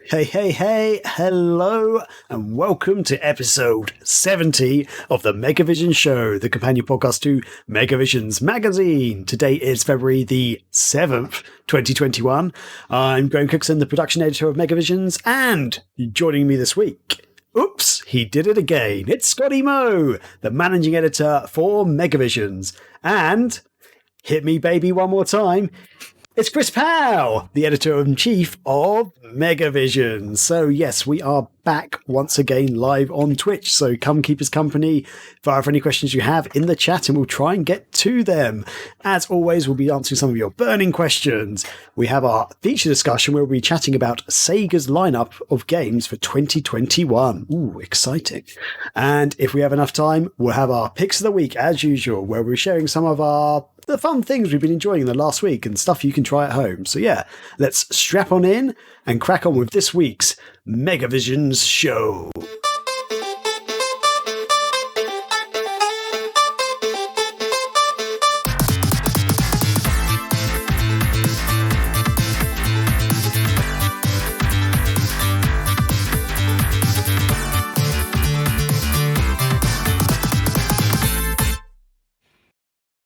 Hey, hello, and welcome to episode 70 of the Megavision Show, the companion podcast to Megavision's magazine. Today is February the 7th, 2021. I'm Graham Cookson, the production editor of Megavision's, and joining me this week, oops, he did it again. It's Scotty Moe, the managing editor for Megavision's, and hit me baby one more time. It's Chris Powell, the editor-in-chief of Megavision. So yes, we are back once again live on Twitch. So come keep us company, fire for any questions you have in the chat and we'll try and get to them. As always, we'll be answering some of your burning questions. We have our feature discussion where we'll be chatting about SEGA's lineup of games for 2021. Ooh, exciting. And if we have enough time, we'll have our picks of the week as usual, where we're sharing some of the fun things we've been enjoying in the last week and stuff you can try at home. So yeah, let's strap on in and crack on with this week's Megavision's show.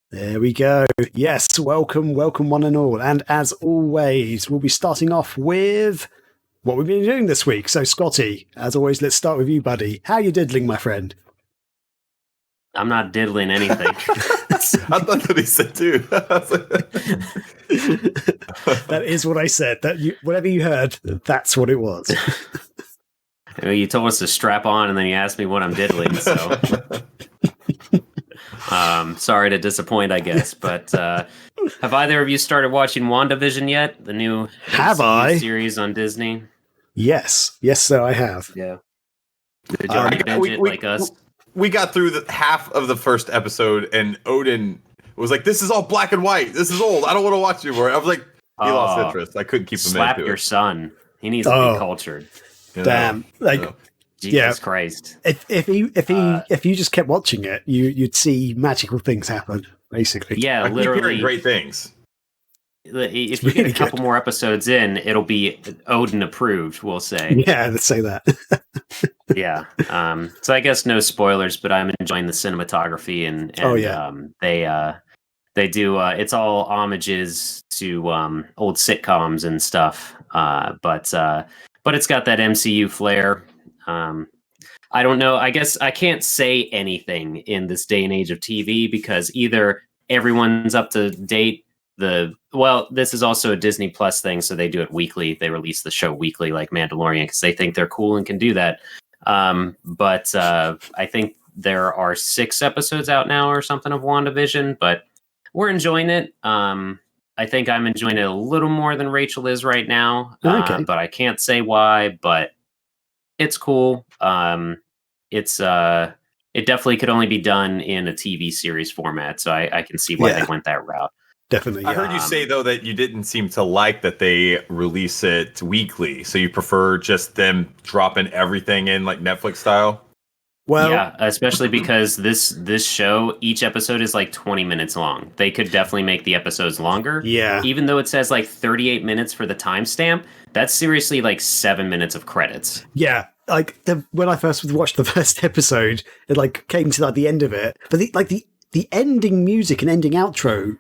There we go. Yes, welcome one and all. And as always, we'll be starting off with what we've been doing this week. So Scotty, as always, let's start with you, buddy. How are you diddling, my friend? I'm not diddling anything. I thought that he said too. That is what I said. Whatever you heard, that's what it was. You told us to strap on and then you asked me what I'm diddling, so... sorry to disappoint, I guess, but have either of you started watching WandaVision yet? The new series on Disney? Yes, so I have. Yeah. Did you binge it like us? We got through half of the first episode, and Odin was like, "This is all black and white. This is old. I don't want to watch anymore." I was like, he lost interest. I couldn't keep him slap into your it. son. He needs to be cultured. Damn, Jesus Christ! If you just kept watching it, you'd see magical things happen. Basically, yeah, I literally keep hearing great things. If you get a couple more episodes in, it'll be Odin approved. We'll say, yeah, let's say that. Yeah. So I guess no spoilers, but I'm enjoying the cinematography and they do. It's all homages to old sitcoms and stuff. But it's got that MCU flair. I don't know. I guess I can't say anything in this day and age of TV because either everyone's up to date. This is also a Disney Plus thing, so they do it weekly. They release the show weekly, like Mandalorian, because they think they're cool and can do that. But I think there are 6 episodes out now or something of WandaVision, but we're enjoying it. I think I'm enjoying it a little more than Rachel is right now, okay. But I can't say why, but it's cool. It definitely could only be done in a TV series format, so I can see why they went that route. Definitely. I heard you say, though, that you didn't seem to like that they release it weekly. So you prefer just them dropping everything in like Netflix style? Well, yeah, especially because this show, each episode is like 20 minutes long. They could definitely make the episodes longer. Yeah. Even though it says like 38 minutes for the timestamp, that's seriously like 7 minutes of credits. Yeah. Like when I first watched the first episode, it like came to like the end of it. But the ending music and ending outro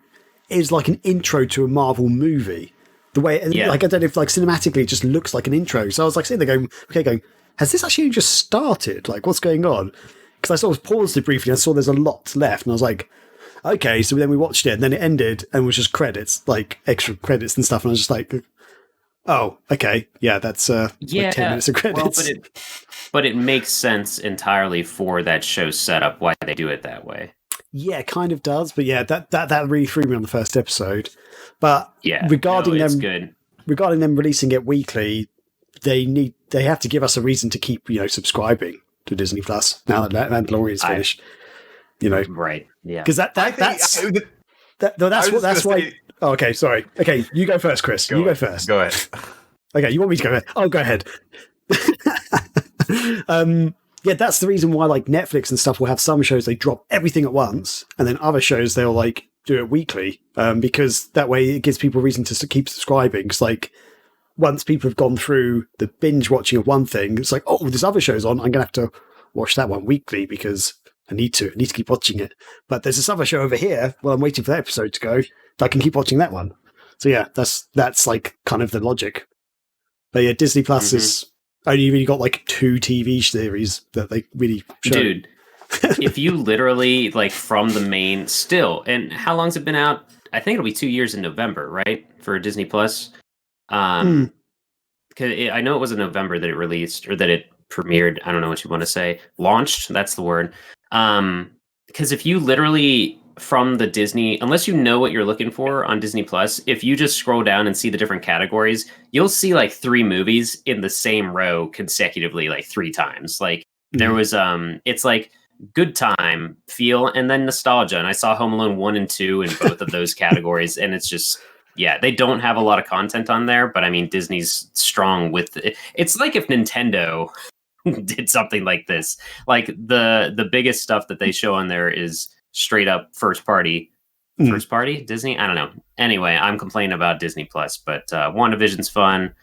is like an intro to a Marvel movie. The way, like, I don't know if like cinematically it just looks like an intro. So I was like sitting there going, has this actually just started? Like, what's going on? Because I sort of paused it briefly and I saw there's a lot left. And I was like, okay. So then we watched it and then it ended and it was just credits, like extra credits and stuff. And I was just like, oh, okay. Yeah, that's like 10 minutes of credits. Well, but it makes sense entirely for that show's setup, why they do it that way. Yeah, it kind of does, but yeah, that really threw me on the first episode. But regarding them releasing it weekly, they have to give us a reason to keep subscribing to Disney Plus now that Mandalorian's finished. Right? Yeah, because that's why. Oh, okay, sorry. Okay, you go first, Chris. Go first. Go ahead. Okay, you want me to go ahead? Oh, go ahead. Yeah, that's the reason why like Netflix and stuff will have some shows they drop everything at once, and then other shows they'll like do it weekly, because that way it gives people reason to keep subscribing. Because like once people have gone through the binge watching of one thing, it's like, oh, this other show's on. I'm going to have to watch that one weekly because I need to keep watching it. But there's this other show over here. Well, I'm waiting for that episode to go. I can keep watching that one. So yeah, that's like kind of the logic. But yeah, Disney Plus is only really got like 2 TV series that they really show. Dude, if you literally like from the main still, and how long's it been out? I think it'll be 2 years in November, right? For Disney Plus. Cause I know it was in November that it released or that it premiered. I don't know what you want to say. Launched. That's the word. Because if you literally from the Disney, unless you know what you're looking for on Disney Plus, if you just scroll down and see the different categories, you'll see like 3 movies in the same row consecutively, like 3 times. Like there was, it's like good time feel and then nostalgia. And I saw Home Alone 1 and 2 in both of those categories. And it's just, yeah, they don't have a lot of content on there, but I mean, Disney's strong with it. It's like if Nintendo did something like this. Like the biggest stuff that they show on there is straight up first party Disney. I don't know. Anyway, I'm complaining about Disney Plus, but WandaVision's fun.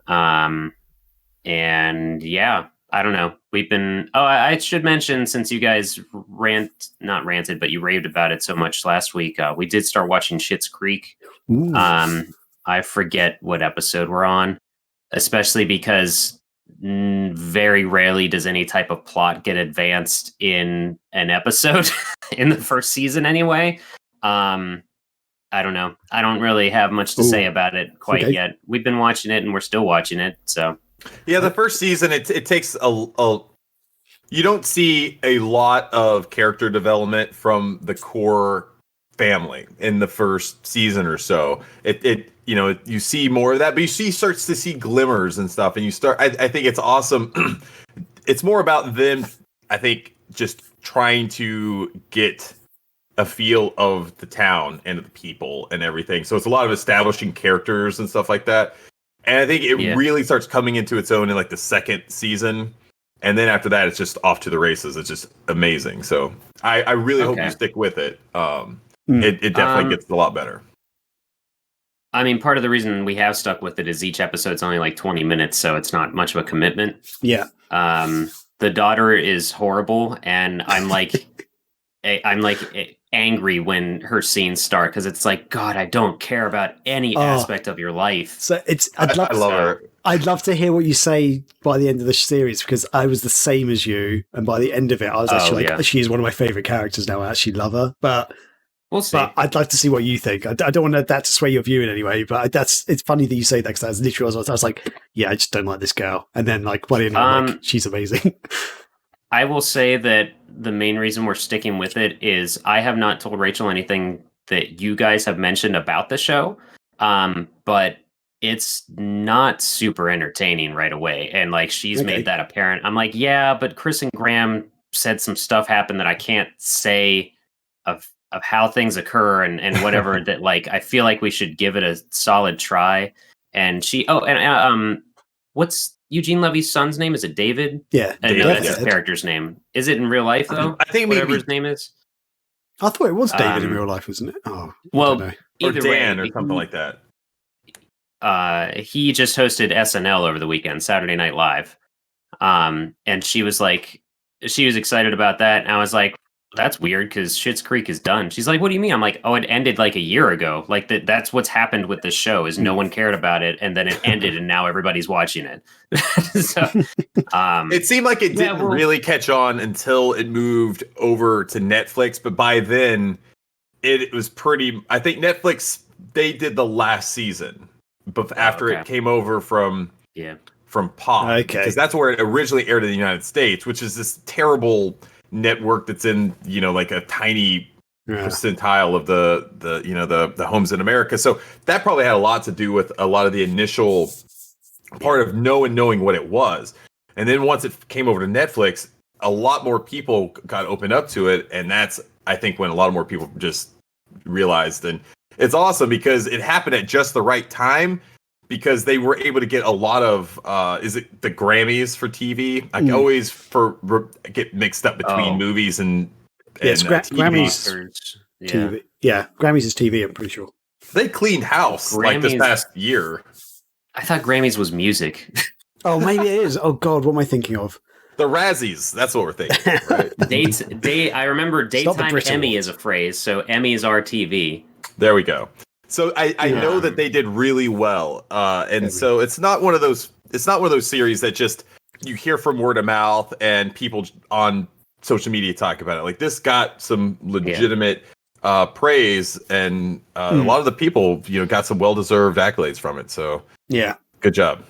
And yeah, I don't know. We've been. Oh, I should mention, since you guys not ranted, but you raved about it so much last week. We did start watching Schitt's Creek. Ooh. I forget what episode we're on, especially because very rarely does any type of plot get advanced in an episode in the first season anyway. I don't know. I don't really have much to say about it quite yet. We've been watching it and we're still watching it. So yeah, the first season, it takes you don't see a lot of character development from the core family in the first season or so. It you see more of that, but starts to see glimmers and stuff, and I think it's awesome. It's more about them, I think, just trying to get a feel of the town and of the people and everything. So it's a lot of establishing characters and stuff like that. And I think it really starts coming into its own in like the second season. And then after that, it's just off to the races. It's just amazing. So I really hope you stick with it. It definitely gets a lot better. I mean, part of the reason we have stuck with it is each episode's only like 20 minutes, so it's not much of a commitment. Yeah. The daughter is horrible, and I'm like, angry when her scenes start because it's like, God, I don't care about any aspect of your life. So I love her. I'd love to hear what you say by the end of the series, because I was the same as you, and by the end of it, I was actually she's one of my favorite characters now. I actually love her, but we'll see. But I'd like to see what you think. I don't want that to sway your view in any way, but it's funny that you say that, because that's literally what I was like, yeah, I just don't like this girl, and then like by the end, I'm like, she's amazing. I will say that the main reason we're sticking with it is I have not told Rachel anything that you guys have mentioned about the show, but it's not super entertaining right away. And like, she's made that apparent. I'm like, yeah, but Chris and Graham said some stuff happened that I can't say of how things occur and whatever that like, I feel like we should give it a solid try. And what's Eugene Levy's son's name? Is it David? Yeah. I know that's his character's name. Is it in real life though? I think whatever his name is. I thought it was David in real life, wasn't it? Oh, well, or Dan or something like that. He just hosted SNL over the weekend, Saturday Night Live. And she was excited about that. And I was like, that's weird because Schitt's Creek is done. She's like, what do you mean? I'm like, oh, it ended like a year ago. Like that's what's happened with this show is no one cared about it. And then it ended and now everybody's watching it. So, it seemed like it didn't really catch on until it moved over to Netflix. But by then it was I think Netflix, they did the last season. But after it came over from Pop, because that's where it originally aired in the United States, which is this terrible network that's in like a tiny percentile of the homes in America. So that probably had a lot to do with a lot of the initial part of knowing what it was. And then once it came over to Netflix, a lot more people got opened up to it, and that's I think when a lot of more people just realized. And it's awesome because it happened at just the right time, because they were able to get a lot of is it the Grammys for TV? I always get mixed up between movies and Grammys. TV. Yeah, Grammys is TV. I'm pretty sure they cleaned house like this past year. I thought Grammys was music. Oh, maybe it is. Oh God, what am I thinking of? The Razzies. That's what we're thinking, right? I remember daytime Emmy is a phrase, so Emmys are TV. There we go. So I know that they did really well, and so it's not one of those. It's not one of those series that just you hear from word of mouth and people on social media talk about it. Like this got some legitimate praise, and a lot of the people got some well-deserved accolades from it. So yeah, good job.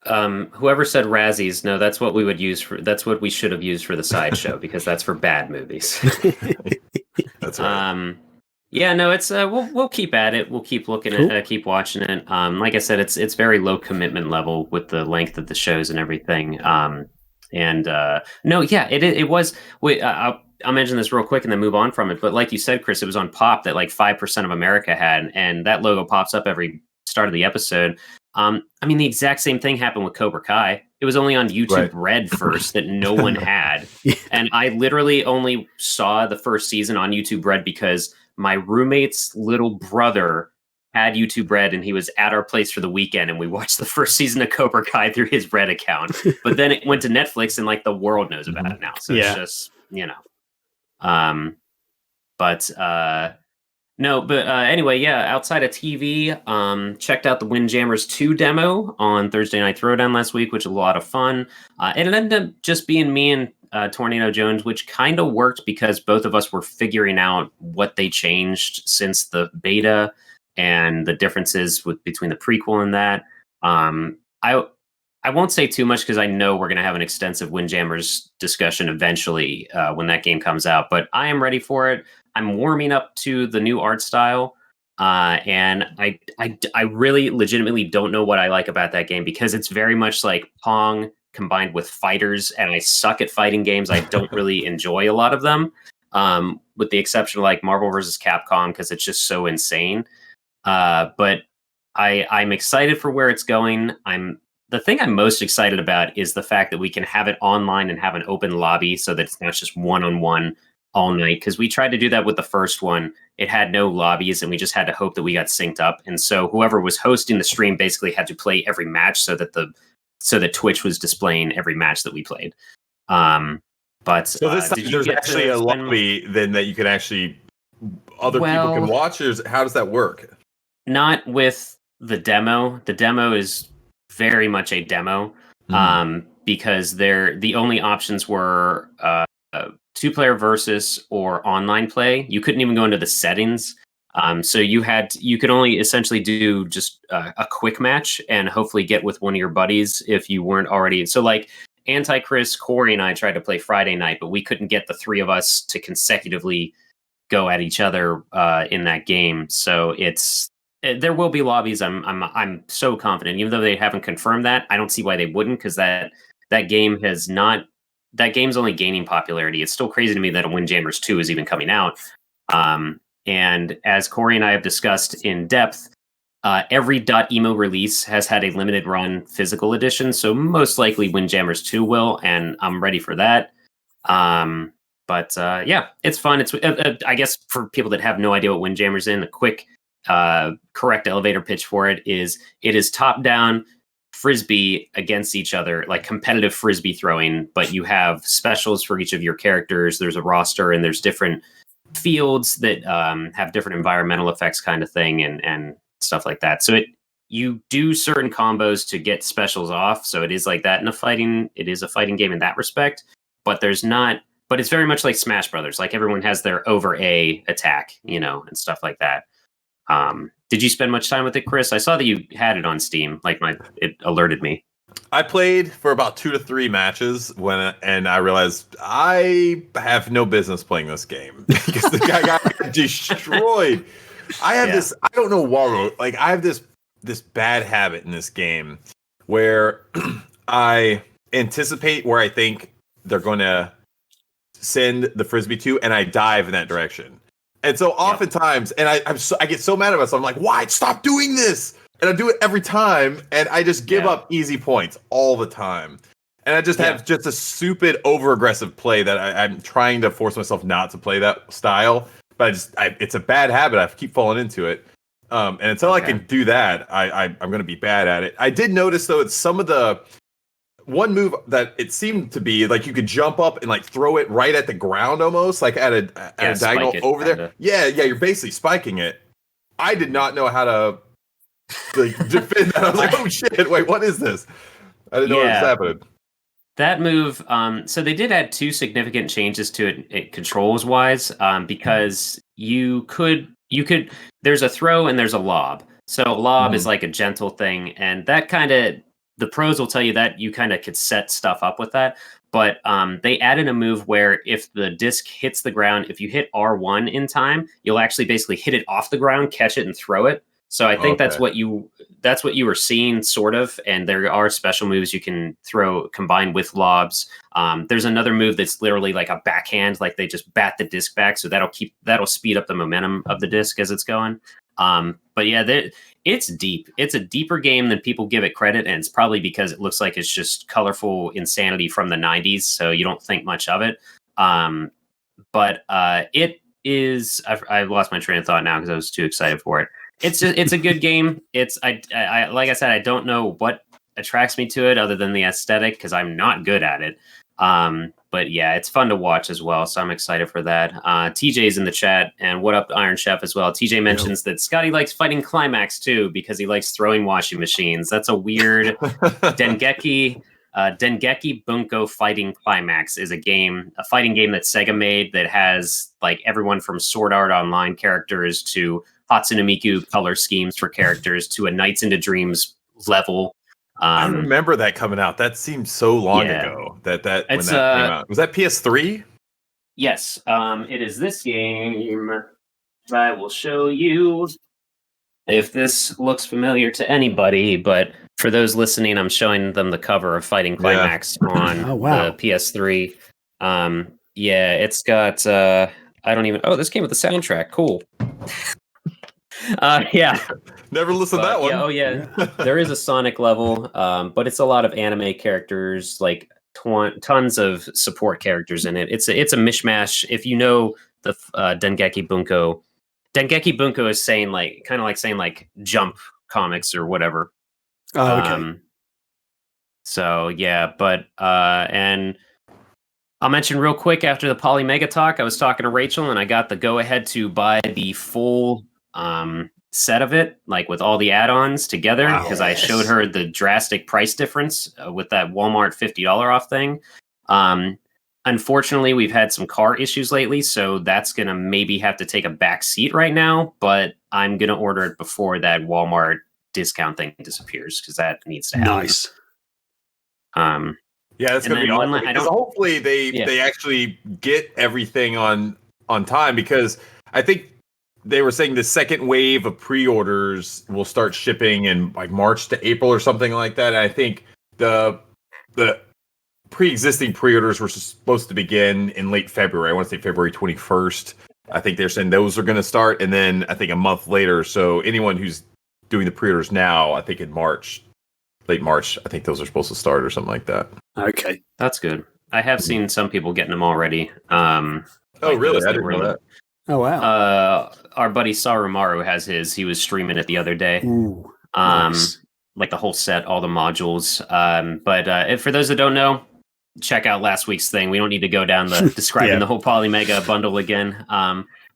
Whoever said Razzies, no, that's what we would use for. That's what we should have used for the sideshow because that's for bad movies. That's right. Yeah, no, it's we'll keep at it. We'll keep looking at it, keep watching it. Like I said, it's very low commitment level with the length of the shows and everything. No, yeah, it was. I'll mention this real quick and then move on from it. But like you said, Chris, it was on Pop that like 5% of America had, and that logo pops up every start of the episode. I mean, the exact same thing happened with Cobra Kai. It was only on YouTube Red first that no one had, and I literally only saw the first season on YouTube Red because my roommate's little brother had YouTube Red and he was at our place for the weekend and we watched the first season of Cobra Kai through his Red account. But then it went to Netflix and like the world knows about it now. So it's just, anyway, yeah, outside of TV, checked out the Windjammers 2 demo on Thursday Night Throwdown last week, which was a lot of fun. It ended up just being me and Tornado Jones, which kind of worked because both of us were figuring out what they changed since the beta and the differences between the prequel and that. I won't say too much because I know we're going to have an extensive Windjammers discussion eventually when that game comes out, but I am ready for it. I'm warming up to the new art style, and I really legitimately don't know what I like about that game because it's very much like Pong combined with fighters, and I suck at fighting games. I don't really enjoy a lot of them, with the exception of like Marvel vs. Capcom because it's just so insane. But I'm excited for where it's going. The thing I'm most excited about is the fact that we can have it online and have an open lobby so that it's not just one-on-one all night. Because we tried to do that with the first one. It had no lobbies and we just had to hope that we got synced up. And so whoever was hosting the stream basically had to play every match so that Twitch was displaying every match that we played. There's actually a lobby then that you can actually people can watch, or how does that work? Not with the demo. The demo is very much a demo, because the only options were 2-player versus or online play. You couldn't even go into the settings. So you could only essentially do just a quick match and hopefully get with one of your buddies if you weren't already. So like Anti-Chris, Corey, and I tried to play Friday night, but we couldn't get the three of us to consecutively go at each other in that game. So there will be lobbies. I'm so confident, even though they haven't confirmed that. I don't see why they wouldn't, because that game's only gaining popularity. It's still crazy to me that a Windjammers 2 is even coming out. And as Corey and I have discussed in depth, every .emo release has had a limited run physical edition, so most likely Windjammers 2 will, and I'm ready for that. Yeah, it's fun. It's I guess for people that have no idea what Windjammers is, a quick correct elevator pitch for it is top-down frisbee against each other, like competitive frisbee throwing, but you have specials for each of your characters. There's a roster and there's different fields that have different environmental effects kind of thing and stuff like that. So you do certain combos to get specials off. So it is like that it is a fighting game in that respect, but it's very much like Smash Brothers. Like everyone has their over A attack, and stuff like that. Did you spend much time with it, Chris? I saw that you had it on Steam. It alerted me. I played for about 2 to 3 matches and I realized I have no business playing this game because the guy got destroyed. I have this, I don't know why, like I have this bad habit in this game where I anticipate where I think they're going to send the frisbee to, and I dive in that direction. And so oftentimes, and I get so mad at myself. I'm like, why? Stop doing this. And I do it every time. And I just give up easy points all the time. And I just have just a stupid over-aggressive play that I'm trying to force myself not to play that style. But it's a bad habit. I keep falling into it. And until I can do that, I'm going to be bad at it. I did notice though, it's some of the one move that it seemed to be like you could jump up and like throw it right at the ground, almost like at a diagonal over there. Yeah, you're basically spiking it. I did not know how to like defend that. I was like, oh shit, wait, what is this? I didn't know what was happening. That move, so they did add 2 significant changes to it controls wise, because you could there's a throw and there's a lob. So lob is like a gentle thing, and that kind of, the pros will tell you that you kind of could set stuff up with that. But they added a move where if the disc hits the ground, if you hit R1 in time, you'll actually basically hit it off the ground, catch it, and throw it. So I think that's what you were seeing, sort of. And there are special moves you can throw combined with lobs. There's another move that's literally like a backhand, like they just bat the disc back, so that'll speed up the momentum of the disc as it's going. But yeah, it's deep. It's a deeper game than people give it credit, and it's probably because it looks like it's just colorful insanity from the 90s, so you don't think much of it. But it is. I've lost my train of thought now because I was too excited for it. It's a good game. I like I said, I don't know what attracts me to it other than the aesthetic, because I'm not good at it. But yeah, it's fun to watch as well, so I'm excited for that. TJ's in the chat, and what up, Iron Chef as well. TJ mentions that Scotty likes fighting Climax too because he likes throwing washing machines. That's a weird Dengeki Bunko Fighting Climax is a fighting game that SEGA made that has like everyone from Sword Art Online characters to Hatsune Miku color schemes for characters to a Nights into Dreams level. I remember that coming out. That seemed so long ago that when that came out. Was that PS3? Yes. It is this game. I will show you if this looks familiar to anybody, but for those listening, I'm showing them the cover of Fighting Climax on the PS3. It's got this came with the soundtrack. Cool. Never listened to that one. There is a Sonic level, but it's a lot of anime characters, like tons of support characters in it. It's a mishmash. If you know the Dengeki Bunko is saying like Jump comics or whatever. Oh, okay. And I'll mention real quick, after the Polymega talk, I was talking to Rachel and I got the go ahead to buy the full set of it, like with all the add-ons together, because I showed her the drastic price difference with that Walmart $50 off thing. Unfortunately, we've had some car issues lately, so that's gonna maybe have to take a back seat right now, but I'm gonna order it before that Walmart discount thing disappears, because that needs to happen. Nice. That's gonna be awesome, because hopefully they actually get everything on time, because I think they were saying the second wave of pre-orders will start shipping in like March to April or something like that. And I think the pre-existing pre-orders were supposed to begin in late February. I want to say February 21st. I think they're saying those are going to start. And then I think a month later. So anyone who's doing the pre-orders now, I think in late March, I think those are supposed to start or something like that. Okay. That's good. I have seen some people getting them already. Really? I didn't know that. Oh, wow. Our buddy Sarumaru has his. He was streaming it the other day. Ooh, nice. Like the whole set, all the modules. But for those that don't know, check out last week's thing. We don't need to go down the describing the whole Polymega bundle again.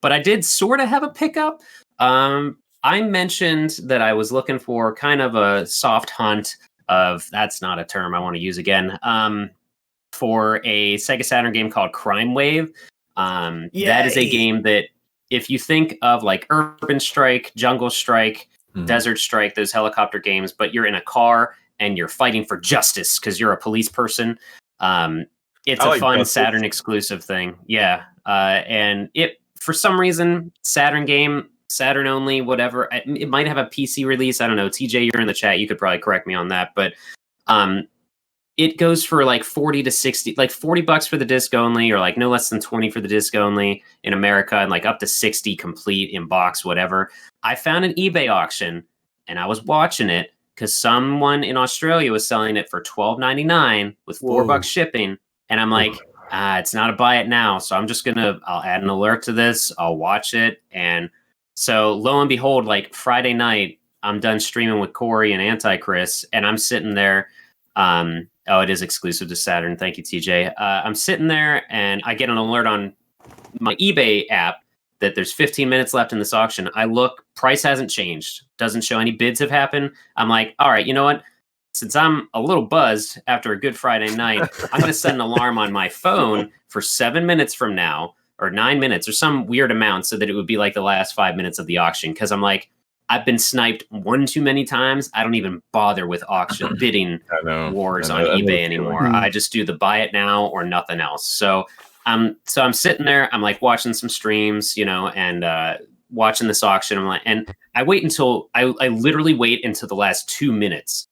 But I did sort of have a pickup. I mentioned that I was looking for kind of a soft hunt of, that's not a term I want to use again, for a Sega Saturn game called Crime Wave. That is a game that, if you think of like Urban Strike, Jungle Strike, Desert Strike, those helicopter games, but you're in a car and you're fighting for justice because you're a police person. It's a fun Saturn exclusive thing. And it, for some reason, Saturn game, Saturn only, whatever. It might have a PC release. I don't know. TJ, you're in the chat. You could probably correct me on that. But it goes for like 40 to 60, like $40 for the disc only, or like no less than 20 for the disc only in America, and like up to 60 complete in box, whatever. I found an eBay auction and I was watching it because someone in Australia was selling it for $12.99 with $4 shipping. And I'm like, it's not a buy it now. So I'll add an alert to this. I'll watch it. And So lo and behold, like Friday night, I'm done streaming with Corey and Antichrist, and I'm sitting there. It is exclusive to Saturn. Thank you, TJ. I'm sitting there, and I get an alert on my eBay app that there's 15 minutes left in this auction. I look, price hasn't changed. Doesn't show any bids have happened. I'm like, all right, you know what? Since I'm a little buzzed after a good Friday night, I'm going to set an alarm on my phone for 7 minutes from now, or 9 minutes, or some weird amount, so that it would be like the last 5 minutes of the auction. Because I'm like, I've been sniped one too many times. I don't even bother with auction bidding wars on eBay anymore. I just do the buy it now or nothing else. So I'm sitting there. I'm like watching some streams, and watching this auction. I'm like, and I wait until I literally wait until the last 2 minutes,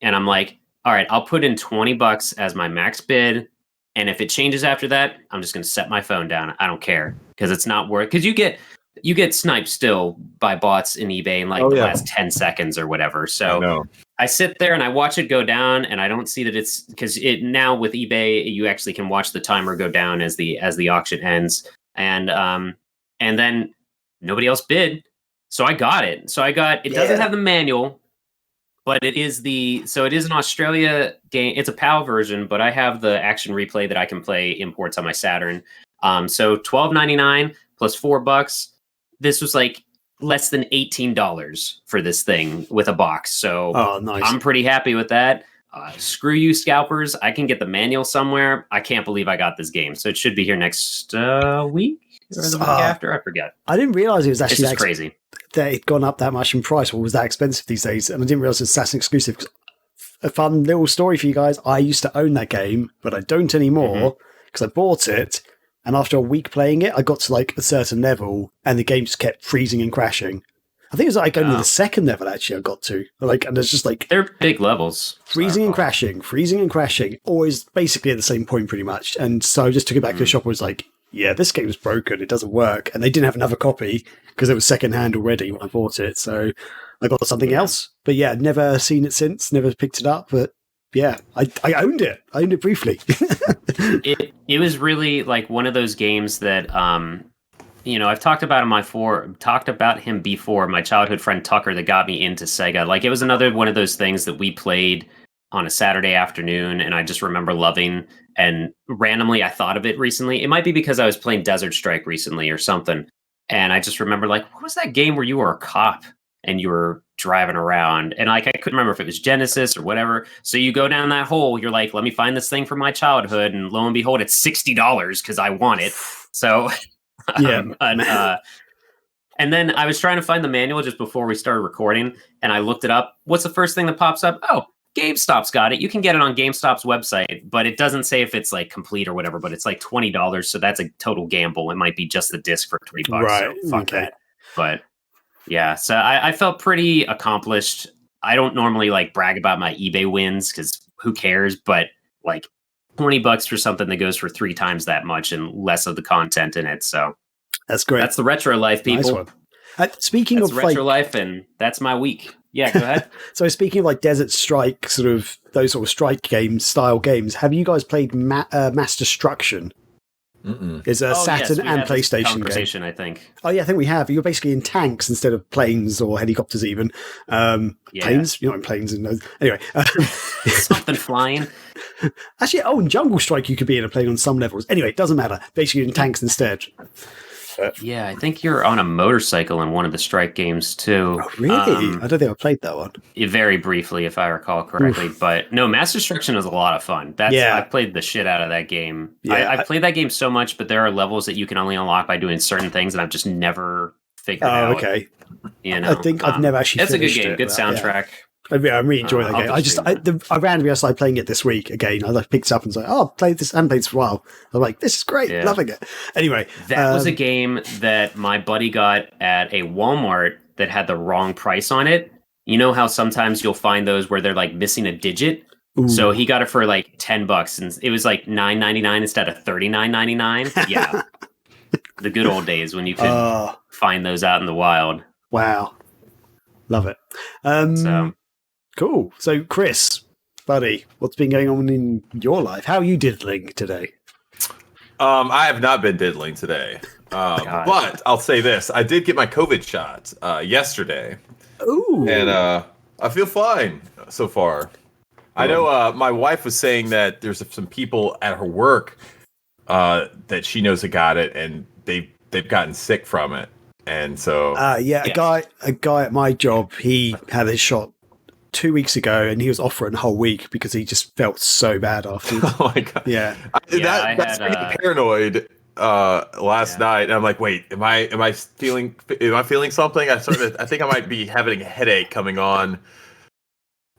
and I'm like, all right, I'll put in $20 as my max bid. And if it changes after that, I'm just going to set my phone down. I don't care, because it's not worth. Because you get sniped still by bots in eBay in the last 10 seconds or whatever. So I sit there and I watch it go down, and I don't see that it's because it now with eBay, you actually can watch the timer go down as the auction ends. And then nobody else bid. So I got it. It doesn't have the manual, but it is an Australia game. It's a PAL version, but I have the action replay that I can play imports on my Saturn. So $12.99 plus $4. This was like less than $18 for this thing with a box. So nice. I'm pretty happy with that. Screw you, scalpers. I can get the manual somewhere. I can't believe I got this game. So it should be here next week or the week after. I forget. I didn't realize it was actually crazy that it gone up that much in price, or was that expensive these days. And I didn't realize it's Assassin exclusive. A fun little story for you guys. I used to own that game, but I don't anymore because I bought it. And after a week playing it, I got to like a certain level, and the game just kept freezing and crashing. I think it was like only the second level actually I got to. And there's just like they're big levels, freezing and crashing, always basically at the same point pretty much. And so I just took it back to the shop and was like, "Yeah, this game's broken. It doesn't work." And they didn't have another copy because it was secondhand already when I bought it. So I got something else. But yeah, never seen it since. Never picked it up. But yeah, I owned it. I owned it briefly. It was really like one of those games that I've talked about him before. My childhood friend Tucker that got me into Sega. Like it was another one of those things that we played on a Saturday afternoon, and I just remember loving. And randomly, I thought of it recently. It might be because I was playing Desert Strike recently or something, and I just remember like, what was that game where you were a cop and you were driving around, and like I couldn't remember if it was Genesis or whatever. So you go down that hole, you're like, let me find this thing from my childhood, and lo and behold, it's $60 because I want it. So and then I was trying to find the manual just before we started recording, and I looked it up. What's the first thing that pops up? Oh, GameStop's got it. You can get it on GameStop's website, but it doesn't say if it's like complete or whatever, but it's like $20. So that's a total gamble. It might be just the disc for $20. Right. So fuck that. But yeah, so I felt pretty accomplished. I don't normally like brag about my eBay wins because who cares? But like $20 for something that goes for 3 times that much and less of the content in it. So that's great. That's the retro life, people. Nice speaking that's of retro life, and that's my week. Yeah, go ahead. So speaking of like Desert Strike, sort of those sort of strike games, style games, have you guys played Mass Destruction? It's a Saturn and PlayStation game. I think. Oh yeah, I think we have. You're basically in tanks instead of planes or helicopters, even. Planes. You're not in planes. Anyway, something flying. Actually, in Jungle Strike, you could be in a plane on some levels. Anyway, it doesn't matter. Basically, in tanks instead. Yeah, I think you're on a motorcycle in one of the Strike games too. Oh, really? I don't think I played that one. Very briefly, if I recall correctly. Oof. But no, Mass Destruction is a lot of fun. I played the shit out of that game. Yeah, I played that game so much, but there are levels that you can only unlock by doing certain things, and I've just never figured out. Okay. I think I've never actually. It's a good game. Good soundtrack. Yeah. I really enjoy that game. I randomly started playing it this week again. I picked it up and was like, "Oh, I've played this. I haven't played this for a while." I'm like, "This is great, loving it." Anyway, that was a game that my buddy got at a Walmart that had the wrong price on it. You know how sometimes you'll find those where they're like missing a digit. Ooh. So he got it for like $10, and it was like $9.99 instead of $39.99. Yeah, the good old days when you could find those out in the wild. Wow, love it. Cool. So, Chris, buddy, what's been going on in your life? How are you diddling today? I have not been diddling today. But I'll say this: I did get my COVID shot yesterday. Ooh. And I feel fine so far. I know my wife was saying that there's some people at her work that she knows that got it, and they've gotten sick from it. And so a guy at my job, he had his shot 2 weeks ago, and he was off for a whole week because he just felt so bad afterwards. Oh my god! Yeah, that's me paranoid. Last night, and I'm like, wait, am I feeling something? I think I might be having a headache coming on,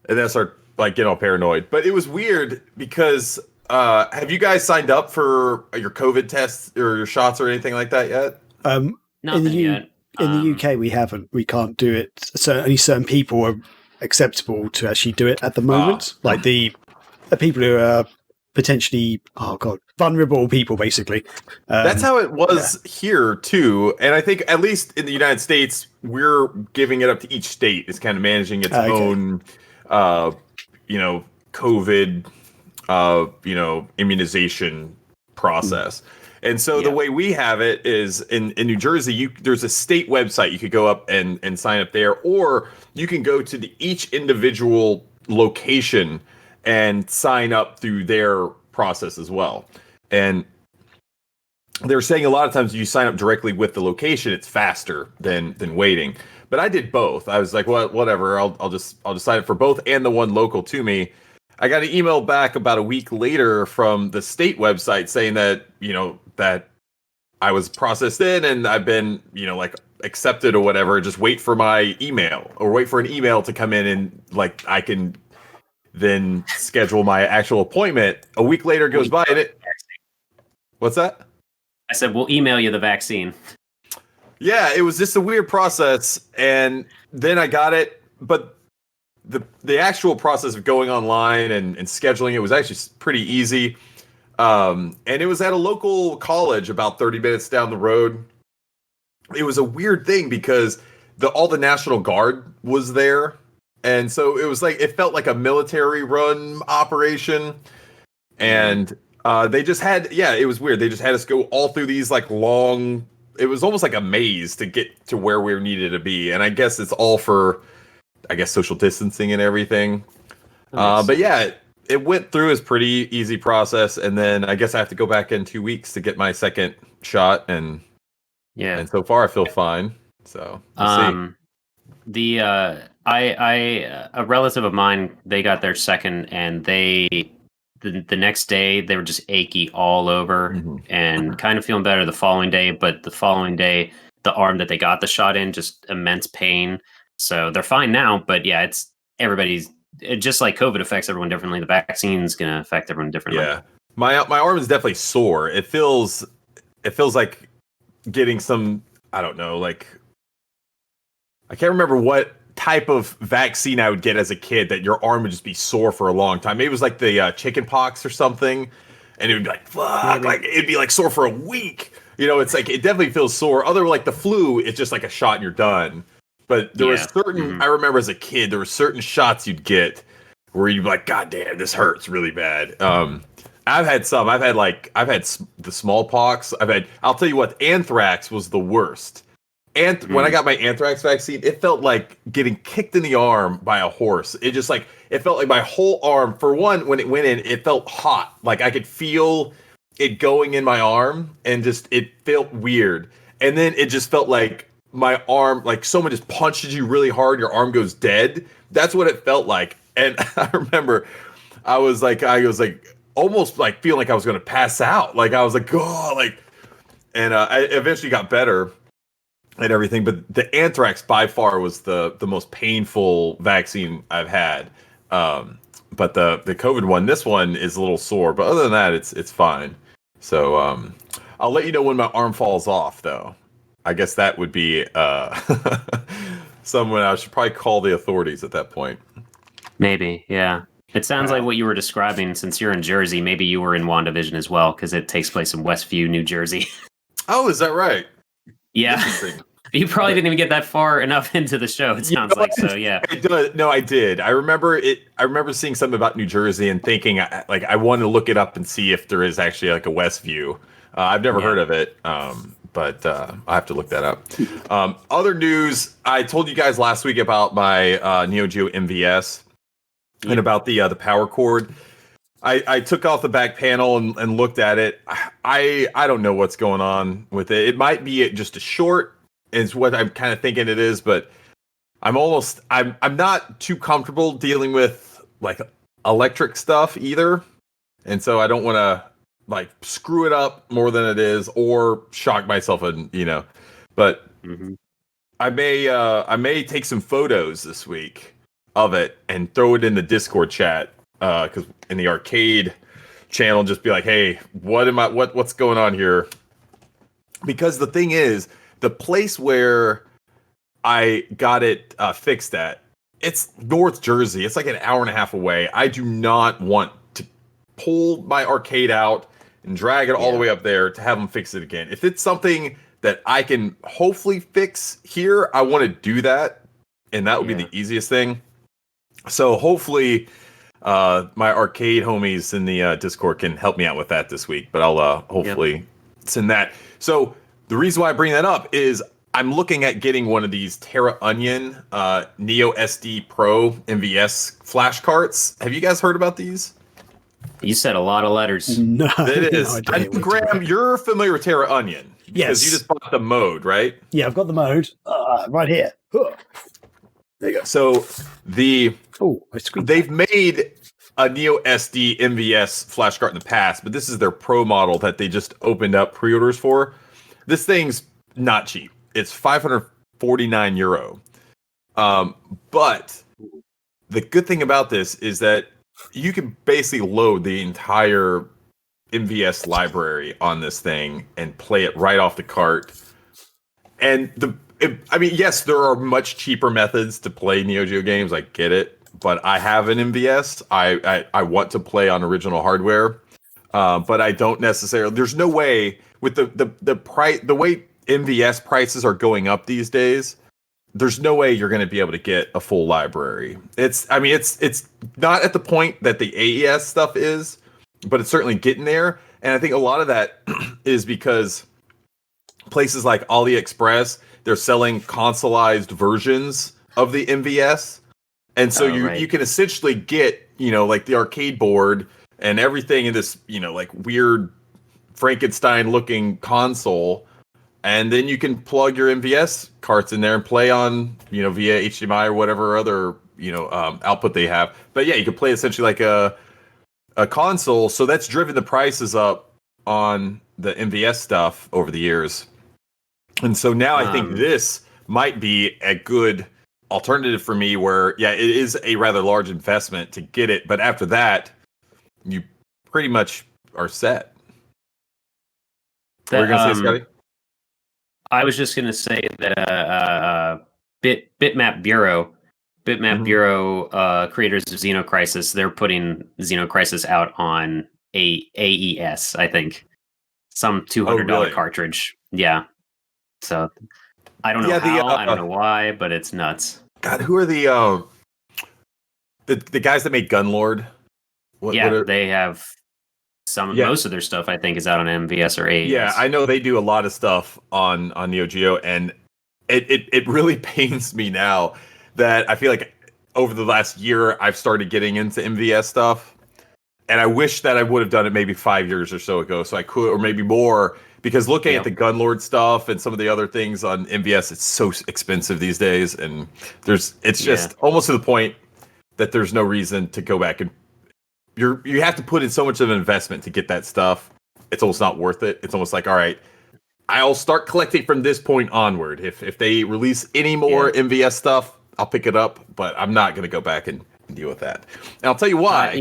and then I start like getting all paranoid. But it was weird because have you guys signed up for your COVID tests or your shots or anything like that yet? Nothing yet. In the UK, we haven't. We can't do it. So only certain people are acceptable to actually do it at the moment. Like the people who are potentially, vulnerable people, basically. That's how it was here too. And I think at least in the United States, we're giving it up to each state. It's kind of managing its own, COVID, immunization process. And so the way we have it is in New Jersey, there's a state website you could go up and sign up there, or you can go to each individual location and sign up through their process as well. And they're saying a lot of times you sign up directly with the location, it's faster than waiting. But I did both. I was like, well, whatever, I'll just sign up for both and the one local to me. I got an email back about a week later from the state website saying that, that I was processed in and I've been, accepted or whatever. Just wait for my email or wait for an email to come in and I can then schedule my actual appointment. A week later goes by and what's that? I said, we'll email you the vaccine. Yeah, it was just a weird process. And then I got it, but the actual process of going online and scheduling it was actually pretty easy. And it was at a local college about 30 minutes down the road. It was a weird thing because all the National Guard was there. And so it was it felt like a military run operation. And they just had, it was weird. They just had us go all through these long, it was almost like a maze to get to where we needed to be. And I guess it's all for, social distancing and everything. But yeah, it went through as pretty easy process. And then I guess I have to go back in 2 weeks to get my second shot. And so far I feel fine. So we'll see. A relative of mine, they got their second, and the next day they were just achy all over and kind of feeling better the following day. But the following day, the arm that they got the shot in, just immense pain. So they're fine now, but yeah, just like COVID affects everyone differently. The vaccine's going to affect everyone differently. Yeah, my arm is definitely sore. It feels like getting some, I don't know, I can't remember what type of vaccine I would get as a kid that your arm would just be sore for a long time. Maybe it was like the chicken pox or something, and it would be fuck, it'd be sore for a week. It's it definitely feels sore. Other the flu, it's just a shot and you're done. But there was certain, I remember as a kid, there were certain shots you'd get where you'd be God damn, this hurts really bad. I've had some. I've had the smallpox. I'll tell you what, anthrax was the worst. And when I got my anthrax vaccine, it felt like getting kicked in the arm by a horse. It just it felt like my whole arm, for one, when it went in, it felt hot. I could feel it going in my arm and it felt weird. And then it just felt like my arm, someone just punches you really hard, your arm goes dead. That's what it felt like. And I remember I was almost feeling like I was going to pass out. I was and I eventually got better and everything. But the anthrax by far was the most painful vaccine I've had. But the COVID one, this one is a little sore, but other than that, it's fine. So I'll let you know when my arm falls off, though. I guess that would be someone I should probably call the authorities at that point. Maybe, yeah. It sounds like what you were describing, since you're in Jersey, maybe you were in WandaVision as well, because it takes place in Westview, New Jersey. Oh, is that right? Yeah. You probably didn't even get that far enough into the show, it sounds so, yeah. No, I did. I remember seeing something about New Jersey and thinking, I wanted to look it up and see if there is actually a Westview. I've never heard of it, but I have to look that up. Other news, I told you guys last week about my Neo Geo MVS and about the power cord. I took off the back panel and looked at it. I don't know what's going on with it. It might be just a short, is what I'm kind of thinking it is, but I'm not too comfortable dealing with like electric stuff either. And so I don't want to like screw it up more than it is or shock myself but I may take some photos this week of it and throw it in the Discord chat, because in the arcade channel, just be like, hey, what's going on here? Because the thing is, the place where I got it fixed at, it's North Jersey. It's like an hour and a half away. I do not want to pull my arcade out and drag it all the way up there to have them fix it again. If it's something that I can hopefully fix here, I want to do that, and that would be the easiest thing. So hopefully my arcade homies in the Discord can help me out with that this week, but I'll hopefully send that. So the reason why I bring that up is I'm looking at getting one of these Terra Onion Neo SD Pro MVS flash carts. Have you guys heard about these? You said a lot of letters. No, it is. Graham, you're familiar with Terra Onion. Yes. Because you just bought the mode, right? Yeah, I've got the mode right here. There you go. So they've made a Neo SD MVS flash cart in the past, but this is their Pro model that they just opened up pre-orders for. This thing's not cheap. It's €549. But the good thing about this is that you can basically load the entire MVS library on this thing and play it right off the cart. And yes, there are much cheaper methods to play Neo Geo games. I get it, but I have an MVS. I want to play on original hardware, but I don't necessarily. There's no way with the price, the way MVS prices are going up these days. There's no way you're going to be able to get a full library. It's not at the point that the AES stuff is, but it's certainly getting there. And I think a lot of that is because places like AliExpress, they're selling consoleized versions of the MVS. And so you can essentially get, like the arcade board and everything in this, like weird Frankenstein looking console. And then you can plug your MVS carts in there and play on, via HDMI or whatever other, output they have. But yeah, you can play essentially like a console. So that's driven the prices up on the MVS stuff over the years. And so now I think this might be a good alternative for me where, it is a rather large investment to get it. But after that, you pretty much are set. What were you going to say, Scotty? I was just going to say that Bitmap Bureau, creators of Xenocrisis, they're putting Xenocrisis out on AES, I think. Some $200 cartridge. Yeah. So I don't know how, I don't know why, but it's nuts. God, who are the guys that made Gunlord? They have most of their stuff, I think, is out on MVS or AES. Yeah, I know they do a lot of stuff on Neo Geo, and it really pains me now that I feel like over the last year I've started getting into MVS stuff, and I wish that I would have done it maybe 5 years or so ago, so I could, or maybe more, because looking at the Gunlord stuff and some of the other things on MVS, it's so expensive these days, and it's just almost to the point that there's no reason to go back and you have to put in so much of an investment to get that stuff. It's almost not worth it. It's almost like, all right, I'll start collecting from this point onward. If they release any more MVS stuff, I'll pick it up, but I'm not going to go back and deal with that. And I'll tell you why.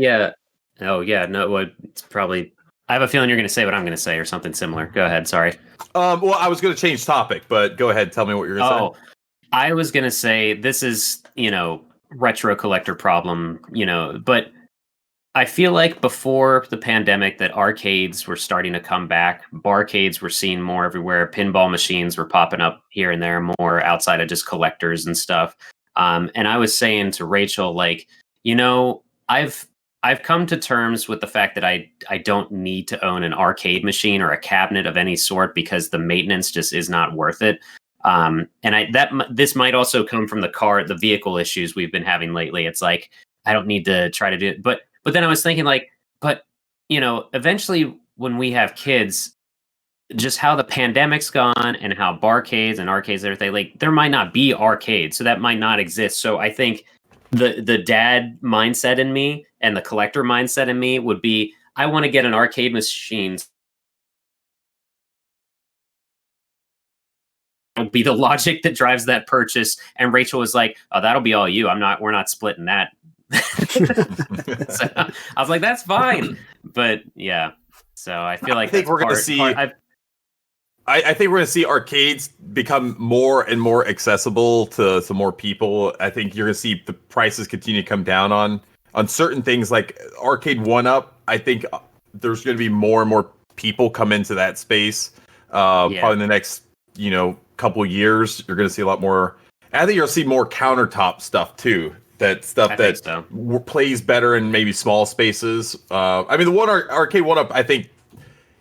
It's probably. I have a feeling you're going to say what I'm going to say or something similar. Go ahead. Sorry. Well, I was going to change topic, but go ahead. Tell me what you're going to say. I was going to say this is, retro collector problem, but I feel like before the pandemic that arcades were starting to come back. Barcades were seen more everywhere. Pinball machines were popping up here and there more outside of just collectors and stuff. And I was saying to Rachel, like, I've I've come to terms with the fact that I don't need to own an arcade machine or a cabinet of any sort because the maintenance just is not worth it. And this might also come from the vehicle issues we've been having lately. It's like I don't need to try to do it, but then I was thinking like, but eventually when we have kids, just how the pandemic's gone and how barcades and arcades and everything, like there might not be arcades, so that might not exist. So I think the dad mindset in me and the collector mindset in me would be, I want to get an arcade machine. It'll be the logic that drives that purchase. And Rachel was like, "Oh, that'll be all you. We're not splitting that." So I was like, "That's fine." But yeah, so I feel like I think we're going to see. I think we're going to see arcades become more and more accessible to more people. I think you're going to see the prices continue to come down on certain things like Arcade 1-Up. I think there's going to be more and more people come into that space. Probably in the next, couple of years, you're going to see a lot more. I think you'll see more countertop stuff too. Plays better in maybe small spaces. I mean, the Arcade 1-Up, I think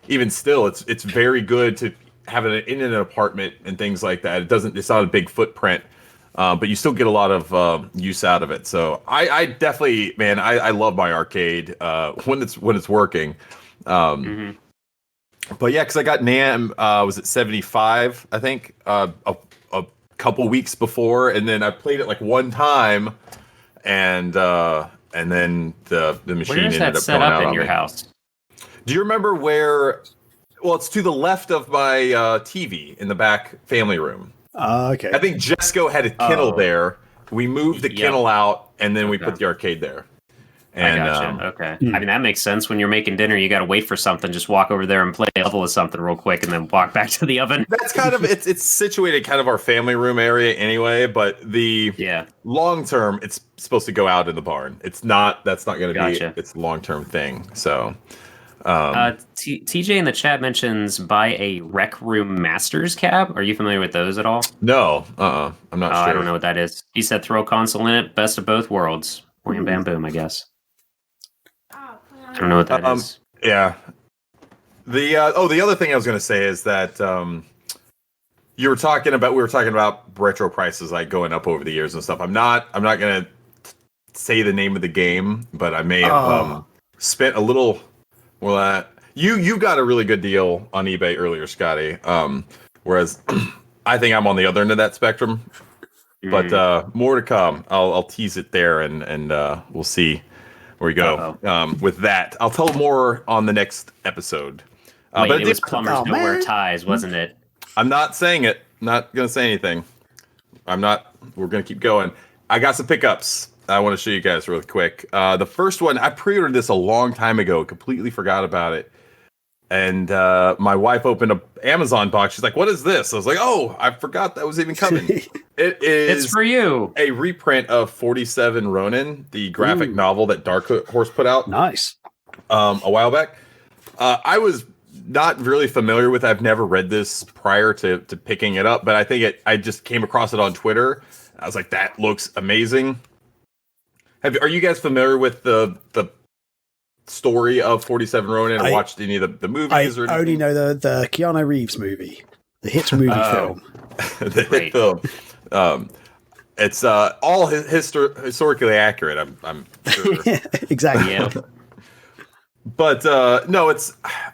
even still, it's very good to have it in an apartment and things like that. It's not a big footprint, but you still get a lot of use out of it. So I definitely, man, I love my arcade when it's working. But yeah, because I got NAMM, was it 75? I think a couple weeks before, and then I played it like one time, and then the machine Where is ended that up set going up out in on your me. house? Do you remember where? Well, it's to the left of my TV in the back family room. Okay. I think Jesco had a kennel there. We moved the kennel out, and then we put the arcade there. And, I gotcha. Okay. I mean, that makes sense. When you're making dinner, you got to wait for something. Just walk over there and play a level of something real quick, and then walk back to the oven. That's kind of it's situated kind of our family room area anyway. But the long term, it's supposed to go out in the barn. It's not. That's not going to be. It's a long term thing. So. TJ in the chat mentions buy a Rec Room Masters cab. Are you familiar with those at all? No. I'm not sure. I don't know what that is. He said throw a console in it. Best of both worlds. Wham bam boom, I guess. I don't know what that is. Yeah. The other thing I was going to say is that we were talking about retro prices like going up over the years and stuff. I'm not going to say the name of the game, but I may have spent a little. Well, you got a really good deal on eBay earlier, Scotty. Whereas I think I'm on the other end of that spectrum. But more to come. I'll tease it there, and we'll see where we go with that. I'll tell more on the next episode. But it was plumbers don't wear ties, wasn't it? I'm not saying it. Not gonna say anything. I'm not. We're gonna keep going. I got some pickups I want to show you guys really quick. The first one, I pre-ordered this a long time ago. Completely forgot about it. And my wife opened an Amazon box. She's like, "What is this?" I was like, "Oh, I forgot that was even coming." It's for you. A reprint of 47 Ronin, the graphic novel that Dark Horse put out. Nice. A while back. I was not really familiar with it. I've never read this prior to picking it up, but I think I just came across it on Twitter. I was like, that looks amazing. Are you guys familiar with the story of 47 Ronin? I watched any of the movies? I only know the Keanu Reeves movie, the hit movie film. The hit film. It's all historically accurate. I'm sure. Exactly. Yeah. But no,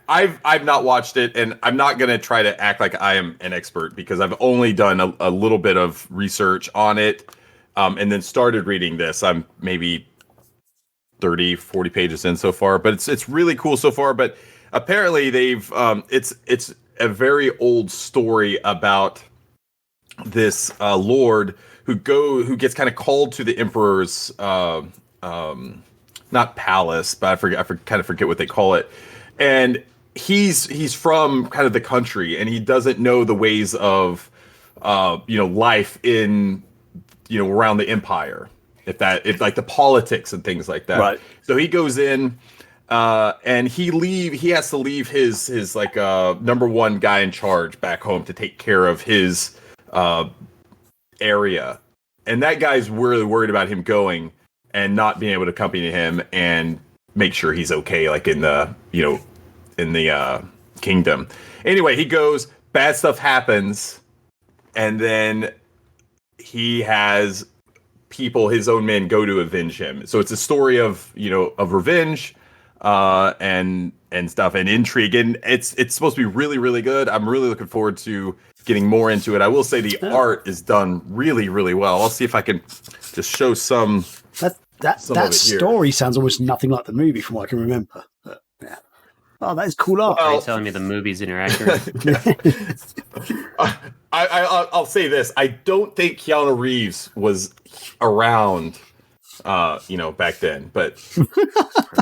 I've not watched it, and I'm not gonna try to act like I am an expert because I've only done a little bit of research on it, and then started reading this. I'm maybe 30, 40 pages in so far, but it's really cool so far. But apparently they've it's a very old story about this lord who gets kind of called to the emperor's not palace, but I kind of forget what they call it. And he's from kind of the country, and he doesn't know the ways of life in around the empire, if like the politics and things like that. Right. So he goes in and he has to leave his like number one guy in charge back home to take care of his area. And that guy's really worried about him going and not being able to accompany him, and make sure he's okay, like in the kingdom. Anyway, he goes, bad stuff happens, and then he has people, his own men, go to avenge him. So it's a story of revenge, and stuff, and intrigue, and it's supposed to be really, really good. I'm really looking forward to getting more into it. I will say the art is done really, really well. I'll see if I can just show some. That story sounds almost nothing like the movie, from what I can remember. But, yeah. Oh, that is cool art. Are you telling me the movie's inaccurate? I'll say this: I don't think Keanu Reeves was around, back then. But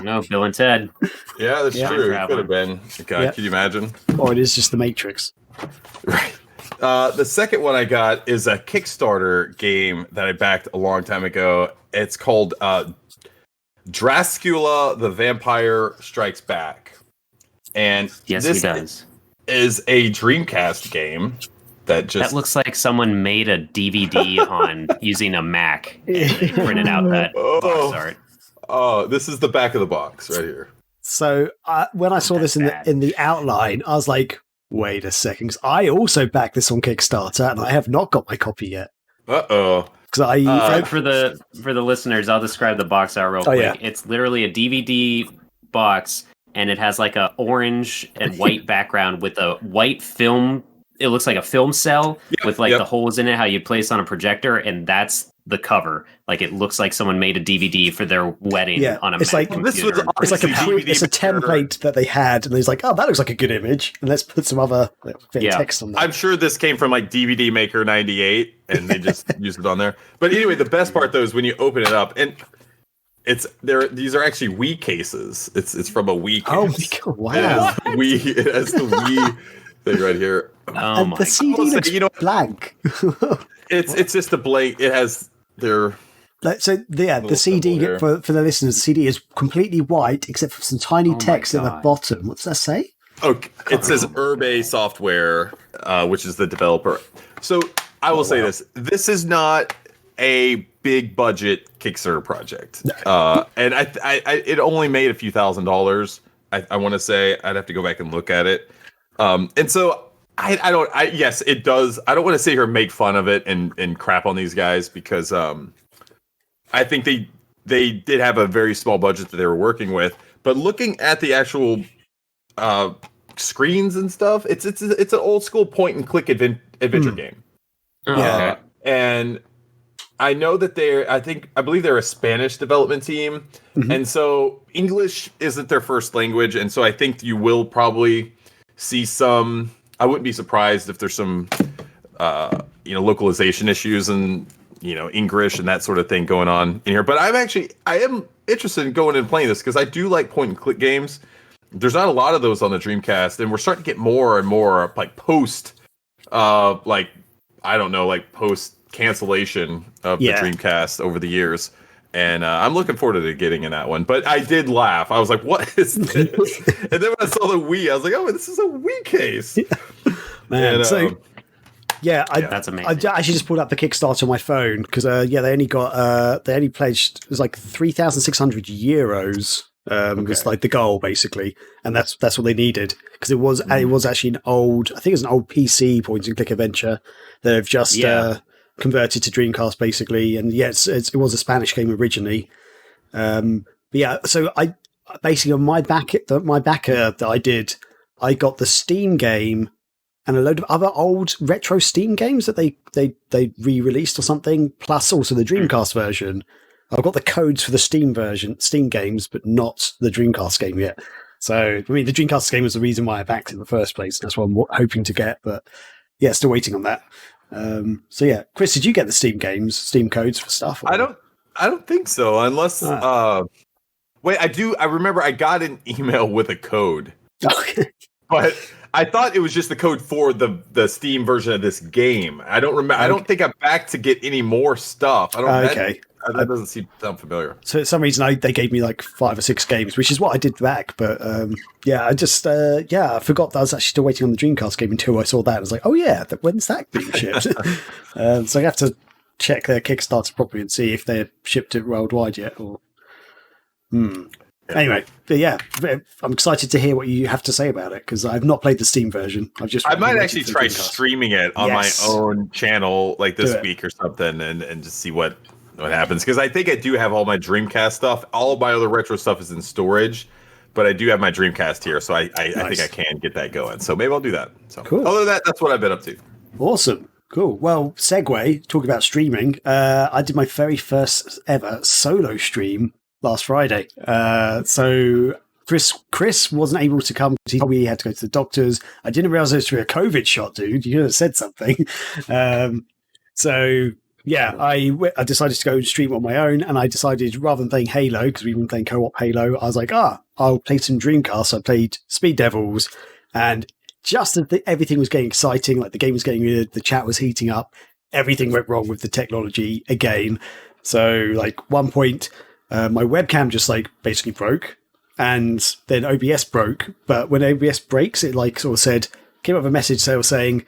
no, Bill and Ted. Yeah, that's true. It could have been. God, could you imagine? Or it is just the Matrix. Right. The second one I got is a Kickstarter game that I backed a long time ago. It's called Dracula the Vampire Strikes Back. And yes, this he does. Is a Dreamcast game that looks like someone made a DVD on using a Mac and printed out that box art. Oh, this is the back of the box right here. So when I saw this in the outline, I was like, wait a second, 'cause I also backed this on Kickstarter and I have not got my copy yet. Uh-oh. For the listeners, I'll describe the box art real quick. Yeah. It's literally a DVD box, and it has like a orange and white background with a white film. It looks like a film cell with the holes in it, how you place on a projector, and that's the cover. Like it looks like someone made a DVD for their wedding on a Mac computer. It's like it's a template that they had, and he's like, oh, that looks like a good image, and let's put some other text on that. I'm sure this came from like DVD Maker 98, and they just used it on there. But anyway, the best part though is when you open it up, and these are actually Wii cases. It's from a Wii case. Oh my God, wow. It has the Wii thing right here. Oh my! The CD looks blank. It's just a blank. It has their. The CD for the listeners, the CD is completely white except for some tiny text at the bottom. What's that say? Okay, it says Urbe Software, which is the developer. So I will say this: this is not a big budget Kickstarter project, and I it only made a few $1,000s. I want to say I'd have to go back and look at it, and so. Yes, it does. I don't want to sit here and make fun of it and crap on these guys because I think they did have a very small budget that they were working with. But looking at the actual screens and stuff, it's an old school point and click adventure game. Okay. And I know that I believe they're a Spanish development team, and so English isn't their first language, and so I think you will probably see some. I wouldn't be surprised if there's some, localization issues and, English and that sort of thing going on in here. But I am interested in going and playing this because I do like point and click games. There's not a lot of those on the Dreamcast, and we're starting to get more and more like post cancellation of the Dreamcast over the years. And I'm looking forward to getting in that one. But I did laugh. I was like, what is this? And then when I saw the Wii, I was like, oh, this is a Wii case. Man, and, that's amazing. I actually just pulled up the Kickstarter on my phone because, they only pledged, it was like 3,600 euros. Was like the goal basically. And that's what they needed because it was actually I think it was an old PC point and click adventure that they've just, converted to Dreamcast basically, and it was a Spanish game originally. So I basically on my backer that I did, I got the Steam game and a load of other old retro Steam games that they re-released or something, plus also the Dreamcast version. I've got the codes for the Steam games, but not the Dreamcast game yet. So the Dreamcast game was the reason why I backed it in the first place. That's what I'm hoping to get, but still waiting on that. Chris, did you get the Steam codes for stuff? Or? I don't think so, unless wait, I do. I remember I got an email with a code. Okay. But I thought it was just the code for the Steam version of this game. I don't remember. Okay. I don't think I'm back to get any more stuff. I don't. Okay. That doesn't sound familiar. So for some reason, they gave me like 5 or 6 games, which is what I did back. But I just I forgot that I was actually still waiting on the Dreamcast game until I saw that. I was like, oh yeah, when's that being shipped? So I have to check their Kickstarter properly and see if they shipped it worldwide yet. Or Anyway, but yeah, I'm excited to hear what you have to say about it because I've not played the Steam version. I might actually try streaming it on my own channel like this week or something, and just see what happens. Because I think I do have all my Dreamcast stuff. All of my other retro stuff is in storage, but I do have my Dreamcast here, so I think I can get that going. So maybe I'll do that. So cool. Other than that, that's what I've been up to. Awesome. Cool. Well, segue, talking about streaming, I did my very first ever solo stream last Friday. So Chris wasn't able to come because he told me he had to go to the doctors. I didn't realize it was a COVID shot, dude. You could have said something. So yeah, I decided to go and stream on my own, and I decided rather than playing Halo, because we've been playing co-op Halo, I was like, I'll play some Dreamcast. So I played Speed Devils, and just as everything was getting exciting, like the game was getting good, the chat was heating up, everything went wrong with the technology again. So like one point, my webcam just like basically broke, and then OBS broke. But when OBS breaks, it like sort of came up with a message saying,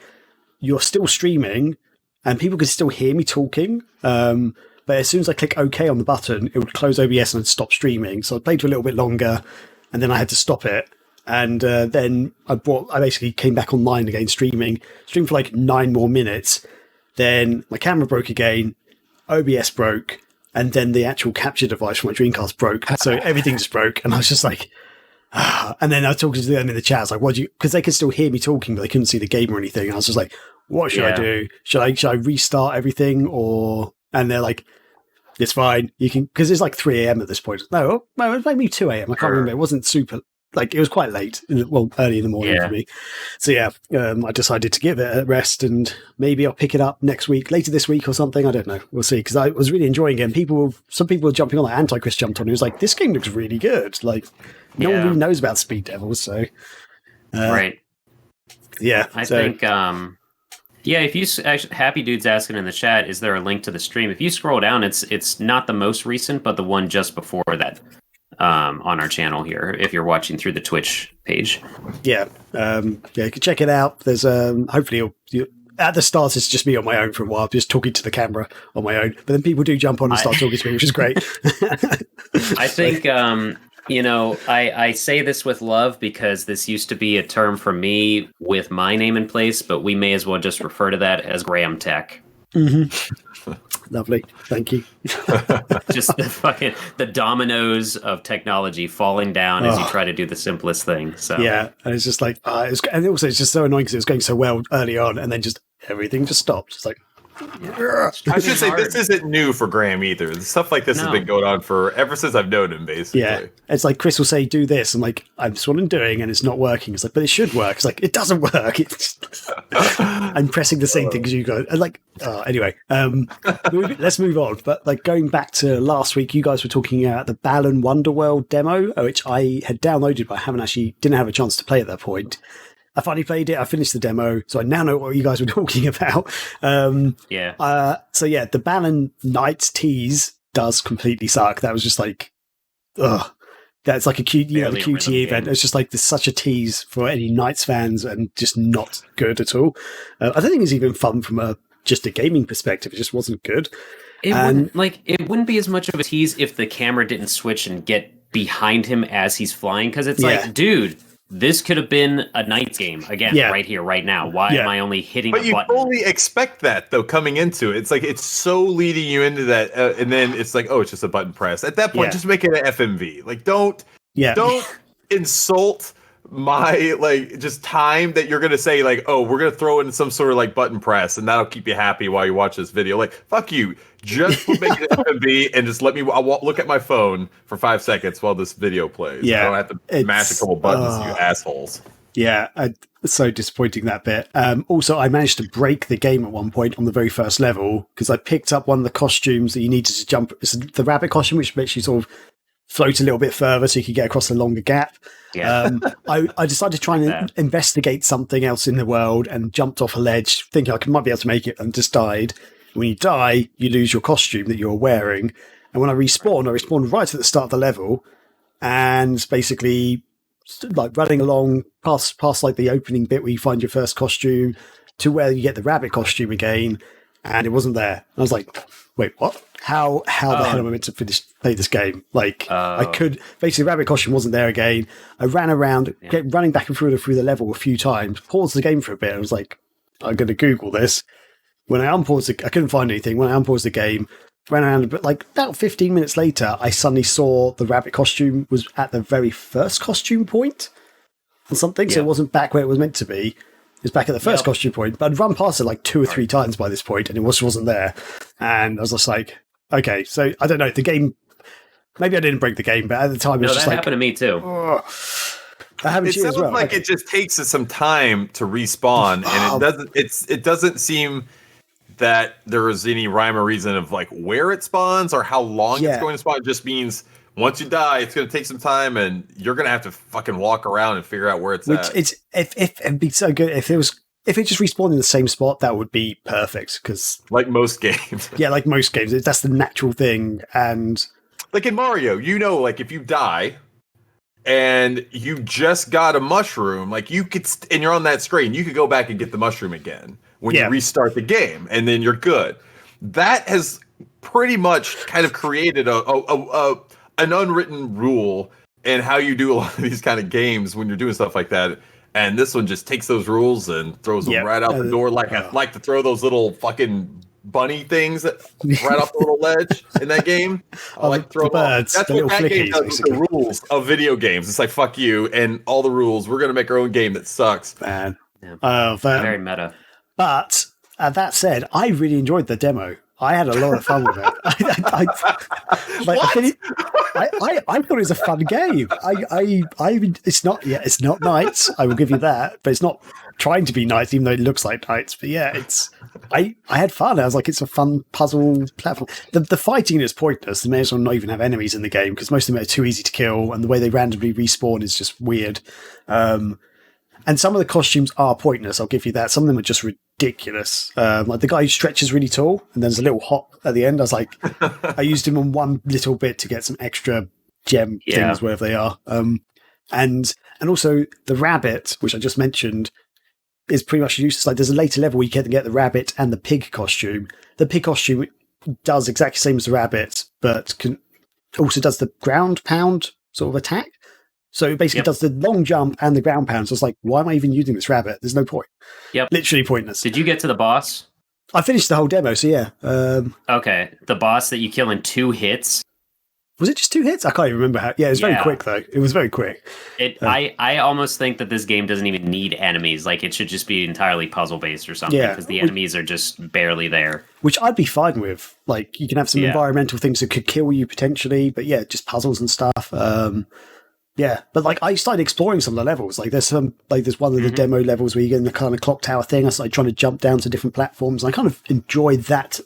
you're still streaming and people can still hear me talking. But as soon as I click OK on the button, it would close OBS and I'd stop streaming. So I played for a little bit longer and then I had to stop it. And then I basically came back online again, streamed for like 9 more minutes. Then my camera broke again, OBS broke, and then the actual capture device for my Dreamcast broke. So everything just broke. And I was just like, And then I was talking to them in the chat. I was like, because they could still hear me talking, but they couldn't see the game or anything. And I was just like, what should I do? Should I restart everything? And they're like, it's fine. You can, because it's like 3 a.m. at this point. No, it was maybe 2 a.m. I can't remember. It wasn't super, like, it was quite late. Early in the morning for me. So I decided to give it a rest, and maybe I'll pick it up later this week or something. I don't know. We'll see. Because I was really enjoying it. And some people were jumping on, like Antichrist jumped on. He was like, this game looks really good. Like, no one really knows about Speed Devils. So, right. Yeah. I think, if you actually, Happy Dude's asking in the chat, is there a link to the stream? If you scroll down, it's not the most recent, but the one just before that on our channel here, if you're watching through the Twitch page. Yeah, you can check it out. There's hopefully at the start it's just me on my own for a while, just talking to the camera on my own. But then people do jump on and start talking to me, which is great. I think I say this with love because this used to be a term for me with my name in place, but we may as well just refer to that as Graham Tech. Mm-hmm. Lovely. Thank you. Just the dominoes of technology falling down as you try to do the simplest thing. So yeah, and it's just like, and also it's just so annoying because it was going so well early on, and then just everything just stopped. It's like, I should say this isn't new for Graham either. Stuff like this has been going on ever since I've known him, basically. Yeah, it's like Chris will say, "Do this," and like, "That's what I'm doing," and it's not working. It's like, but it should work. It's like, it doesn't work. I'm pressing the same thing as you guys. And like, anyway, let's move on. But like going back to last week, you guys were talking about the Balan Wonderworld demo, which I had downloaded, but I didn't have a chance to play at that point. I finally played it. I finished the demo, so I now know what you guys were talking about. The Balan Knights tease does completely suck. That was just like, that's like a cute, the QT event. It's just like there's such a tease for any Knights fans, and just not good at all. I don't think it's even fun from just a gaming perspective. It just wasn't good. It wouldn't be as much of a tease if the camera didn't switch and get behind him as he's flying, because it's like, dude. This could have been a Knights game again, right here, right now. Why am I only hitting a button? But you fully expect that, though, coming into it. It's like it's so leading you into that, and then it's like, it's just a button press. At that point, just make it an FMV. Like, don't insult my just time that you're gonna say like, we're gonna throw in some sort of like button press, and that'll keep you happy while you watch this video. Like, fuck you. Just make it FMV and just let me. I'll look at my phone for 5 seconds while this video plays. Yeah, I don't have to mash a couple buttons, you assholes. Yeah, it's so disappointing, that bit. Also, I managed to break the game at one point on the very first level because I picked up one of the costumes that you needed to jump. It's the rabbit costume, which makes you sort of float a little bit further so you could get across a longer gap. Yeah. I decided to try and investigate something else in the world and jumped off a ledge thinking I might be able to make it, and just died. When you die, you lose your costume that you're wearing. And when I respawned right at the start of the level, and basically like running along past like the opening bit where you find your first costume to where you get the rabbit costume again. and it wasn't there. And I was like, wait, what? How the hell am I meant to play this game? Like, I could basically, rabbit costume wasn't there again. I ran around, kept running back and through the level a few times, paused the game for a bit. I was like, I'm going to Google this. When I unpaused it, I couldn't find anything. When I unpaused the game, ran around, but like about 15 minutes later, I suddenly saw the rabbit costume was at the very first costume point or something. So it wasn't back where it was meant to be. It was back at the first costume point, but I'd run past it like 2 or 3 times by this point, and it wasn't there. And I was just like, okay, so I don't know. The game, maybe I didn't break the game, but at the time, it was just that like, happened to me too. That happened to you as well. Like it just takes us some time to respawn, and it doesn't seem that there is any rhyme or reason of like where it spawns or how long it's going to spawn. It just means once you die, it's going to take some time, and you're going to have to fucking walk around and figure out where it's at. If it'd be so good if it just respawned in the same spot, that would be perfect. Because most games, like most games, that's the natural thing. And like in Mario, like if you die and you just got a mushroom, like you could, and you're on that screen, you could go back and get the mushroom again when you restart the game, and then you're good. That has pretty much kind of created an unwritten rule in how you do a lot of these kind of games when you're doing stuff like that. And this one just takes those rules and throws them right out the door, like I like to throw those little fucking bunny things right off the little ledge in that game. I like to throw birds. That's what that game does with the rules of video games. It's like, fuck you and all the rules. We're going to make our own game that sucks. Man. Very meta. But that said, I really enjoyed the demo. I had a lot of fun with it. I thought it was a fun game. It's not Knights. I will give you that, but it's not trying to be Knights, even though it looks like Knights. But yeah, I had fun. I was like, it's a fun puzzle platform. The fighting is pointless. They may as well not even have enemies in the game because most of them are too easy to kill, and the way they randomly respawn is just weird. And some of the costumes are pointless, I'll give you that. Some of them are just ridiculous. Like the guy who stretches really tall and there's a little hop at the end. I was like, I used him on one little bit to get some extra gem things, wherever they are. And also the rabbit, which I just mentioned, is pretty much useless. Like there's a later level where you can get the rabbit and the pig costume. The pig costume does exactly the same as the rabbit, but also does the ground pound sort of attack. So it basically does the long jump and the ground pound. So it's like, why am I even using this rabbit? There's no point. Yep. Literally pointless. Did you get to the boss? I finished the whole demo, so yeah. Okay. The boss that you kill in 2 hits? Was it just 2 hits? I can't even remember how. Yeah, it was very quick, though. It was very quick. I almost think that this game doesn't even need enemies. Like, it should just be entirely puzzle-based or something, because the enemies are just barely there. Which I'd be fine with. Like, you can have some environmental things that could kill you, potentially, but yeah, just puzzles and stuff. Yeah, but like I started exploring some of the levels. Like there's one of the demo levels where you get in the kind of clock tower thing. I started trying to jump down to different platforms. And I kind of enjoyed that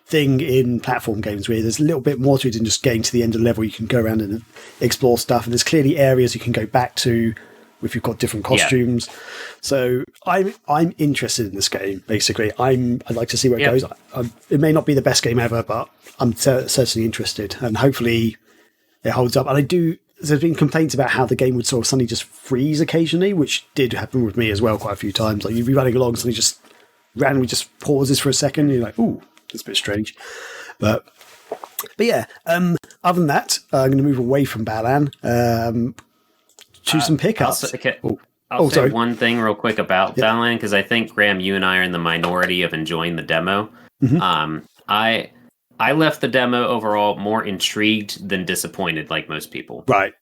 thing in platform games where there's a little bit more to it than just getting to the end of the level. You can go around and explore stuff, and there's clearly areas you can go back to if you've got different costumes. So I'm interested in this game. Basically, I'd like to see where it goes. It may not be the best game ever, but I'm certainly interested, and hopefully it holds up. And there's been complaints about how the game would sort of suddenly just freeze occasionally, which did happen with me as well quite a few times. Like you'd be running along, suddenly just randomly just pauses for a second. And you're like, ooh, that's a bit strange. But yeah, other than that, I'm going to move away from Balan to some pickups. I'll say one thing real quick about Balan, because I think, Graham, you and I are in the minority of enjoying the demo. Mm-hmm. I left the demo overall more intrigued than disappointed, like most people. Right.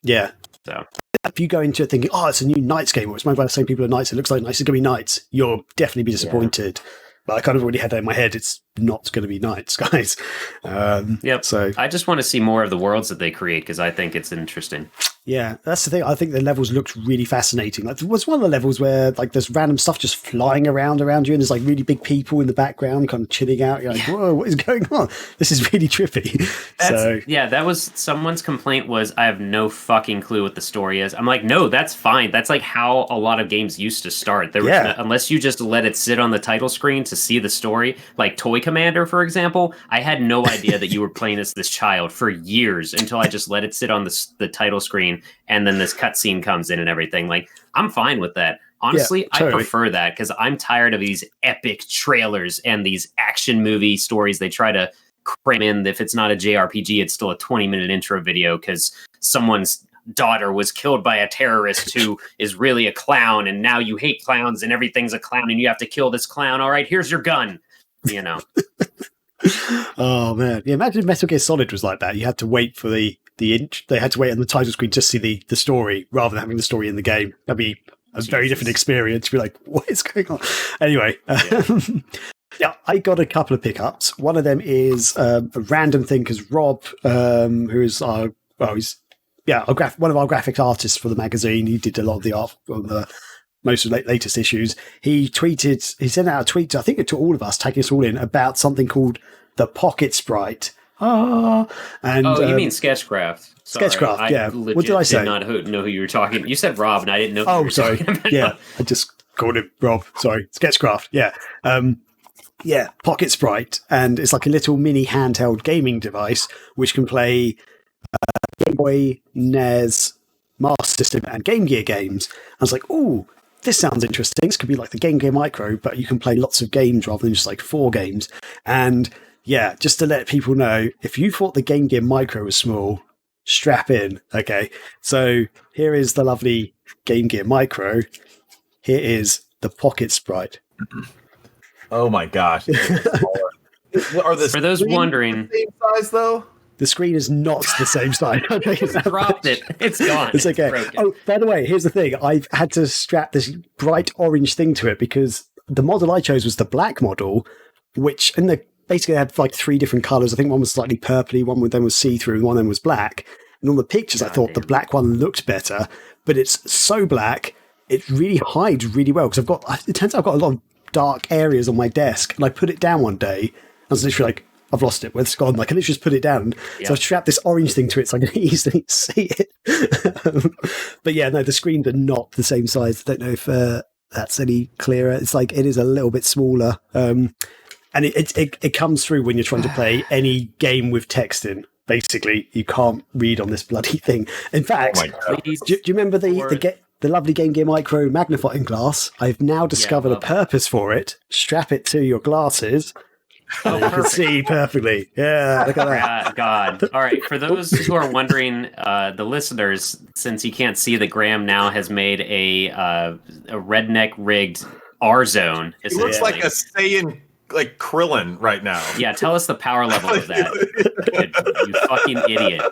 Yeah. So if you go into it thinking, oh, it's a new Knights game, or it's made by the same people at Knights, it looks like Knights is going to be Knights, you'll definitely be disappointed. But I kind of already had that in my head. It's not going to be Knights, guys. So I just want to see more of the worlds that they create, because I think it's interesting. Yeah, that's the thing. I think the levels looked really fascinating. Like, there was one of the levels where like there's random stuff just flying around you, and there's like really big people in the background kind of chilling out. You're like, whoa, what is going on? This is really trippy. That was someone's complaint was, I have no fucking clue what the story is. I'm like, no, that's fine. That's like how a lot of games used to start. Unless you just let it sit on the title screen to see the story, like toy Commander, for example, I had no idea that you were playing as this child for years until I just let it sit on the title screen, and then this cutscene comes in and everything. Like, I'm fine with that. Honestly, I prefer that because I'm tired of these epic trailers and these action movie stories they try to cram in. If it's not a JRPG, it's still a 20-minute intro video because someone's daughter was killed by a terrorist who is really a clown, and now you hate clowns and everything's a clown and you have to kill this clown. All right, here's your gun. You know. Oh man, yeah. Imagine if Metal Gear Solid was like that. You had to wait for the inch. They had to wait on the title screen just to see the story rather than having the story in the game. That'd be a very different experience. You'd be like, what is going on? Anyway, yeah, I got a couple of pickups. One of them is a random thing because Rob, who is one of our graphic artists for the magazine. He did a lot of the art on the most of the latest issues. He sent out a tweet, I think to all of us, tagging us all in about something called the Pocket Sprite. You mean Sketchcraft? Sorry, Sketchcraft, yeah. What did I say? I did not know who you were talking. You said Rob, and I didn't know. Oh, sorry. Yeah, I just called him Rob. Sorry, Sketchcraft. Yeah, yeah. Pocket Sprite, and it's like a little mini handheld gaming device which can play Game Boy, NES, Master System, and Game Gear games. I was like, "Oh, this sounds interesting. This could be like the Game Gear Micro, but you can play lots of games rather than just like 4 games." And yeah, just to let people know, if you thought the Game Gear Micro was small, strap in. Okay, so here is the lovely Game Gear Micro. Here is the Pocket Sprite. Oh my gosh! For those wondering, the same size though. The screen is not the same size. Dropped it. It's gone. It's okay. Oh, by the way, here's the thing. I've had to strap this bright orange thing to it because the model I chose was the black model, which basically had like 3 different colors. I think one was slightly purpley, one of them was see-through, and one of them was black. And on the pictures, I thought the black one looked better, but it's so black, it really hides really well. Because it turns out I've got a lot of dark areas on my desk, and I put it down one day, I was literally like, I've lost it. Where's it's gone? Like, I literally just put it down. Yeah. So I strapped this orange thing to it so I can easily see it. But yeah, no, the screens are not the same size. I don't know if that's any clearer. It's like, it is a little bit smaller. And it comes through when you're trying to play any game with text in. Basically, you can't read on this bloody thing. In fact, do you remember the lovely Game Gear Micro magnifying glass? I've now discovered a purpose for it. Strap it to your glasses. You can see perfectly. Yeah, look at that. God. All right. For those who are wondering, the listeners, since you can't see that Graham now has made a redneck rigged R zone. It looks like a Saiyan, like Krillin right now. Yeah, tell us the power level of that. You fucking idiot.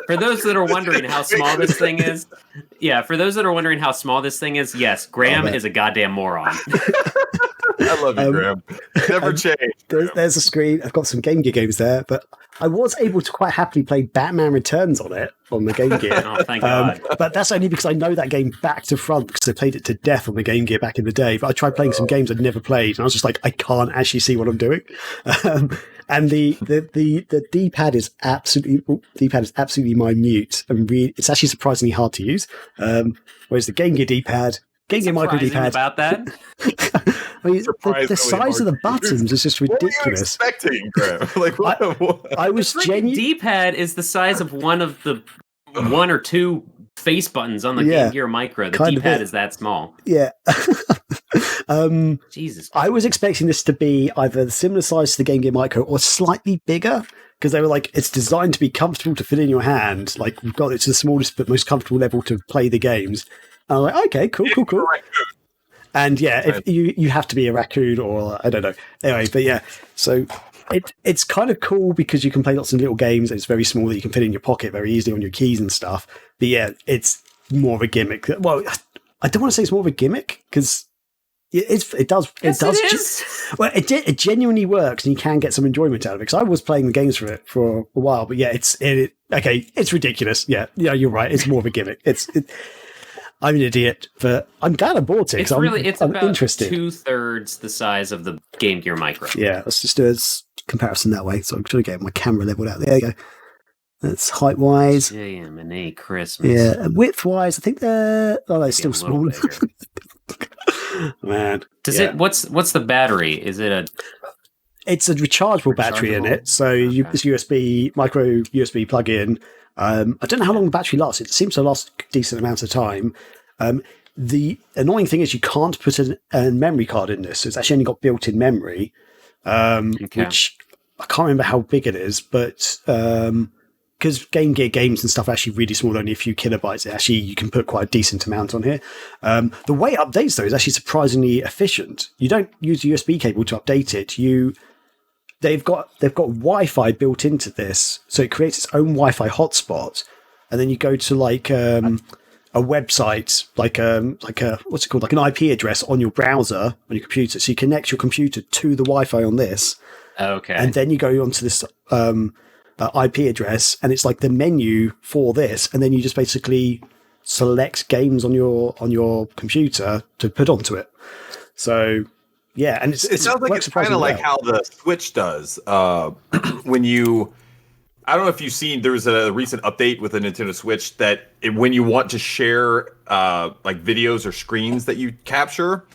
For those that are wondering how small this thing is, yes, Graham is a goddamn moron. I love you, Graham. Never change. There's a screen. I've got some Game Gear games there, but I was able to quite happily play Batman Returns on it, on the Game Gear. Oh, thank God. But that's only because I know that game back to front because I played it to death on the Game Gear back in the day. But I tried playing some games I'd never played, and I was just like, I can't actually see what I'm doing. And the D-pad is absolutely minute and it's actually surprisingly hard to use. Whereas the Game Gear D-pad, Game Gear Micro D-pad, about that. I mean, the size of the buttons is just ridiculous. What were you expecting, Graham? Like, what? I was genuinely. D-pad is the size of one of the 1 or 2 face buttons on the Game Gear Micro. The D-pad is that small. Yeah. Jesus. I was expecting this to be either similar size to the Game Gear Micro or slightly bigger because they were like, it's designed to be comfortable to fit in your hand. Like, we've got it to the smallest but most comfortable level to play the games. And I'm like, okay, cool. And yeah, if you have to be a raccoon or I don't know. Anyway, but yeah, so it's kind of cool because you can play lots of little games. It's very small that you can fit in your pocket very easily on your keys and stuff. But yeah, it's more of a gimmick. Well, I don't want to say it's more of a gimmick because it does. Well, it genuinely works, and you can get some enjoyment out of it. Because I was playing the games for it for a while, but yeah, it's ridiculous. Yeah, you're right. It's more of a gimmick. I'm an idiot, but I'm glad I bought it. It's about interested. 2/3 the size of the Game Gear Micro. Yeah, let's just do a comparison that way. So I'm trying to get my camera leveled out. There you go. That's height wise. JM&A Christmas. Yeah, width wise, I think they're still small. Man, Does it? What's the battery? Is it a? It's a rechargeable battery in it, so it's USB micro USB plug-in. I don't know how long the battery lasts. It seems to last a decent amount of time. The annoying thing is you can't put a memory card in this. So it's actually only got built-in memory, which I can't remember how big it is, but because Game Gear games and stuff are actually really small, only a few kilobytes, actually you can put quite a decent amount on here. The way it updates, though, is actually surprisingly efficient. You don't use a USB cable to update it. They've got Wi-Fi built into this, so it creates its own Wi-Fi hotspot, and then you go to like a website, like a what's it called, like an IP address on your browser on your computer. So you connect your computer to the Wi-Fi on this, and then you go onto this IP address, and it's like the menu for this, and then you just basically select games on your computer to put onto it. So. Yeah, and it sounds like it's kind of like how the Switch does. When you, I don't know if you've seen, there's a recent update with the Nintendo Switch that when you want to share like videos or screens that you capture,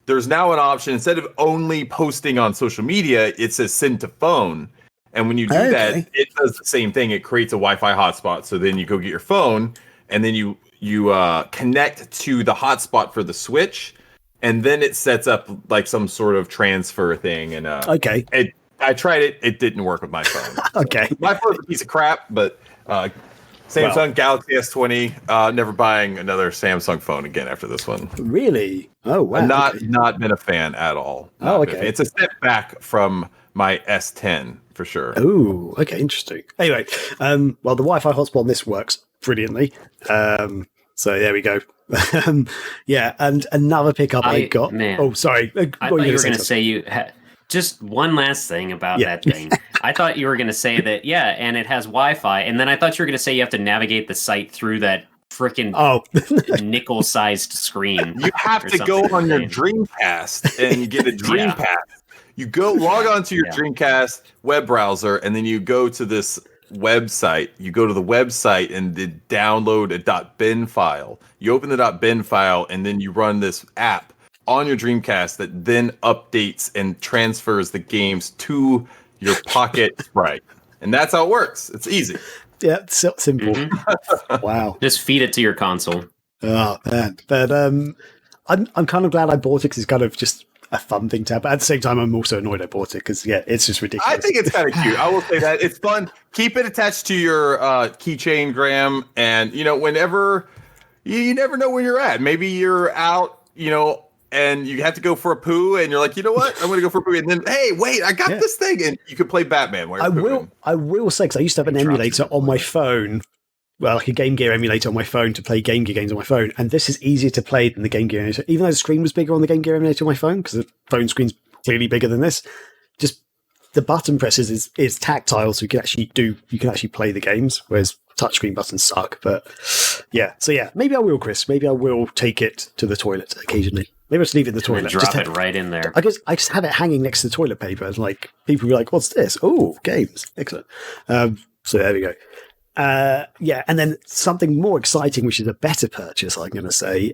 there's now an option, instead of only posting on social media, it says send to phone. And when you do that, it does the same thing. It creates a Wi-Fi hotspot. So then you go get your phone, and then you connect to the hotspot for the Switch. And then it sets up like some sort of transfer thing. And I tried it. It didn't work with my phone. My phone's a piece of crap, but Samsung Galaxy S20. Never buying another Samsung phone again after this one. Really? Oh wow! I've not been a fan at all. It's a step back from my S10 for sure. Oh, okay, interesting. Anyway, well, the Wi-Fi hotspot on this works brilliantly. So there we go. And another pickup I got. Man, oh, sorry. I thought you were going to say just one last thing about that thing. I thought you were going to say that, and it has Wi-Fi, and then I thought you were going to say you have to navigate the site through that freaking nickel-sized screen. You have to go on your Dreamcast and get a Dreamcast. You go log on to your Dreamcast web browser, and then you go to this website. You go to the website and then download a .bin file. You open the .bin file, and then you run this app on your Dreamcast that then updates and transfers the games to your pocket sprite. And that's how it works. It's easy. Yeah, it's so simple. Mm-hmm. Wow. Just feed it to your console. Oh, man. But I'm kind of glad I bought it because it's kind of just a fun thing to have. But at the same time, I'm also annoyed I bought it because, it's just ridiculous. I think it's kind of cute. I will say that. It's fun. Keep it attached to your keychain, Graham. And, whenever, you never know where you're at. Maybe you're out, and you have to go for a poo, and you're like, you know what? I'm going to go for a poo. And then, hey, wait, I got this thing. And you could play Batman while you're I will say, because I used to have an emulator on my phone. Well, like a Game Gear emulator on my phone to play Game Gear games on my phone. And this is easier to play than the Game Gear emulator. Even though the screen was bigger on the Game Gear emulator on my phone, because the phone screen's clearly bigger than this, just the button presses is tactile, so you can actually play the games, whereas touchscreen buttons suck. But maybe I will, Chris. Maybe I will take it to the toilet occasionally. Maybe I'll just leave it in the toilet. And drop it right in there. I guess I just have it hanging next to the toilet paper. And like people will be like, "What's this?" Oh, games. Excellent. So there we go. And then something more exciting, which is a better purchase, I'm going to say.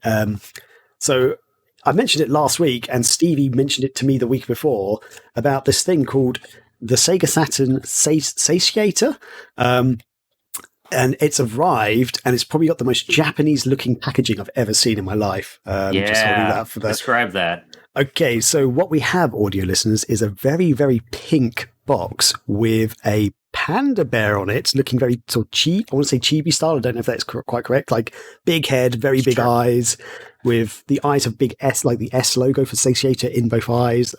So I mentioned it last week, and Stevie mentioned it to me the week before about this thing called the Sega Saturn Satiator. And it's arrived, and it's probably got the most Japanese-looking packaging I've ever seen in my life. Just holding that for describe that. Okay, so what we have, audio listeners, is a very, very pink box with a panda bear on it, looking very sort of cheap. I want to say chibi style. I don't know if that's quite correct. Like big head, very big eyes, with the eyes of big S, like the S logo for Satiator in both eyes.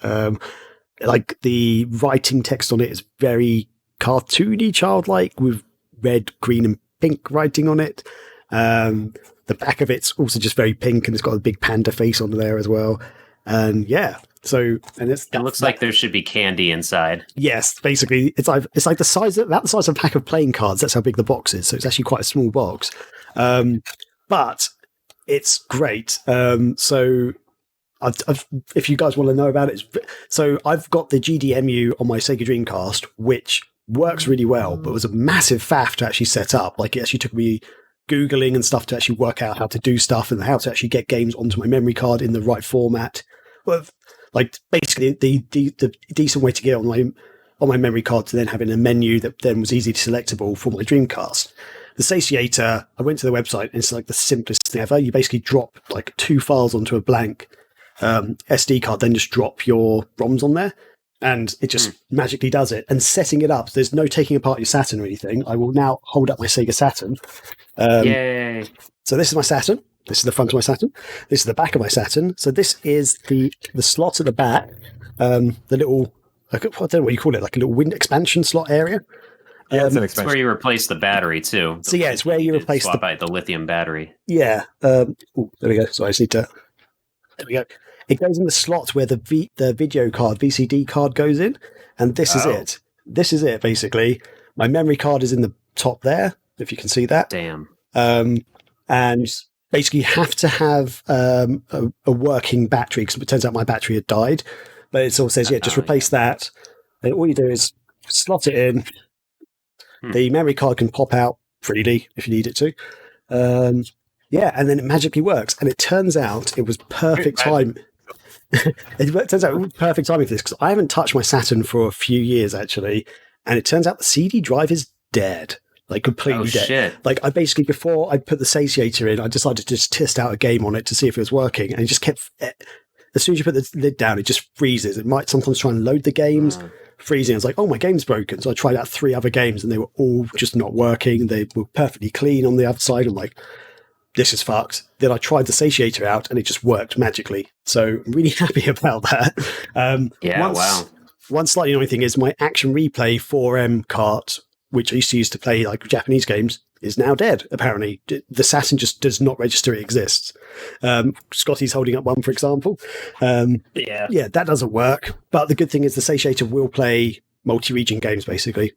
Like the writing text on it is very cartoony, childlike, with red, green, and pink writing on it. The back of it's also just very pink, and it's got a big panda face on there as well. And it looks like there should be candy inside. Yes, basically, it's like the size of a pack of playing cards. That's how big the box is. So it's actually quite a small box, but it's great. So if you guys want to know about it, so I've got the GDMU on my Sega Dreamcast, which works really well, but it was a massive faff to actually set up. Like it actually took me Googling and stuff to actually work out how to do stuff and how to actually get games onto my memory card in the right format. Well, like basically the decent way to get on my memory card to then having a menu that then was easily selectable for my Dreamcast. The satiator, I went to the website and it's like the simplest thing ever. You basically drop like 2 files onto a blank SD card, then just drop your ROMs on there. And it just magically does it. And setting it up, there's no taking apart your Saturn or anything. I will now hold up my Sega Saturn. Yay. So this is my Saturn. This is the front of my Saturn. This is the back of my Saturn. So this is the slot at the back, the little, I don't know what you call it, like a little wind expansion slot area. Yeah, it's an it's expansion. where you replace the battery, too. So yeah, it's where you replace the lithium battery. Yeah. There we go. So I just need to... There we go. It goes in the slot where the video card, VCD card goes in. And this is it. This is it, basically. My memory card is in the top there, if you can see that. Damn. And basically you have to have a working battery, because it turns out my battery had died. But it sort of says, just replace that. And all you do is slot it in. The memory card can pop out freely if you need it to. And then it magically works. And it turns out it was perfect time. It turns out it was perfect timing for this, because I haven't touched my Saturn for a few years, actually. And it turns out the CD drive is dead. Like completely dead. Shit. Like I basically, before I put the satiator in, I decided to just test out a game on it to see if it was working. And it just kept, as soon as you put the lid down, it just freezes. It might sometimes try and load the games. Freezing. I was like, oh, my game's broken. So I tried out 3 other games and they were all just not working. They were perfectly clean on the other side. I'm like, this is fucked. Then I tried the satiator out and it just worked magically. So I'm really happy about that. One slightly annoying thing is my Action Replay 4M cart, which I used to use to play like Japanese games, is now dead, apparently. The Saturn just does not register it exists. Scotty's holding up one, for example. Yeah, that doesn't work. But the good thing is the satiator will play multi-region games, basically.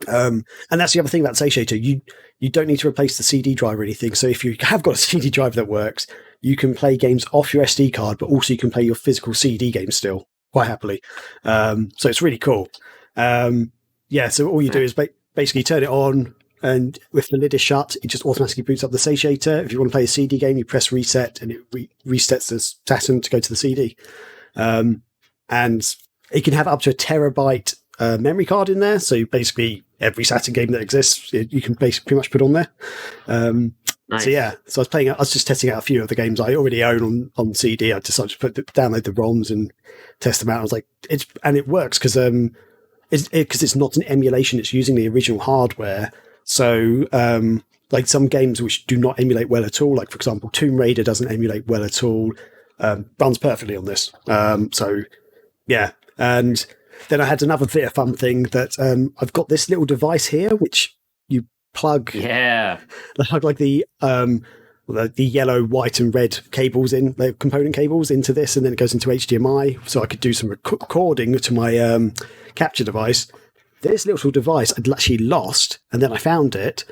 And that's the other thing about the satiator. You don't need to replace the CD drive or anything. So if you have got a CD drive that works, you can play games off your SD card, but also you can play your physical CD games still, quite happily. So it's really cool. So all you do is basically turn it on, and if the lid is shut, it just automatically boots up the satiator. If you want to play a CD game, you press reset, and it resets the Saturn to go to the CD. And it can have up to a terabyte memory card in there. So basically, every Saturn game that exists, you can basically pretty much put on there. Nice. So I was just testing out a few of the games I already own on CD. I decided to download the ROMs and test them out. I was like, it works because it's not an emulation; it's using the original hardware. So, like some games which do not emulate well at all, like for example, Tomb Raider doesn't emulate well at all, runs perfectly on this. And then I had another bit of fun thing that I've got this little device here which you plug, like the yellow, white, and red cables in, the component cables into this, and then it goes into HDMI, so I could do some recording to my capture device. This little device I'd actually lost, and then I found it,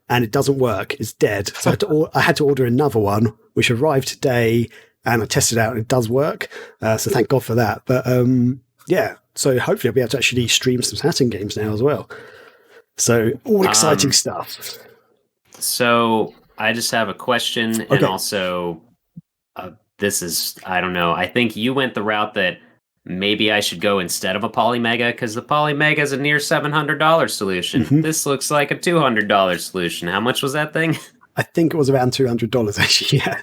and it doesn't work. It's dead. So I had to order another one, which arrived today, and I tested it out, and it does work. So thank God for that. But so hopefully I'll be able to actually stream some Saturn games now as well. So all exciting stuff. So I just have a question, and also this is, I don't know. I think you went the route that maybe I should go instead of a Polymega, because the Polymega is a near $700 solution. Mm-hmm. This looks like a $200 solution. How much was that thing? I think it was around $200 actually. Yeah.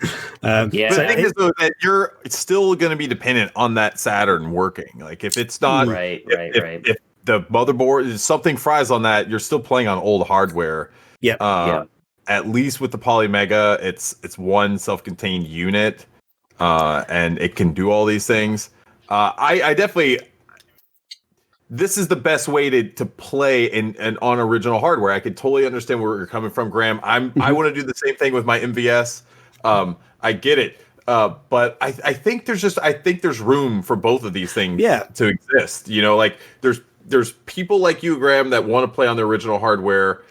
So the thing is though that you're still going to be dependent on that Saturn working. Like if it's not right. If the motherboard, something fries on that, you're still playing on old hardware. Yeah. At least with the Polymega, it's one self-contained unit, and it can do all these things. I definitely, this is the best way to play and on original hardware. I could totally understand where you're coming from, Graham. I want to do the same thing with my MVS. I get it. But I think there's room for both of these things to exist. You know, like there's people like you, Graham, that want to play on the original hardware.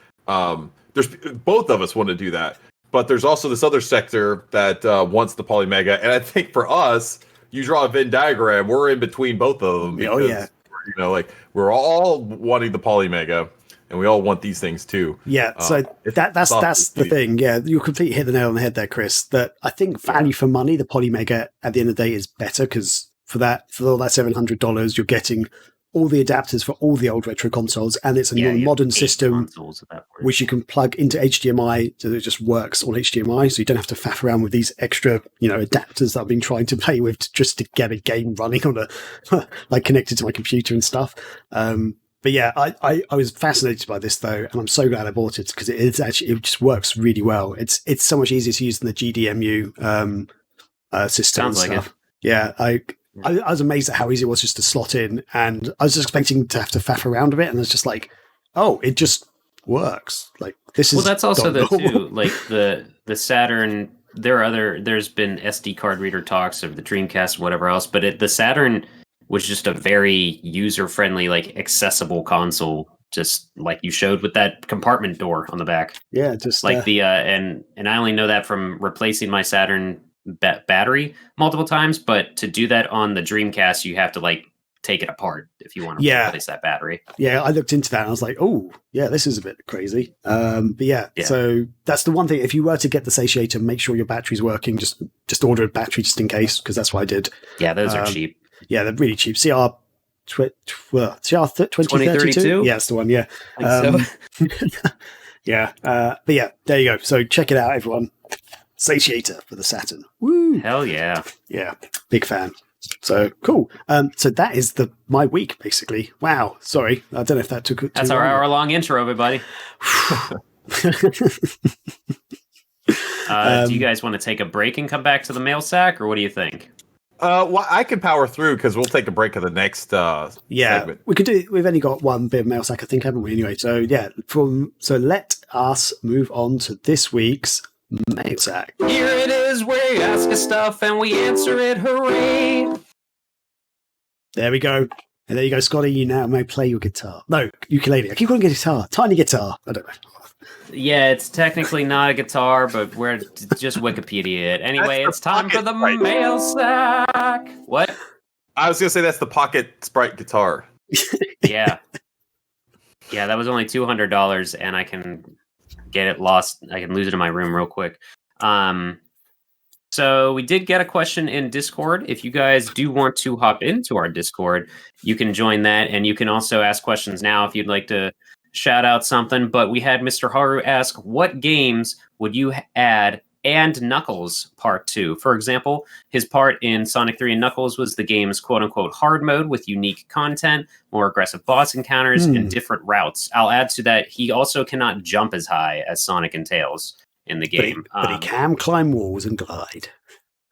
There's both of us want to do that. But there's also this other sector that wants the Polymega. And I think for us, you draw a Venn diagram, we're in between both of them. Because, you know, like we're all wanting the Polymega. and we all want these things too. Yeah, so that's the thing. Yeah, you completely hit the nail on the head there, Chris. That I think value for money, the Polymega at the end of the day is better because for all that $700, you're getting all the adapters for all the old retro consoles, and it's a modern system which you can plug into HDMI, so it just works on HDMI. So you don't have to faff around with these extra, adapters that I've been trying to play with just to get a game running on like connected to my computer and stuff. But yeah, I was fascinated by this though, and I'm so glad I bought it because it just works really well. It's so much easier to use than the GDMU system. Sounds like it. Yeah, I was amazed at how easy it was just to slot in, and I was just expecting to have to faff around a bit, and it's just like, oh, it just works. Like this is well. That's also like the Saturn. There's been SD card reader talks of the Dreamcast, whatever else, but the Saturn was just a very user-friendly, like accessible console, just like you showed with that compartment door on the back. Yeah, just like and I only know that from replacing my Saturn battery multiple times, but to do that on the Dreamcast, you have to like take it apart if you want to replace that battery. Yeah, I looked into that and I was like, oh, yeah, this is a bit crazy. But yeah, so that's the one thing. If you were to get the satiator, make sure your battery's working. Just order a battery just in case, because that's what I did. Yeah, those are cheap. Yeah, they're really cheap. CR 2032? Yeah, that's the one, yeah. Yeah, but yeah, there you go. So check it out, everyone. Satiator for the Saturn. Woo! Hell yeah. Yeah, big fan. So cool. So that is my week, basically. Wow. Sorry, I don't know if that took. That's our hour-long intro, everybody. Do you guys want to take a break and come back to the mail sack, or what do you think? Well, I can power through because we'll take a break at the next segment. We could do. We've only got one bit of mail sack, I think, haven't we? Anyway, so yeah. So let us move on to this week's mail sack. Here it is, where you ask us stuff and we answer it. Hooray! There we go. And there you go, Scotty. You now may play your guitar. No, ukulele. I keep calling it guitar. Tiny guitar. I don't know. Yeah, it's technically not a guitar, but we're just Wikipedia it. Anyway, it's time for the mail sack. What? I was going to say that's the Pocket Sprite guitar. Yeah. Yeah, that was only $200, and I can get it lost. I can lose it in my room real quick. So we did get a question in Discord. If you guys do want to hop into our Discord, you can join that, and you can also ask questions now if you'd like to shout out something. But we had Mr. Haru ask, what games would you add and Knuckles Part 2? For example, his part in Sonic 3 and Knuckles was the game's quote-unquote hard mode with unique content, more aggressive boss encounters, and different routes. I'll add to that, he also cannot jump as high as Sonic and Tails in the game. But he can climb walls and glide.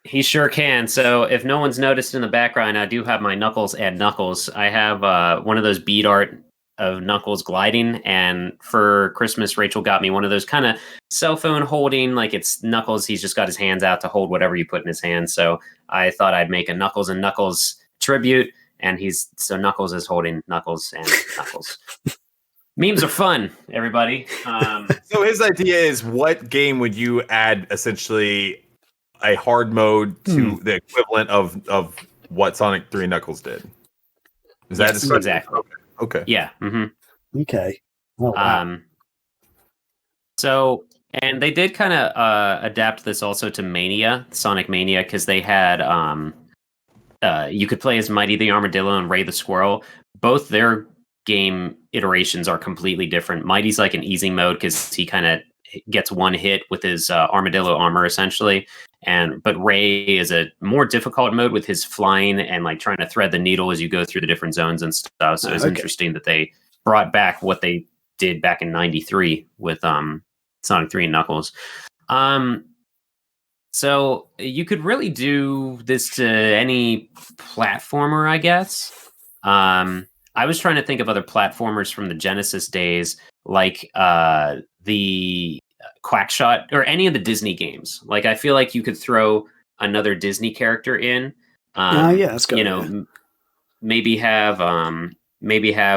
He sure can. So if no one's noticed in the background, I do have my Knuckles and Knuckles. I have one of those bead art of Knuckles gliding, and for Christmas, Rachel got me one of those kind of cell phone holding, like it's Knuckles. He's just got his hands out to hold whatever you put in his hand. So I thought I'd make a Knuckles and Knuckles tribute, and so Knuckles is holding Knuckles and Knuckles. Memes are fun, everybody. So his idea is, what game would you add essentially a hard mode to the equivalent of what Sonic 3 Knuckles did? Is that exactly? Okay. Yeah. Mm-hmm. Okay. Oh, wow. So, and they did kind of adapt this also to Mania, Sonic Mania, because they had you could play as Mighty the Armadillo and Ray the Squirrel. Both their game iterations are completely different. Mighty's like an easy mode because he kind of gets one hit with his armadillo armor essentially, but Ray is a more difficult mode with his flying and like trying to thread the needle as you go through the different zones and stuff. So it's interesting that they brought back what they did back in '93 with Sonic 3 and Knuckles. So you could really do this to any platformer, I guess. I was trying to think of other platformers from the Genesis days, like the Quackshot or any of the Disney games. Like, I feel like you could throw another Disney character in. Yeah, that's good. You know, maybe have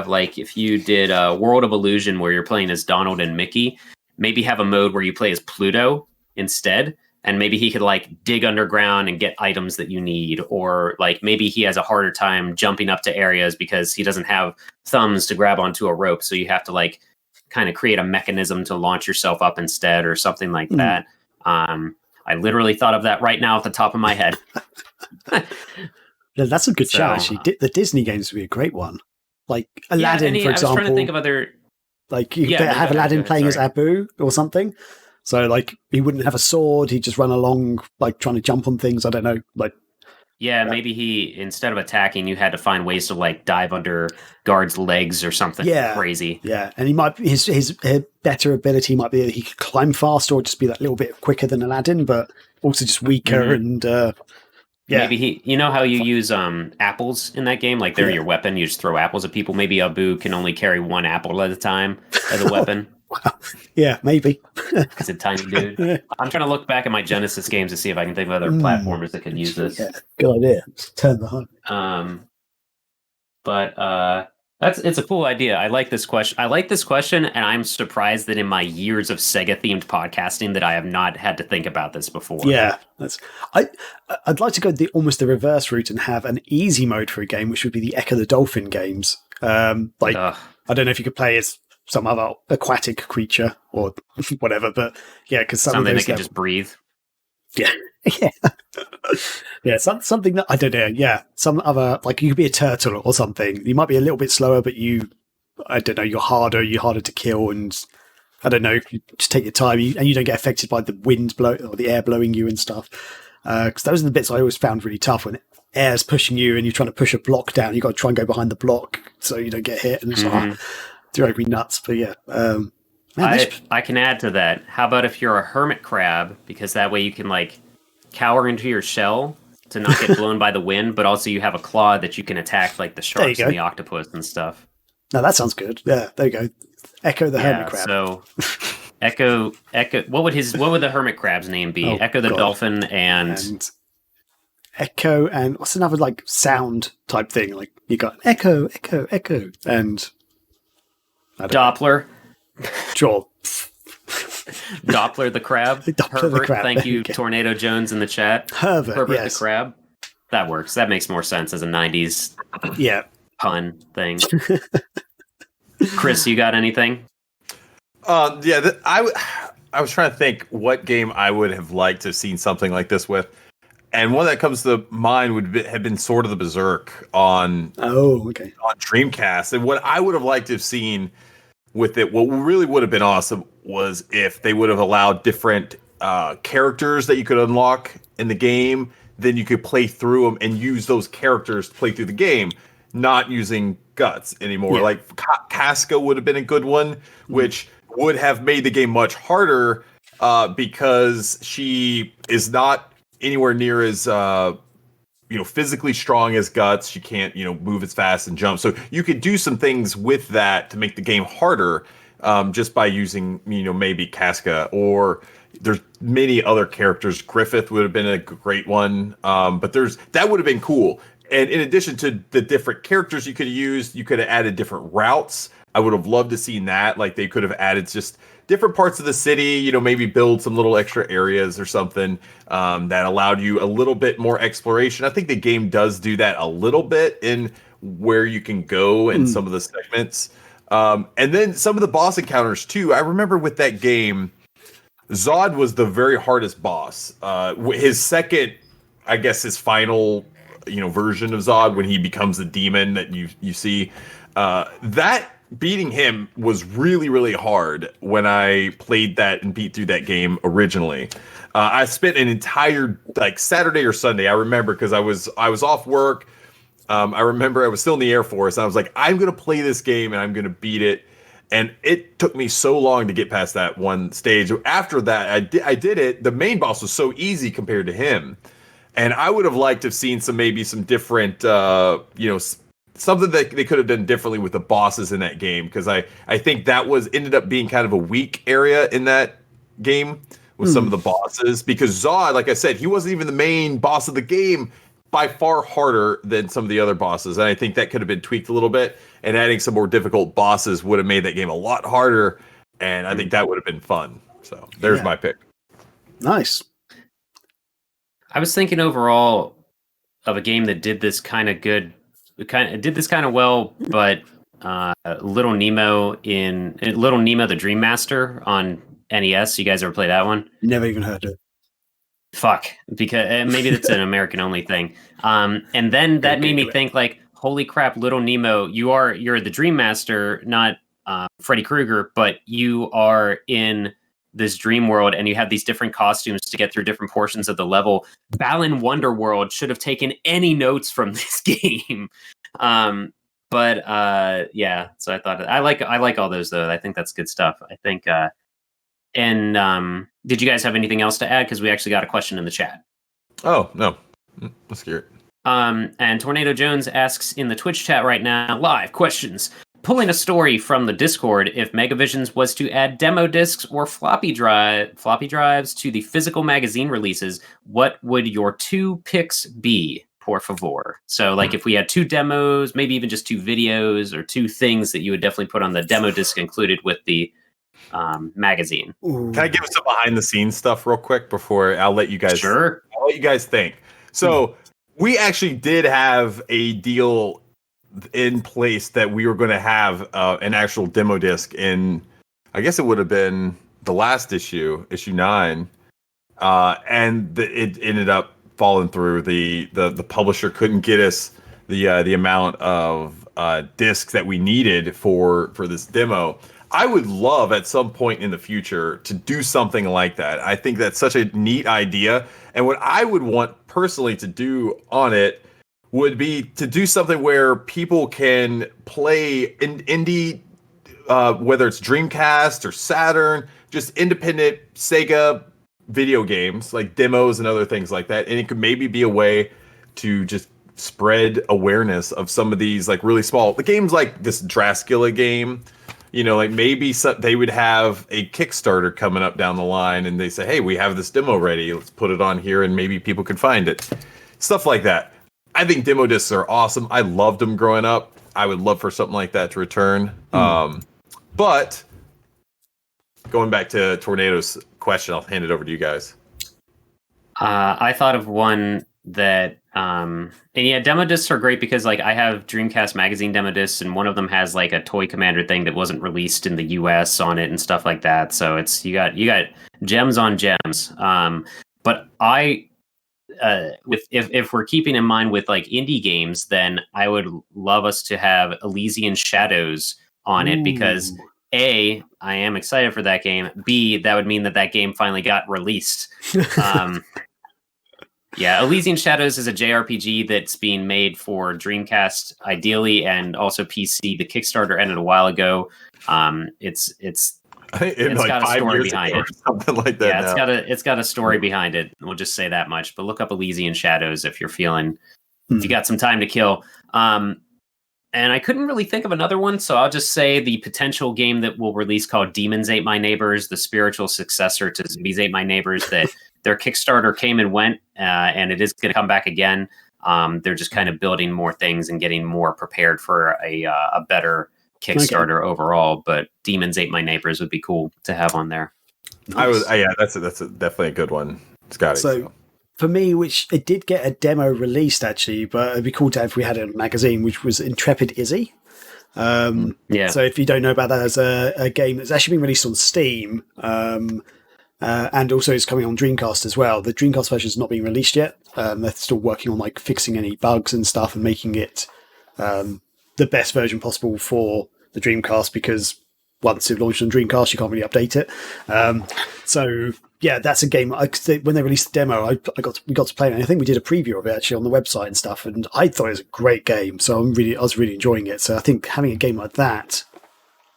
like if you did World of Illusion where you're playing as Donald and Mickey, maybe have a mode where you play as Pluto instead. And maybe he could like dig underground and get items that you need, or like maybe he has a harder time jumping up to areas because he doesn't have thumbs to grab onto a rope. So you have to like kind of create a mechanism to launch yourself up instead or something like that. I literally thought of that right now at the top of my head. Yeah, that's a good shout, actually. The Disney games would be a great one. Like Aladdin, for example. I was trying to think of other... Like, you could have Aladdin playing as Abu or something. So, like, he wouldn't have a sword. He'd just run along, like, trying to jump on things. I don't know. Like, yeah, maybe he, instead of attacking, you had to find ways to, like, dive under guards' legs or something crazy. Yeah, and he might, his better ability might be that he could climb faster or just be that little bit quicker than Aladdin, but also just weaker and... Maybe he, you know how you use apples in that game? Like they're your weapon. You just throw apples at people. Maybe Abu can only carry one apple at a time as a weapon. Wow. Yeah, maybe. He's a tiny dude. I'm trying to look back at my Genesis games to see if I can think of other platformers that could use this. Yeah, good idea. Just turn the home. But it's a cool idea. I like this question. And I'm surprised that in my years of Sega themed podcasting that I have not had to think about this before. Yeah, I'd like to go almost the reverse route and have an easy mode for a game, which would be the Echo the Dolphin games. I don't know if you could play as some other aquatic creature or whatever, but yeah, because something that can just breathe. Yeah. Yeah, something that I don't know. Yeah, some other, like, you could be a turtle or something. You might be a little bit slower, but you're harder to kill, and I don't know. You just take your time, and you don't get affected by the wind or the air blowing you and stuff. Because those are the bits I always found really tough when air's pushing you and you're trying to push a block down. You got to try and go behind the block so you don't get hit, and it's drove me nuts. But yeah. I can add to that. How about if you're a hermit crab, because that way you can, like, cower into your shell to not get blown by the wind, but also you have a claw that you can attack, like the sharks and the octopus and stuff. No, that sounds good. Yeah, there you go. Echo the hermit crab. So Echo. What would the hermit crab's name be? Echo the dolphin and Echo, and what's another, like, sound type thing? Like, you got echo, echo, echo, and Doppler. Sure. Doppler the crab. Doppler the crab. Thank you, Tornado Jones in the chat. Herbert the crab. That works. That makes more sense as a 90s pun thing. Chris, you got anything? I was trying to think what game I would have liked to have seen something like this with. And one that comes to mind would have been Sword of the Berserk on Dreamcast. And what I would have liked to have seen with it, what really would have been awesome was if they would have allowed different characters that you could unlock in the game. Then you could play through them and use those characters to play through the game, not using Guts anymore. Like Casca would have been a good one, which would have made the game much harder because she is not anywhere near as physically strong as Guts. She can't move as fast and jump. So you could do some things with that to make the game harder just by using maybe Casca, or there's many other characters. Griffith would have been a great one, but that would have been cool. And in addition to the different characters you could have used, you could have added different routes. I would have loved to seen that. Like, they could have added just different parts of the city, maybe build some little extra areas or something that allowed you a little bit more exploration. I think the game does do that a little bit in where you can go in some of the segments. And then some of the boss encounters too. I remember with that game, Zod was the very hardest boss. His second, I guess his final, version of Zod, when he becomes the demon that you see, that beating him was really, really hard when I played that and beat through that game originally. I spent an entire Saturday or Sunday, I remember, because I was off work. I remember I was still in the Air Force, and I was like, I'm going to play this game and I'm going to beat it. And it took me so long to get past that one stage. After that, I did it. The main boss was so easy compared to him. And I would have liked to have seen some different, something that they could have done differently with the bosses in that game. Because I think that ended up being kind of a weak area in that game with some of the bosses. Because Zod, like I said, he wasn't even the main boss of the game. By far harder than some of the other bosses. And I think that could have been tweaked a little bit. And adding some more difficult bosses would have made that game a lot harder. And I think that would have been fun. So there's my pick. Nice. I was thinking overall of a game that did this kind of well, but Little Nemo Little Nemo the Dream Master on NES. You guys ever play that one? Never even heard of it. Fuck, because maybe that's an American only thing. And then that made me think like, holy crap, Little Nemo, you're the Dream Master, not Freddy Krueger, but you are in this dream world and you have these different costumes to get through different portions of the level. Balan Wonderworld should have taken any notes from this game. But so I thought I like all those though. I think that's good stuff. I think did you guys have anything else to add? Because we actually got a question in the chat. Oh no, let's hear it. And Tornado Jones asks in the Twitch chat right now, live questions. Pulling a story from the Discord, if Megavisions was to add demo discs or floppy drives to the physical magazine releases, what would your 2 picks be, por favor? So, like, if we had 2 demos, maybe even just 2 videos or 2 things that you would definitely put on the demo disc included with the magazine. Can I give some behind the scenes stuff real quick before I'll let you guys? Sure. I'll let you guys think. So we actually did have a deal in place that we were going to have an actual demo disc in, I guess it would have been the last issue 9, and it ended up falling through. The publisher couldn't get us the amount of discs that we needed for this demo. I would love at some point in the future to do something like that. I think that's such a neat idea, and what I would want personally to do on it would be to do something where people can play indie, whether it's Dreamcast or Saturn, just independent Sega video games, like demos and other things like that. And it could maybe be a way to just spread awareness of some of these like really small the games, like this Drascula game. Like maybe they would have a Kickstarter coming up down the line and they say, hey, we have this demo ready. Let's put it on here and maybe people can find it. Stuff like that. I think demo discs are awesome. I loved them growing up. I would love for something like that to return. But going back to Tornado's question, I'll hand it over to you guys. I thought of one that, and yeah, demo discs are great because like I have Dreamcast magazine demo discs, and one of them has like a Toy Commander thing that wasn't released in the US on it and stuff like that. So it's you got gems on gems. But if we're keeping in mind with like indie games, then I would love us to have Elysian Shadows on it because A, I am excited for that game. B, that would mean that game finally got released. Yeah, Elysian Shadows is a JRPG that's being made for Dreamcast ideally and also PC. The Kickstarter ended a while ago. It's like got a story behind it. Something like that. Yeah, it's got a story behind it. We'll just say that much. But look up Elysian Shadows if if you got some time to kill. And I couldn't really think of another one, so I'll just say the potential game that will release called Demons Ate My Neighbors, the spiritual successor to Zombies Ate My Neighbors. That their Kickstarter came and went, and it is going to come back again. They're just kind of building more things and getting more prepared for a better Kickstarter overall, but Demons Ate My Neighbors would be cool to have on there. Nice. That's definitely a good one, Scotty. So for me, which it did get a demo released actually, but it'd be cool to have if we had a magazine, which was Intrepid Izzy. So if you don't know about that, as a game that's actually been released on Steam, and also it's coming on Dreamcast as well. The Dreamcast version is not being released yet. They're still working on like fixing any bugs and stuff and making it the best version possible for the Dreamcast, because once it launched on Dreamcast, you can't really update it. So yeah, that's a game. When they released the demo, we got to play it. And I think we did a preview of it actually on the website and stuff. And I thought it was a great game. So I was really enjoying it. So I think having a game like that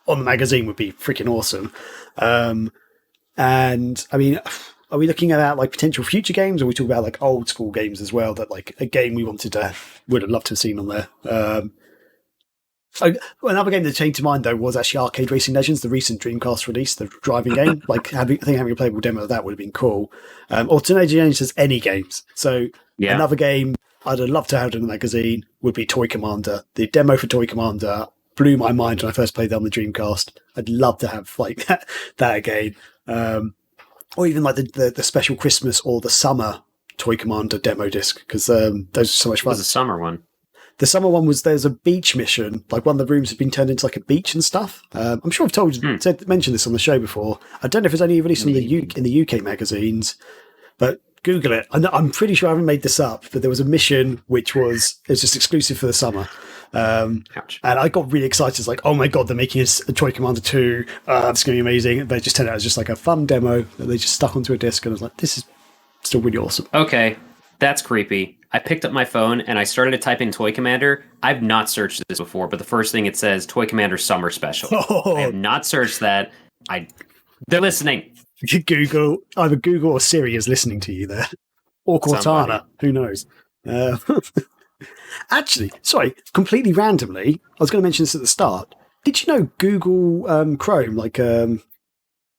on the magazine would be freaking awesome. And I mean, are we looking at like potential future games, or are we talking about like old school games as well? That like a game we would have loved to have seen on there. Another game that came to mind though was actually Arcade Racing Legends, the recent Dreamcast release, the driving game. Like I think having a playable demo of that would have been cool. Or Tornado Jones says any games. So another game I'd love to have in the magazine would be Toy Commander. The demo for Toy Commander blew my mind when I first played that on the Dreamcast. I'd love to have like that again. Or even like the special Christmas or the summer Toy Commander demo disc, because those are so much fun. It was a summer one. The summer one was there's a beach mission. Like one of the rooms had been turned into like a beach and stuff. I'm sure I've mentioned this on the show before. I don't know if it's only released in the UK magazines, but Google it. I'm pretty sure I haven't made this up, but there was a mission which was just exclusive for the summer. And I got really excited. It's like, oh my god, they're making a Toy Commander 2. It's going to be amazing. But it just turned out it was just like a fun demo that they just stuck onto a disc, and I was like, this is still really awesome. Okay, that's creepy. I picked up my phone and I started to type in Toy Commander. I've not searched this before, but the first thing it says, Toy Commander Summer Special. I have not searched that. They're listening. Google, either Google or Siri is listening to you there. Or Cortana, who knows? Actually, sorry, completely randomly, I was going to mention this at the start. Did you know Google Chrome, like, what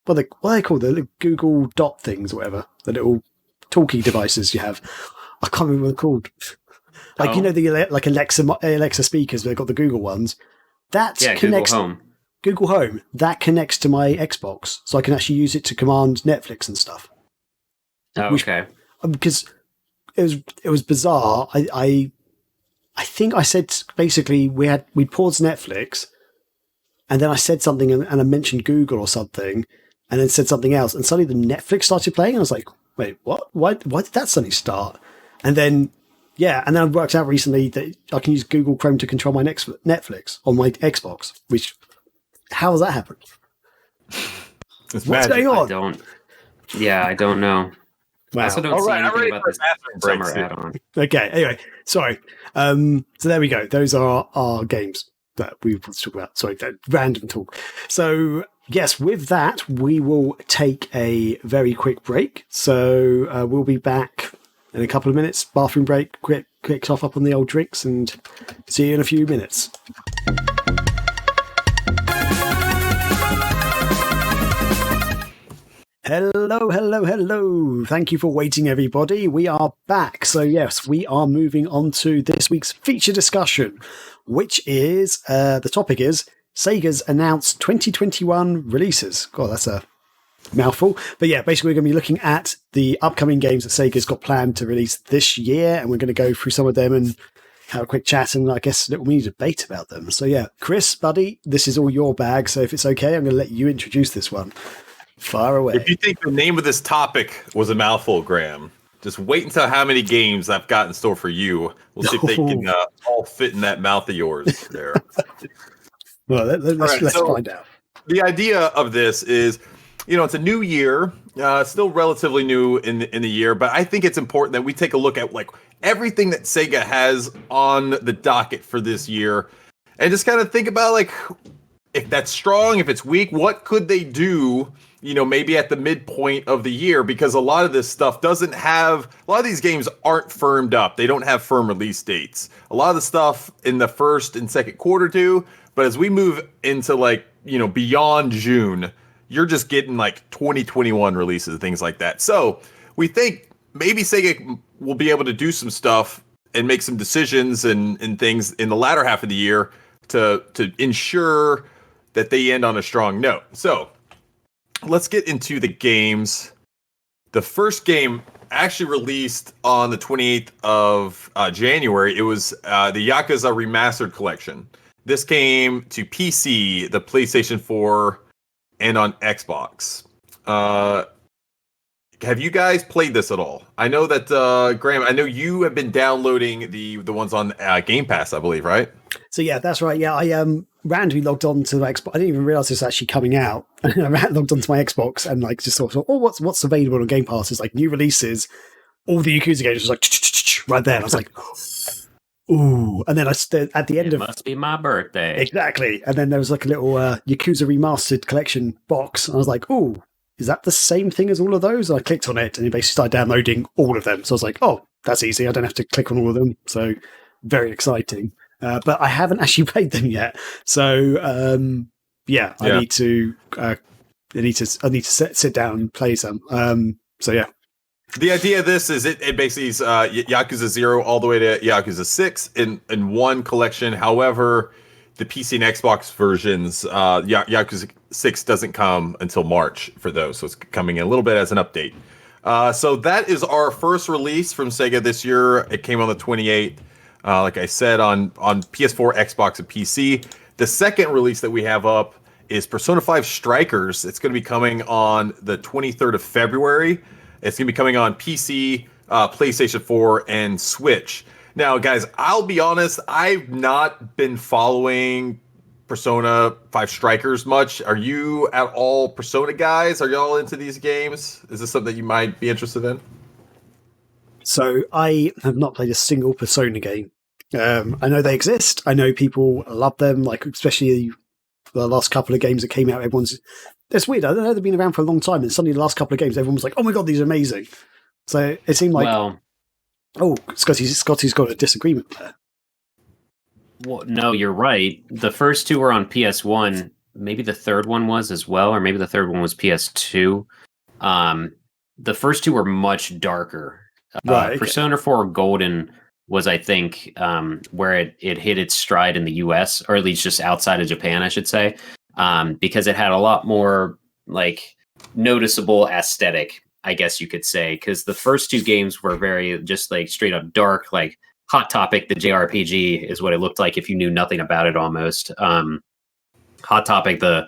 are they called? The little Google dot things or whatever, the little talkie devices you have. I can't remember what they're called. Like, you know, the like Alexa speakers, they've got the Google ones. That connects. Google Home, that connects to my Xbox, so I can actually use it to command Netflix and stuff. Oh, okay. Because it was bizarre. I think I said basically we paused Netflix, and then I said something and I mentioned Google or something, and then said something else, and suddenly the Netflix started playing, and I was like, wait, what? Why did that suddenly start? And then I worked out recently that I can use Google Chrome to control my Netflix on my Xbox, which. How does that happen? What's going on? I don't know. Wow. I also don't see anything about this summer add-on. Okay, anyway, sorry. So there we go. Those are our games that we will talk about. Sorry, that random talk. So yes, with that, we will take a very quick break. So we'll be back in a couple of minutes. Bathroom break, quick top up on the old drinks, and see you in a few minutes. Hello. Thank you for waiting, everybody. We are back. So, yes, we are moving on to this week's feature discussion, which is, the topic is Sega's announced 2021 releases. God, that's a mouthful. But yeah, basically, we're going to be looking at the upcoming games that Sega's got planned to release this year, and we're going to go through some of them and have a quick chat and I guess a little mini debate about them. So, yeah, Chris, buddy, this is all your bag. So if it's okay, I'm going to let you introduce this one. Far away. If you think the name of this topic was a mouthful, Graham, just wait until how many games I've got in store for you. We'll see if they can all fit in that mouth of yours there. Well, let's find out. The idea of this is, it's a new year, still relatively new in the year, but I think it's important that we take a look at like everything that Sega has on the docket for this year and just kind of think about like if that's strong, if it's weak, what could they do? Maybe at the midpoint of the year, because a lot of this stuff a lot of these games aren't firmed up. They don't have firm release dates. A lot of the stuff in the first and second quarter do, but as we move into beyond June, you're just getting like 2021 releases, things like that. So we think maybe Sega will be able to do some stuff and make some decisions and things in the latter half of the year to ensure that they end on a strong note. So let's get into the games. The first game actually released on the 28th of January. It was the Yakuza Remastered Collection. This came to PC, the PlayStation 4, and on Xbox. Have you guys played this at all? I know that, Graham, I know you have been downloading the ones on Game Pass, I believe, right? So yeah, that's right. Yeah, I randomly logged on to my Xbox. I didn't even realize this was actually coming out. I logged onto my Xbox and like just thought, what's available on Game Pass? It's like new releases. All the Yakuza games was like right there. And I was like, ooh. And then at the end it must be my birthday. Exactly. And then there was like a little Yakuza Remastered Collection box. And I was like, ooh, is that the same thing as all of those? And I clicked on it and it basically started downloading all of them. So I was like, oh, that's easy. I don't have to click on all of them. So very exciting. But I haven't actually played them yet. So I need to sit down and play some. So yeah. The idea of this is it basically is Yakuza 0 all the way to Yakuza 6 in one collection. However, the PC and Xbox versions, Yakuza 6 doesn't come until March for those. So it's coming in a little bit as an update. So that is our first release from Sega this year. It came on the 28th. like I said, on PS4, Xbox, and PC. The second release that we have up is Persona 5 Strikers. It's going to be coming on the 23rd of February. It's going to be coming on PC, PlayStation 4, and Switch. Now, guys, I'll be honest, I've not been following Persona 5 Strikers much. Are you at all Persona guys? Are y'all into these games? Is this something you might be interested in? So I have not played a single Persona game. I know they exist. I know people love them, like especially the last couple of games that came out. It's weird. I know they've been around for a long time, and suddenly the last couple of games, everyone was like, "Oh my god, these are amazing!" So it seemed like, Scotty's got a disagreement there. Well, no, you're right. The first two were on PS1. Maybe the third one was as well, or maybe the third one was PS2. The first two were much darker. Right, okay. Persona 4 Golden was, I think, where it hit its stride in the US, or at least just outside of Japan, I should say, because it had a lot more like noticeable aesthetic, I guess you could say, because the first two games were very just like straight up dark, like Hot Topic, the JRPG is what it looked like if you knew nothing about it almost. Hot Topic, the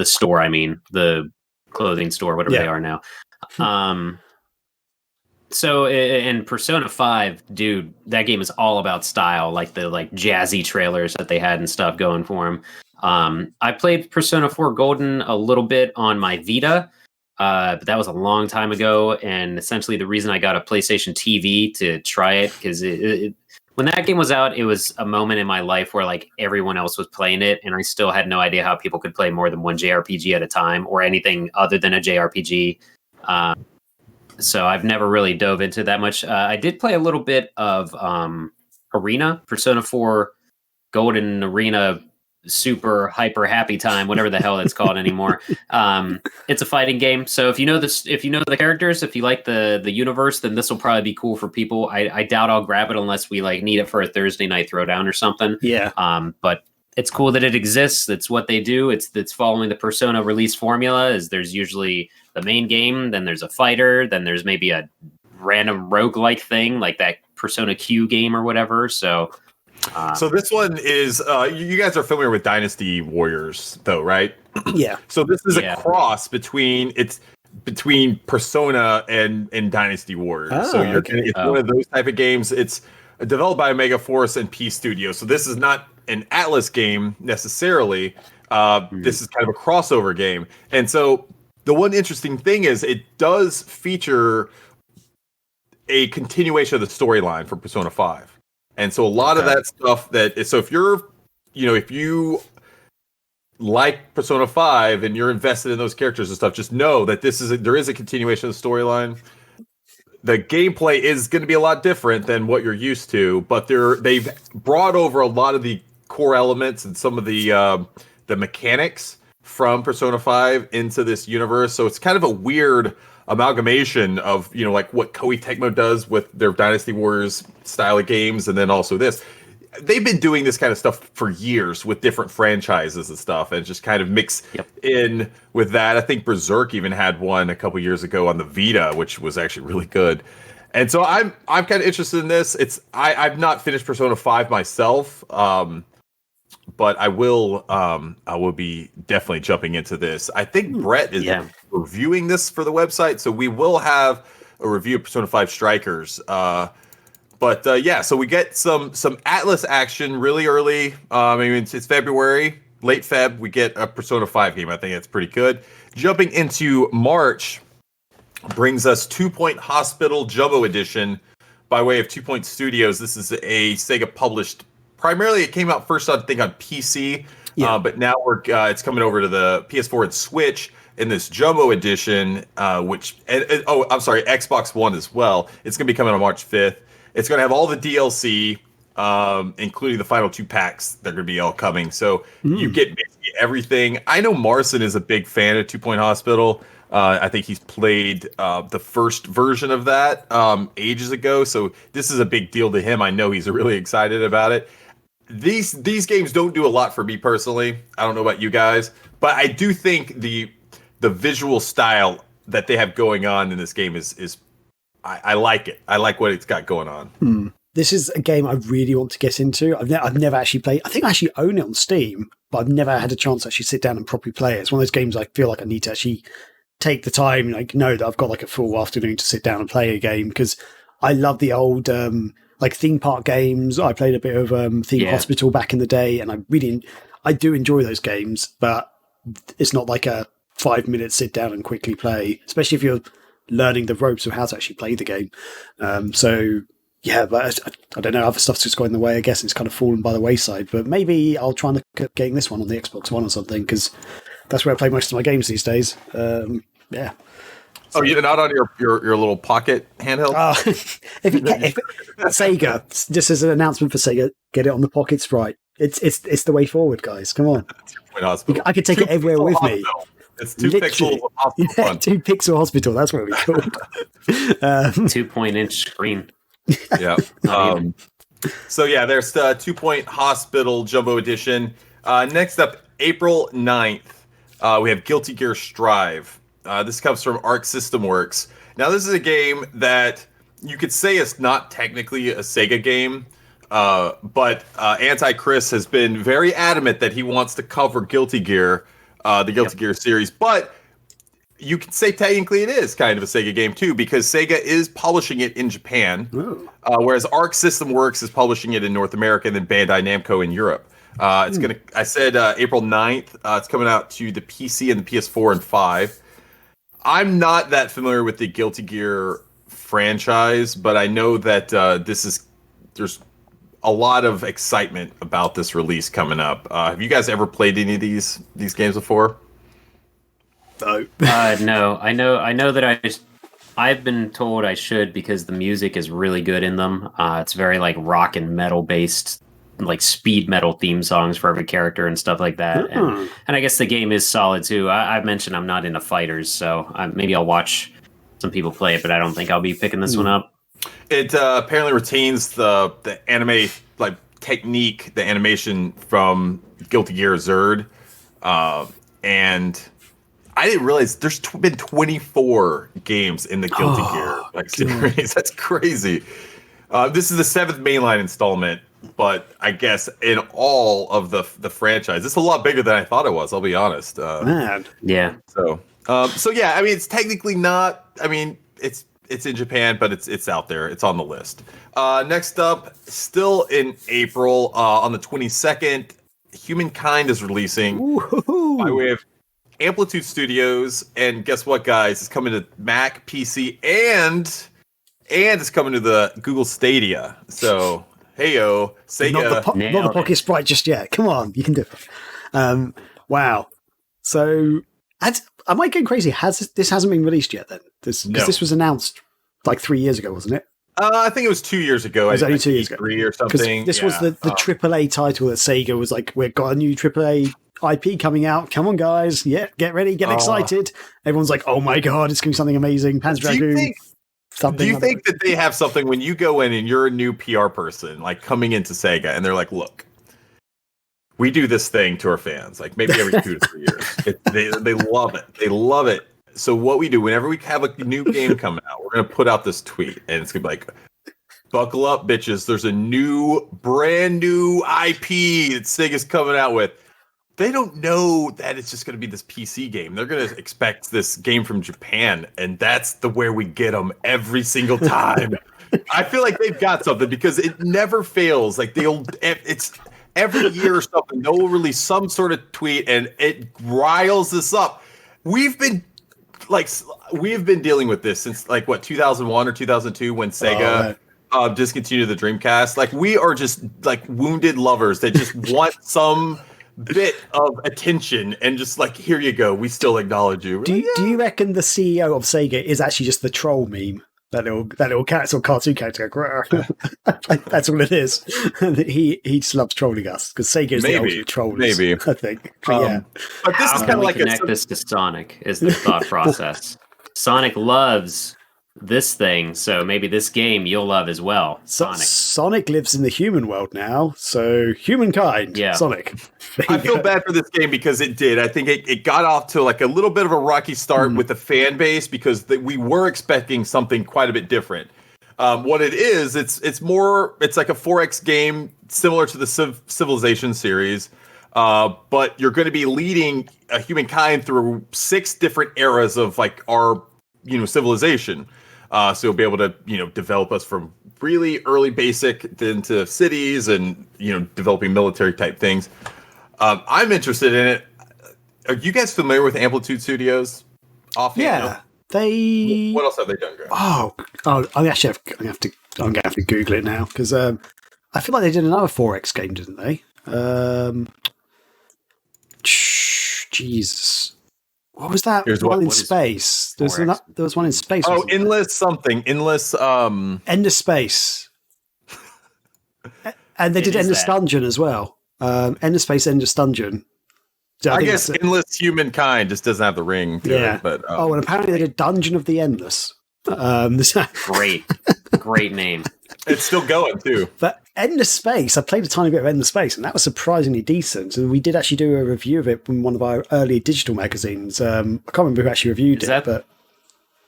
store, I mean, the clothing store, whatever they are now. So in Persona 5, dude, that game is all about style, like the jazzy trailers that they had and stuff going for them. I played Persona 4 Golden a little bit on my Vita, but that was a long time ago. And essentially the reason I got a PlayStation TV to try it, because when that game was out, it was a moment in my life where like everyone else was playing it, and I still had no idea how people could play more than one JRPG at a time or anything other than a JRPG. So I've never really dove into that much. I did play a little bit of Arena, Persona 4 Golden Arena, Super Hyper Happy Time, whatever the hell it's called anymore. It's a fighting game, so if you know the characters, if you like the universe, then this will probably be cool for people. I doubt I'll grab it unless we like need it for a Thursday night throwdown or something. Yeah. But it's cool that it exists. It's what they do. It's following the Persona release formula. Is there's usually the main game, then there's a fighter, then there's maybe a random roguelike thing like that Persona Q game or whatever. So this one is you guys are familiar with Dynasty Warriors though, right? Yeah. So this is a cross between Persona and Dynasty Warriors. It's one of those type of games. It's developed by Omega Force and P Studio. So this is not an Atlas game necessarily. This is kind of a crossover game. And so the one interesting thing is it does feature a continuation of the storyline for Persona 5. And so a lot of that stuff if you like Persona 5 and you're invested in those characters and stuff, just know that there is a continuation of the storyline. The gameplay is going to be a lot different than what you're used to, but they've brought over a lot of the core elements and some of the mechanics from Persona 5 into this universe. So it's kind of a weird amalgamation of, like what Koei Tecmo does with their Dynasty Warriors style of games, and then also this. They've been doing this kind of stuff for years with different franchises and stuff, and just kind of mix in with that. I think Berserk even had one a couple years ago on the Vita, which was actually really good. And so I'm kind of interested in this. I've not finished Persona 5 myself, but I will be definitely jumping into this. I think Brett is reviewing this for the website, so we will have a review of Persona 5 Strikers. So we get some Atlas action really early. It's February, late Feb. We get a Persona 5 game. I think that's pretty good. Jumping into March brings us 2 Point Hospital Jumbo Edition by way of 2 Point Studios. This is a Sega published. Primarily, it came out first, I think, on PC, but now it's coming over to the PS4 and Switch in this Jumbo Edition, Xbox One as well. It's going to be coming on March 5th. It's going to have all the DLC, including the final 2 packs that are going to be all coming. So you get basically everything. I know Marcin is a big fan of 2 Point Hospital. I think he's played the first version of that ages ago. So this is a big deal to him. I know he's really excited about it. These games don't do a lot for me personally. I don't know about you guys, but I do think the visual style that they have going on in this game is I like it. I like what it's got going on. this is a game I really want to get into. I've never actually played. I think I actually own it on Steam, but I've never had a chance to actually sit down and properly play it. It's one of those games I feel like I need to actually take the time, like know that I've got like a full afternoon to sit down and play a game, because I love the old like theme park games. I played a bit of Theme Hospital back in the day, and I do enjoy those games, but it's not like a 5-minute sit down and quickly play, especially if you're learning the ropes of how to actually play the game. So yeah, but I don't know, other stuff's just going the way, I guess. It's kind of fallen by the wayside, but maybe I'll try and look at getting this one on the Xbox One or something, because that's where I play most of my games these days. Yeah. Oh, you're not on your little pocket handheld? If Sega, just as an announcement for Sega, get it on the Pocket Sprite. It's the way forward, guys. Come on. I could take it everywhere with me. It's 2 pixels of hospital. Yeah, 2 pixel hospital. That's what we call it. 2-point-inch screen. Yeah. So yeah, there's 2-point hospital jumbo edition. Next up, April 9th, we have Guilty Gear Strive. This comes from Arc System Works. Now, this is a game that you could say is not technically a Sega game, but Anti-Chris has been very adamant that he wants to cover Guilty Gear, the Guilty Gear series. But you could say technically it is kind of a Sega game too, because Sega is publishing it in Japan, whereas Arc System Works is publishing it in North America, and then Bandai Namco in Europe. It's gonna. I said April 9th. It's coming out to the PC and the PS4 and 5. I'm not that familiar with the Guilty Gear franchise, but I know that there's a lot of excitement about this release coming up. Have you guys ever played any of these games before? No. No. I know that I've been told I should, because the music is really good in them. It's very like rock and metal based, like speed metal theme songs for every character and stuff like that. And I guess the game is solid too. I've mentioned I'm not into fighters, so maybe I'll watch some people play it, but I don't think I'll be picking this one up. It apparently retains the anime like technique, the animation from Guilty Gear Zerd, and I didn't realize there's been 24 games in the Guilty Gear series. That's crazy. This is the 7th mainline installment, but I guess in all of the franchise, it's a lot bigger than I thought it was. I'll be honest. Man. Yeah. So yeah, I mean, it's technically not. I mean, it's in Japan, but it's out there. It's on the list. Next up, still in April, on the 22nd, Humankind is releasing by way of Amplitude Studios, and guess what, guys? It's coming to Mac, PC, and it's coming to the Google Stadia. So, heyo, Sega. Not the Pocket Sprite just yet. Come on, you can do it. Wow. So, am I going crazy? This hasn't been released yet then? Because this was announced like 3 years ago, wasn't it? I think it was 2 years ago. It was only 2 years ago. 3 or something. This was the AAA title that Sega was like, we've got a new AAA IP coming out. Come on, guys. Yeah, get ready, get excited. Everyone's like, oh my God, it's going to be something amazing. Panzer Dragoon. Do you think that they have something when you go in and you're a new PR person, like coming into Sega, and they're like, look, we do this thing to our fans, like maybe every 2 to 3 years. They love it. They love it. So what we do, whenever we have a new game coming out, we're going to put out this tweet, and it's going to be like, buckle up, bitches. There's a brand new IP that Sega's coming out with. They don't know that it's just going to be this PC game. They're going to expect this game from Japan, and that's where we get them every single time. I feel like they've got something, because it never fails. Like it's every year or something, they'll release some sort of tweet, and it riles us up. We've been dealing with this since like 2001 or 2002 when Sega discontinued the Dreamcast. Like, we are just like wounded lovers that just want some bit of attention, and just like, here you go, we still acknowledge you. Do you reckon the CEO of Sega is actually just the troll meme? That little cartoon character. That's all it is. he just loves trolling us, because Sega is the ultimate trollers. Maybe, I think. But but this is kind of like connect this to Sonic is the thought process. Sonic loves this thing, so maybe this game you'll love as well. Sonic lives in the human world now, so Humankind. Yeah, Sonic. I feel bad for this game, because it did. I think it got off to like a little bit of a rocky start with the fan base, because we were expecting something quite a bit different. What it is, it's like a 4X game similar to the Civilization series, but you're going to be leading humankind through 6 different eras of like our civilization. So you'll be able to develop us from really early basic into cities and developing military type things. I'm interested in it. Are you guys familiar with Amplitude Studios? Yeah, they. What else have they done, Greg? Oh, I'm gonna have to Google it now because I feel like they did another 4X game, didn't they? Jesus, what was that? Here's one in what is space. There was one in space. Oh, wasn't there? Endless something. Endless. End of Space. And they did is Endless that? Dungeon as well. End of Space, Endless Dungeon. So I think guess that's it. Endless Humankind just doesn't have the ring to Yeah. it. But And apparently they did Dungeon of the Endless. Great name. it's still going too. But Endless Space, I played a tiny bit of Endless Space, and that was surprisingly decent. And we did actually do a review of it in one of our early digital magazines. I can't remember who actually reviewed but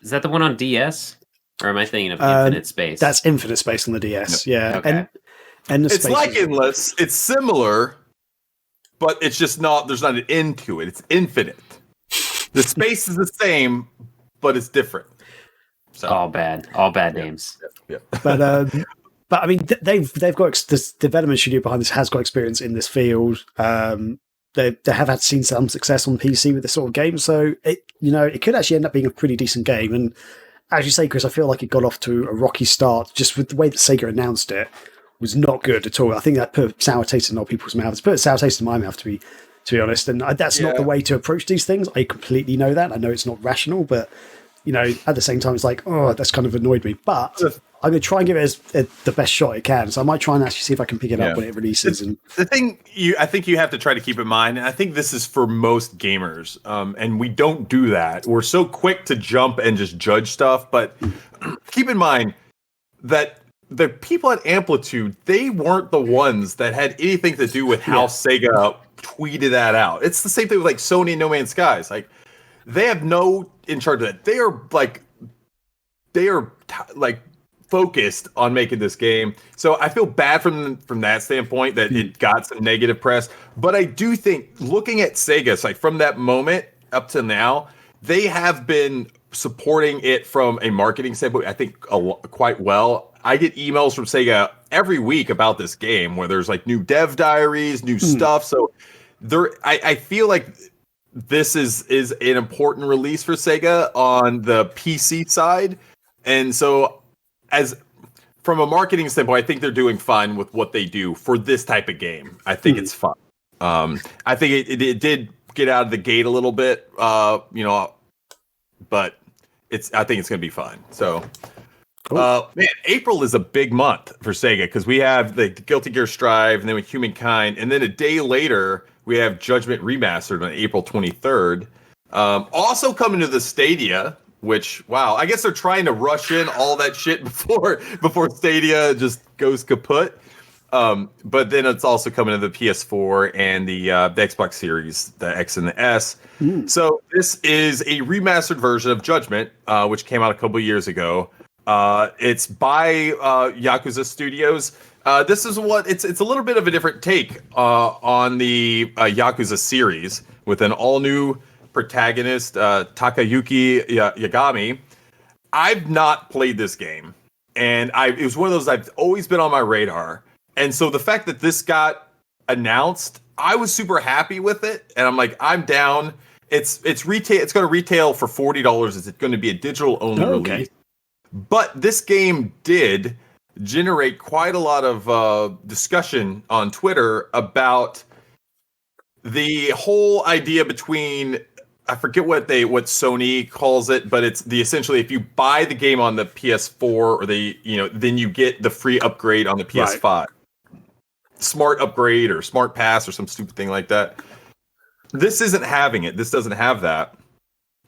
Is that the one on DS? Or am I thinking of Infinite Space? that's Infinite Space on the DS. Yeah, Okay. and Endless It's Space like is- Endless. It's similar, but it's just not. There's not an end to it. It's infinite. The space is the same, but it's different. So all bad names. yeah. But I mean, they've got this development studio behind this has got experience in this field. They have had seen some success on PC with this sort of game, so it could actually end up being a pretty decent game. And as you say, Chris, I feel like it got off to a rocky start just with the way that Sega announced it was not good at all. I think that put sour taste in a lot of people's mouths. It put a sour taste in my mouth, to be honest. And that's not the way to approach these things. I completely know that. I know it's not rational, but at the same time, it's like, oh, that's kind of annoyed me. But I'm going to try and give it the best shot it can. So I might try and actually see if I can pick it up when it releases. And The thing I think you have to try to keep in mind, and I think this is for most gamers, and we don't do that. We're so quick to jump and just judge stuff, but keep in mind that the people at Amplitude, they weren't the ones that had anything to do with how Sega tweeted that out. It's the same thing with like Sony and No Man's Skies. Like they have no in charge of that. They are focused on making this game. So I feel bad from that standpoint that it got some negative press. But I do think looking at Sega, it's like from that moment up to now, they have been supporting it from a marketing standpoint, I think quite well. I get emails from Sega every week about this game where there's like new dev diaries, new stuff. So I feel like this is an important release for Sega on the PC side. And so as from a marketing standpoint, I think they're doing fine with what they do for this type of game. I think it's fun. I think it did get out of the gate a little bit, but I think it's going to be fine. So, man, April is a big month for Sega because we have the Guilty Gear Strive, and then with Humankind, and then a day later we have Judgment Remastered on April 23rd. Also coming to the Stadia, which I guess they're trying to rush in all that shit before Stadia just goes kaput. But then it's also coming to the PS4 and the Xbox Series, the X and the S. So this is a remastered version of Judgment, which came out a couple years ago. It's by Yakuza Studios. This is it's a little bit of a different take on the Yakuza series with an all new protagonist, Takayuki Yagami. I've not played this game, and it was one of those I've always been on my radar. And so the fact that this got announced, I was super happy with it, and I'm like, I'm down. It's retail. It's going to retail for $40. It's going to be a digital only release. But this game did generate quite a lot of discussion on Twitter about the whole idea between, I forget what Sony calls it, but it's essentially if you buy the game on the PS4 or then you get the free upgrade on the PS5. Right. Smart upgrade or smart pass or some stupid thing like that. This isn't having it. This doesn't have that.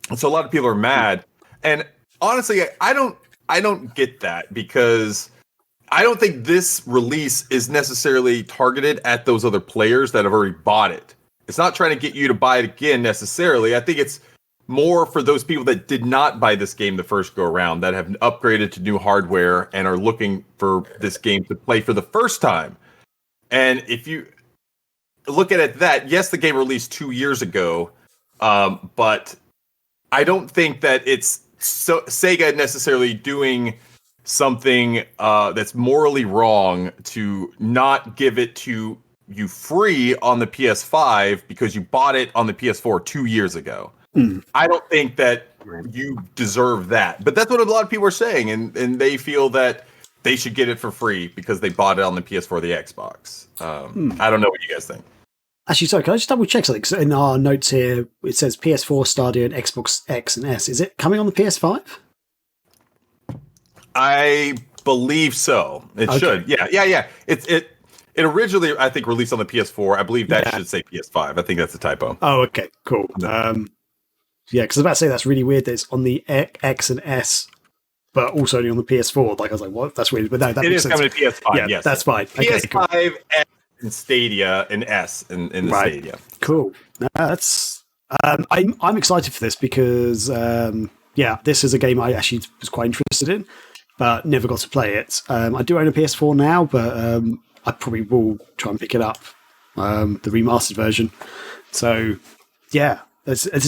And so a lot of people are mad. And honestly, I don't get that because I don't think this release is necessarily targeted at those other players that have already bought it. It's not trying to get you to buy it again necessarily. I think it's more for those people that did not buy this game the first go around, that have upgraded to new hardware and are looking for this game to play for the first time. And if you look at it that, yes, the game released 2 years ago, but I don't think that it's Sega necessarily doing something that's morally wrong to not give it to you free on the PS5 because you bought it on the PS4 2 years ago. I don't think that you deserve that, but that's what a lot of people are saying, and they feel that they should get it for free because they bought it on the PS4 or the Xbox. I don't know what you guys think. Actually, sorry, can I just double check something? So in our notes here, it says PS4, Stadia, and Xbox X and S. Is it coming on the PS5? I believe so. It should. Yeah. It originally, I think, released on the PS4. I believe that should say PS5. I think that's a typo. Oh, okay, cool. Yeah, because I was about to say that's really weird that it's on the X and S, but also only on the PS4. Like, I was like, what? That's weird. But no, that it makes is sense. coming to PS5, yeah, yes. That's fine. Okay, PS5, cool. X, and Stadia, and S in the Stadia. Cool. No, that's... I'm excited for this because, this is a game I actually was quite interested in, but never got to play it. I do own a PS4 now, but I probably will try and pick it up, the remastered version. So, yeah. As you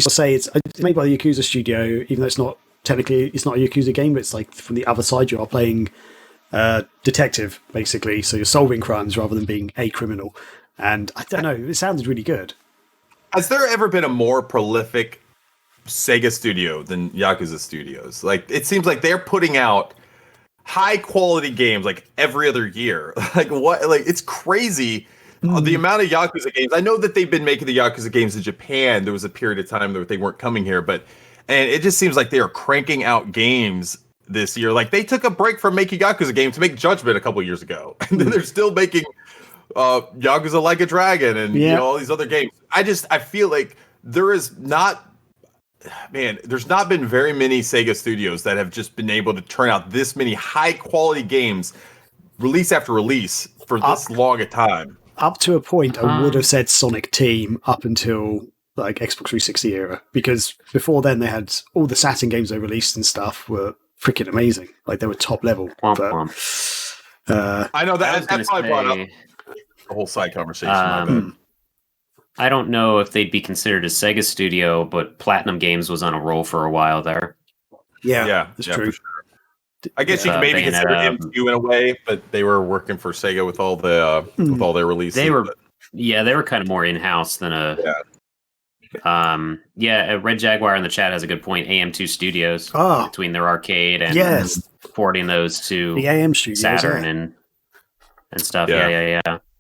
say, it's made by the Yakuza studio, even though it's not a Yakuza game, but it's like from the other side, you are playing detective, basically. So you're solving crimes rather than being a criminal. And I don't know, it sounded really good. Has there ever been a more prolific Sega studio than Yakuza Studios? Like, it seems like they're putting out high quality games like every other year. It's crazy. The amount of Yakuza games. I know that they've been making the Yakuza games in Japan. There was a period of time that they weren't coming here, and it just seems like they are cranking out games this year. Like, they took a break from making Yakuza games to make Judgment a couple years ago, and then they're still making Yakuza Like a Dragon and all these other games. I feel like there's not been very many Sega studios that have just been able to turn out this many high quality games, release after release, for this long a time. Up to a point, I would have said Sonic Team up until like Xbox 360 era, because before then they had all the Saturn games they released and stuff were freaking amazing. Like, they were top level. I know that's probably brought up the whole side conversation. I don't know if they'd be considered a Sega studio, but Platinum Games was on a roll for a while there. Yeah, that's true. For sure. I guess you can maybe consider M2 in a way, but they were working for Sega with all the with all their releases. They were kind of more in-house than a. Red Jaguar in the chat has a good point. AM2 Studios between their arcade and porting those to the AM Studios, Saturn and stuff.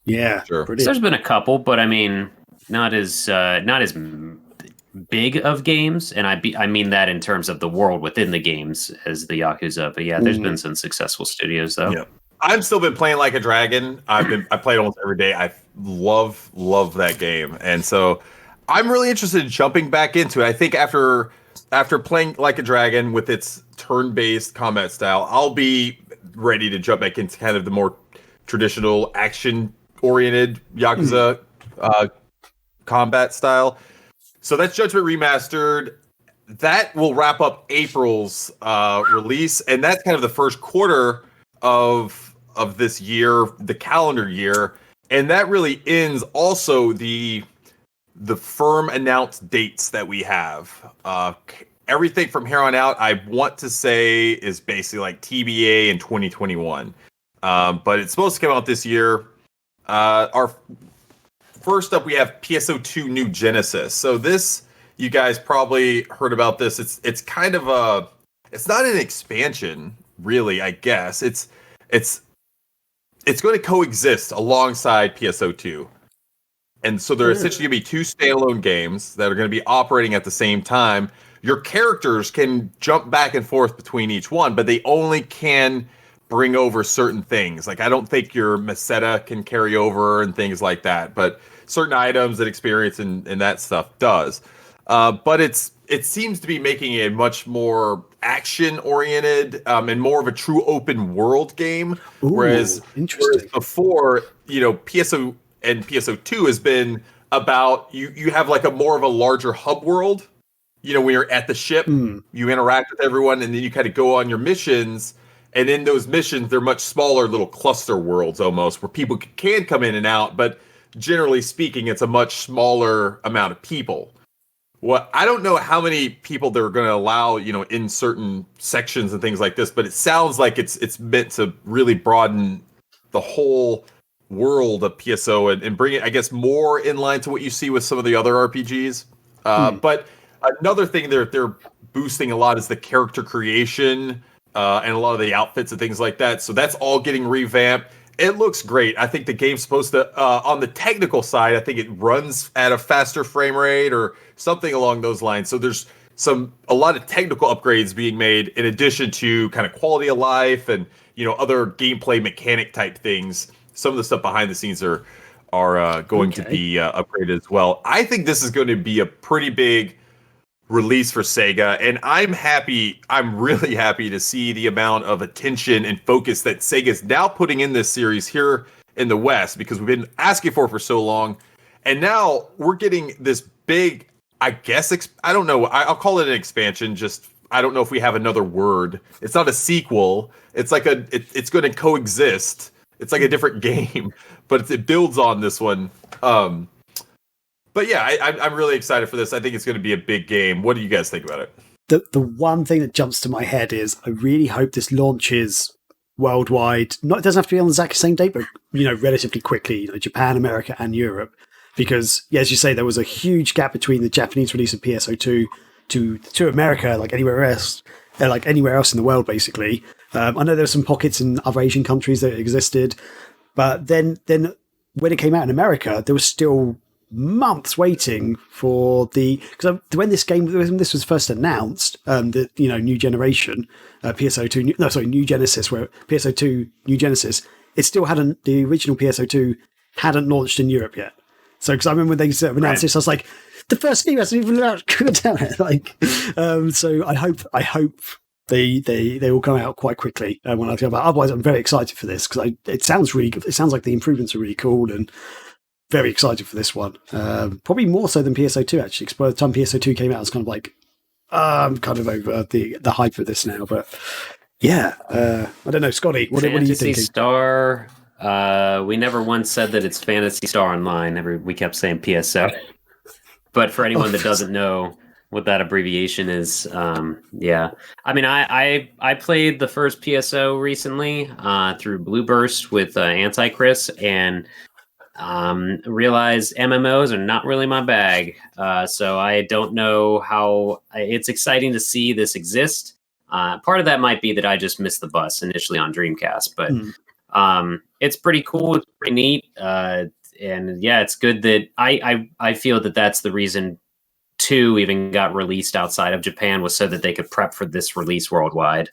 Yeah. Sure. So there's been a couple, but I mean, not as big of games, and I mean that in terms of the world within the games as the Yakuza. But there's been some successful studios though. Yeah. I've still been playing Like a Dragon. I played almost every day. I love that game, and so I'm really interested in jumping back into it. I think after playing Like a Dragon with its turn-based combat style, I'll be ready to jump back into kind of the more traditional action-oriented Yakuza combat style. So that's Judgment Remastered. That will wrap up April's release, and that's kind of the first quarter of this year, the calendar year, and that really ends also the firm announced dates that we have. Everything from here on out, I want to say, is basically like TBA in 2021, but it's supposed to come out this year. Our first up, we have PSO2 New Genesis. So this, you guys probably heard about this. It's kind of it's not an expansion, really. I guess it's going to coexist alongside PSO2, and so they're essentially going to be two standalone games that are going to be operating at the same time. Your characters can jump back and forth between each one, but they only can bring over certain things. Like, I don't think your Meseta can carry over and things like that, but certain items and experience and that stuff does. But it seems to be making a much more action-oriented and more of a true open world game. Whereas before, PSO and PSO2 has been about you have like a more of a larger hub world. You know, when you're at the ship, you interact with everyone, and then you kind of go on your missions. And in those missions, they're much smaller little cluster worlds almost, where people can come in and out. But generally speaking, it's a much smaller amount of people. Well, I don't know how many people they're going to allow, you know, in certain sections and things like this, but it sounds like it's meant to really broaden the whole world of PSO and bring it, I guess, more in line to what you see with some of the other RPGs. But another thing they're boosting a lot is the character creation and a lot of the outfits and things like that. So that's all getting revamped. It looks great. I think the game's supposed to, on the technical side, I think it runs at a faster frame rate or something along those lines. So there's a lot of technical upgrades being made in addition to kind of quality of life and, you know, other gameplay mechanic type things. Some of the stuff behind the scenes are going to be upgraded as well. I think this is going to be a pretty big release for Sega, and I'm really happy to see the amount of attention and focus that Sega is now putting in this series here in the West, because we've been asking for so long, and now we're getting this big, I guess, I don't know, I'll call it an expansion, just I don't know if we have another word. It's not a sequel. It's like it's going to coexist. It's like a different game, but it builds on this one. But yeah, I'm really excited for this. I think it's going to be a big game. What do you guys think about it? The one thing that jumps to my head is I really hope this launches worldwide. It doesn't have to be on the exact same date, but, you know, relatively quickly. You know, Japan, America, and Europe, because, yeah, as you say, there was a huge gap between the Japanese release of PSO2 to America, like anywhere else in the world, basically. I know there were some pockets in other Asian countries that existed, but then when it came out in America, there was still months waiting for because when this was first announced, the, you know, new generation PSO2, New Genesis, where PSO2 New Genesis, it still hadn't, the original PSO2 hadn't launched in Europe yet. So because I remember when they sort of announced this, I was like, the first game hasn't even launched. Like, so I hope they all come out quite quickly when I think about. Otherwise, I'm very excited for this because it sounds really good. It sounds like the improvements are really cool and very excited for this one. Probably more so than PSO2 actually, because by the time PSO2 came out, I was kind of like, I'm kind of over the hype of this now. But yeah, I don't know, Scotty, what are you thinking? Phantasy Star. We never once said that it's Phantasy Star Online. We kept saying PSO. But for anyone that doesn't know what that abbreviation is, yeah. I mean, I played the first PSO recently through Blue Burst with Anti-Chris, and realized MMOs are not really my bag. So I don't know how. It's exciting to see this exist. Part of that might be that I just missed the bus initially on Dreamcast, but it's pretty cool. It's pretty neat. And yeah, it's good that I feel that that's the reason 2 even got released outside of Japan, was so that they could prep for this release worldwide.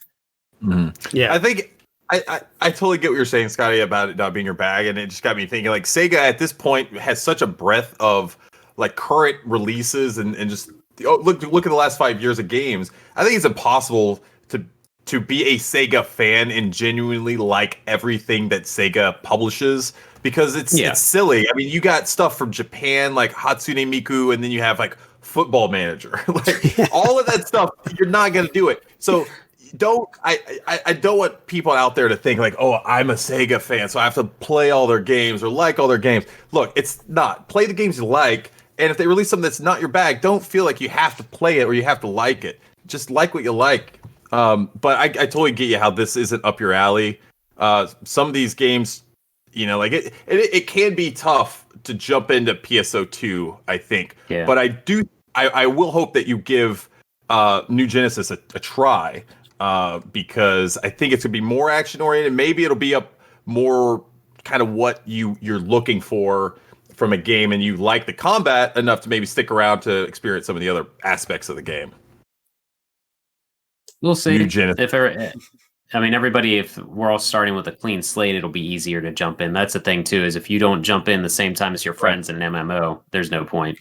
Yeah, I think I totally get what you're saying, Scotty, about it not being your bag, and it just got me thinking, like, Sega at this point has such a breadth of like current releases and just look at the last 5 years of games. I think it's impossible to be a Sega fan and genuinely like everything that Sega publishes, because it's silly. I mean, you got stuff from Japan like Hatsune Miku, and then you have like Football Manager. Like all of that stuff, you're not going to do it. So I don't want people out there to think like, oh, I'm a Sega fan, so I have to play all their games or like all their games. Look, it's not. Play the games you like, and if they release something that's not your bag, don't feel like you have to play it or you have to like it. Just like what you like. But I totally get you how this isn't up your alley. Some of these games, you know, like it can be tough to jump into PSO2, I think. Yeah. But I will hope that you give New Genesis a try, because I think it's going to be more action oriented. Maybe it'll be up more kind of what you're looking for from a game, and you like the combat enough to maybe stick around to experience some of the other aspects of the game. We'll see. Everybody, if we're all starting with a clean slate, it'll be easier to jump in. That's the thing too, is if you don't jump in the same time as your friends in an MMO, there's no point.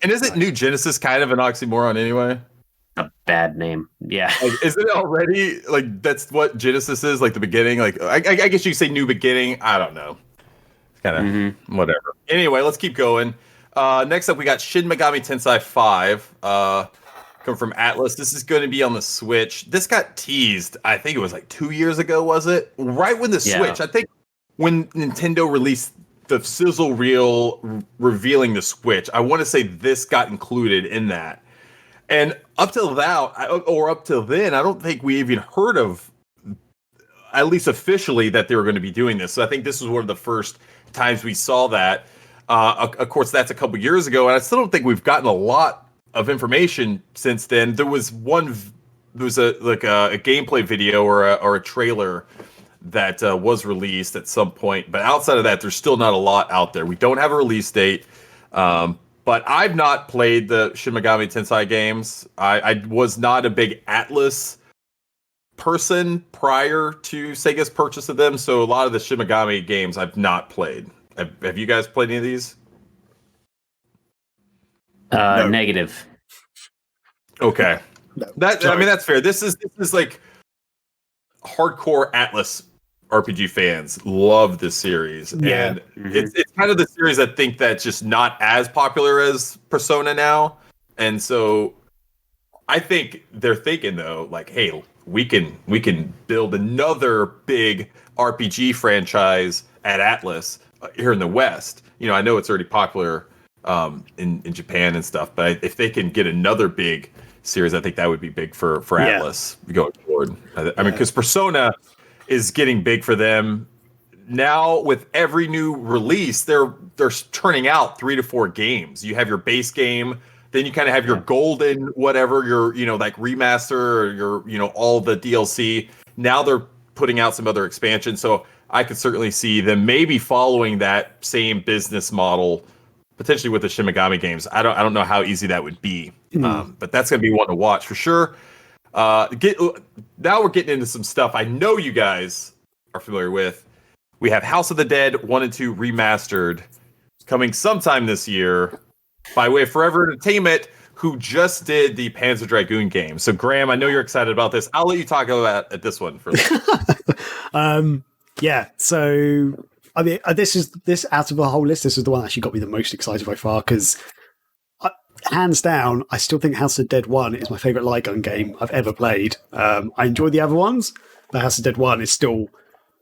And isn't New Genesis kind of an oxymoron anyway? A bad name. Yeah. Like, isn't it already, like, that's what Genesis is, like the beginning? Like, I guess you could say new beginning. I don't know. Kind of whatever. Anyway, let's keep going. Next up, we got Shin Megami Tensei 5. Come from Atlas. This is going to be on the Switch. This got teased, I think it was like 2 years ago, was it? Right when the Switch, I think when Nintendo released the sizzle reel revealing the Switch, I want to say this got included in that. And up till now, or up till then, I don't think we even heard of, at least officially, that they were going to be doing this. So I think this was one of the first times we saw that. Of course, that's a couple years ago, and I still don't think we've gotten a lot of information since then. There was a gameplay video or a trailer that was released at some point, but outside of that, there's still not a lot out there. We don't have a release date, but I've not played the Shin Megami Tensei games. I was not a big Atlas person prior to Sega's purchase of them, so a lot of the Shin Megami games I've not played. Have you guys played any of these? No. Negative. Okay. No. I mean, that's fair. This is like hardcore Atlas RPG fans love this series. Yeah. And it's kind of the series I think that's just not as popular as Persona now. And so I think they're thinking though, like, hey, we can build another big RPG franchise at Atlas here in the West. I know it's already popular in Japan and stuff, but if they can get another big series, I think that would be big for Atlas going forward. I mean, because Persona is getting big for them now. With every new release, they're turning out 3 to 4 games. You have your base game, then you kind of have your golden whatever, your like remaster, or your all the DLC. Now they're putting out some other expansion, so I could certainly see them maybe following that same business model, potentially with the Shin Megami games. I don't know how easy that would be, but that's going to be one to watch for sure. Now we're getting into some stuff I know you guys are familiar with. We have House of the Dead 1 and 2 remastered coming sometime this year by way of Forever Entertainment, who just did the Panzer Dragoon game. So Graham, I know you're excited about this. I'll let you talk about this one for Yeah, so I mean, this out of the whole list, this is the one that actually got me the most excited by far, because hands down, I still think House of the Dead 1 is my favourite light gun game I've ever played. I enjoyed the other ones, but House of the Dead 1 is still,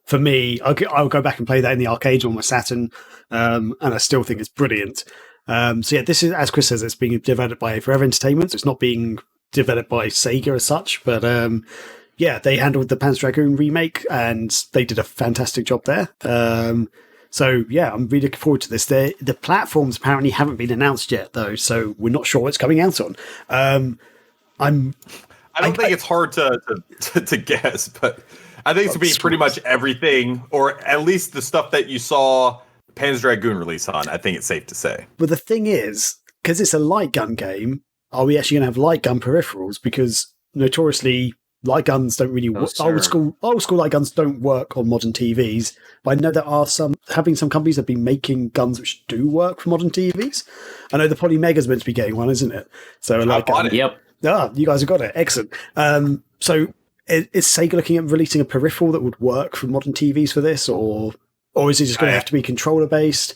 for me, I'll go back and play that in the arcade on my Saturn, and I still think it's brilliant. So yeah, this is, as Chris says, it's being developed by Forever Entertainment, so it's not being developed by Sega as such, but yeah, they handled the Panzer Dragoon remake, and they did a fantastic job there. So yeah, I'm really looking forward to this. The platforms apparently haven't been announced yet, though, so we're not sure what it's coming out on. I don't think it's hard to guess, but I think it's going to be pretty much everything, or at least the stuff that you saw Panzer Dragoon release on. I think it's safe to say. But the thing is, because it's a light gun game, are we actually going to have light gun peripherals? Because notoriously, light guns don't really work. Old school light guns don't work on modern TVs. But I know there are some companies that have been making guns which do work for modern TVs. I know the Polymega's meant to be getting one, isn't it? So like, yep. Ah, you guys have got it. Excellent. So is Sega looking at releasing a peripheral that would work for modern TVs for this, or is it just going to have to be controller based?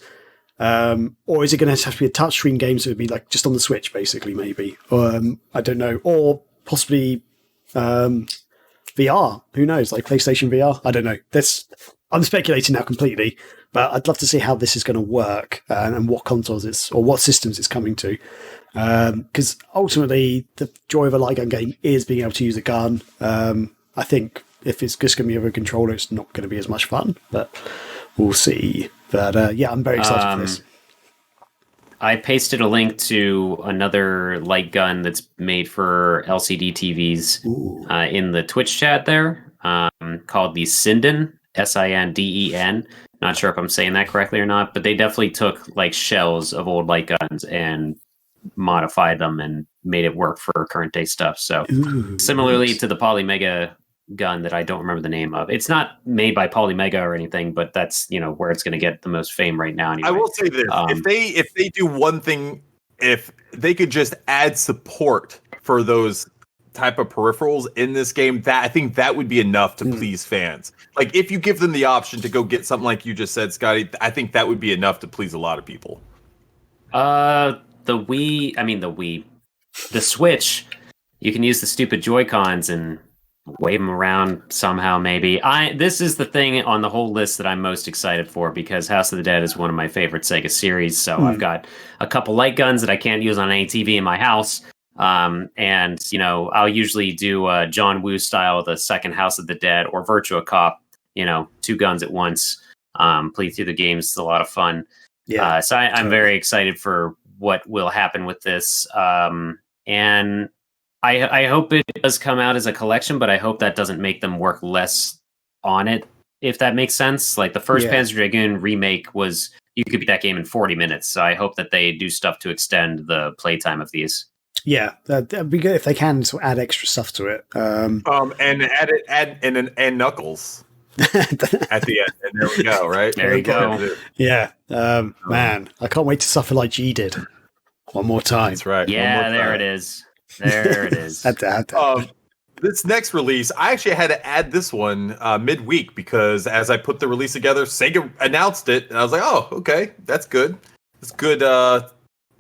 Or is it going to have to be a touchscreen game, so it'd be like just on the Switch, basically, maybe? I don't know. Or possibly VR. Who knows? Like PlayStation VR? I don't know. I'm speculating now completely, but I'd love to see how this is going to work and what consoles or what systems it's coming to. Because ultimately, the joy of a light gun game is being able to use a gun. I think if it's just going to be over a controller, it's not going to be as much fun, but we'll see. But yeah, I'm very excited for this. I pasted a link to another light gun that's made for LCD TVs in the Twitch chat there, called the Sinden, Sinen. Not sure if I'm saying that correctly or not, but they definitely took like shells of old light guns and modified them and made it work for current day stuff. So similarly to the Polymega gun that I don't remember the name of. It's not made by Polymega or anything, but that's where it's going to get the most fame right now. Anyway. I will say this: if they do one thing, if they could just add support for those type of peripherals in this game, that I think that would be enough to please fans. Like if you give them the option to go get something like you just said, Scotty, I think that would be enough to please a lot of people. The Wii. I mean, the Wii. The Switch. You can use the stupid Joy-Cons and wave them around somehow. Maybe. This is the thing on the whole list that I'm most excited for because House of the Dead is one of my favorite Sega series. So I've got a couple light guns that I can't use on any TV in my house. And I'll usually do John Woo style, the second House of the Dead, or Virtua Cop. 2 guns at once. Play through the games. It's a lot of fun. Yeah. So I'm very excited for what will happen with this. And I hope it does come out as a collection, but I hope that doesn't make them work less on it, if that makes sense. Like the first Panzer Dragoon remake was, you could beat that game in 40 minutes. So I hope that they do stuff to extend the playtime of these. Yeah, that'd be good if they can sort of add extra stuff to it. And add Knuckles at the end, and there we go. Right there you go. Yeah, man, I can't wait to suffer like G did. One more time. That's right. Yeah, there it is. There it is. This next release, I actually had to add this one midweek because as I put the release together, Sega announced it, and I was like, "Oh, okay, that's good. That's good.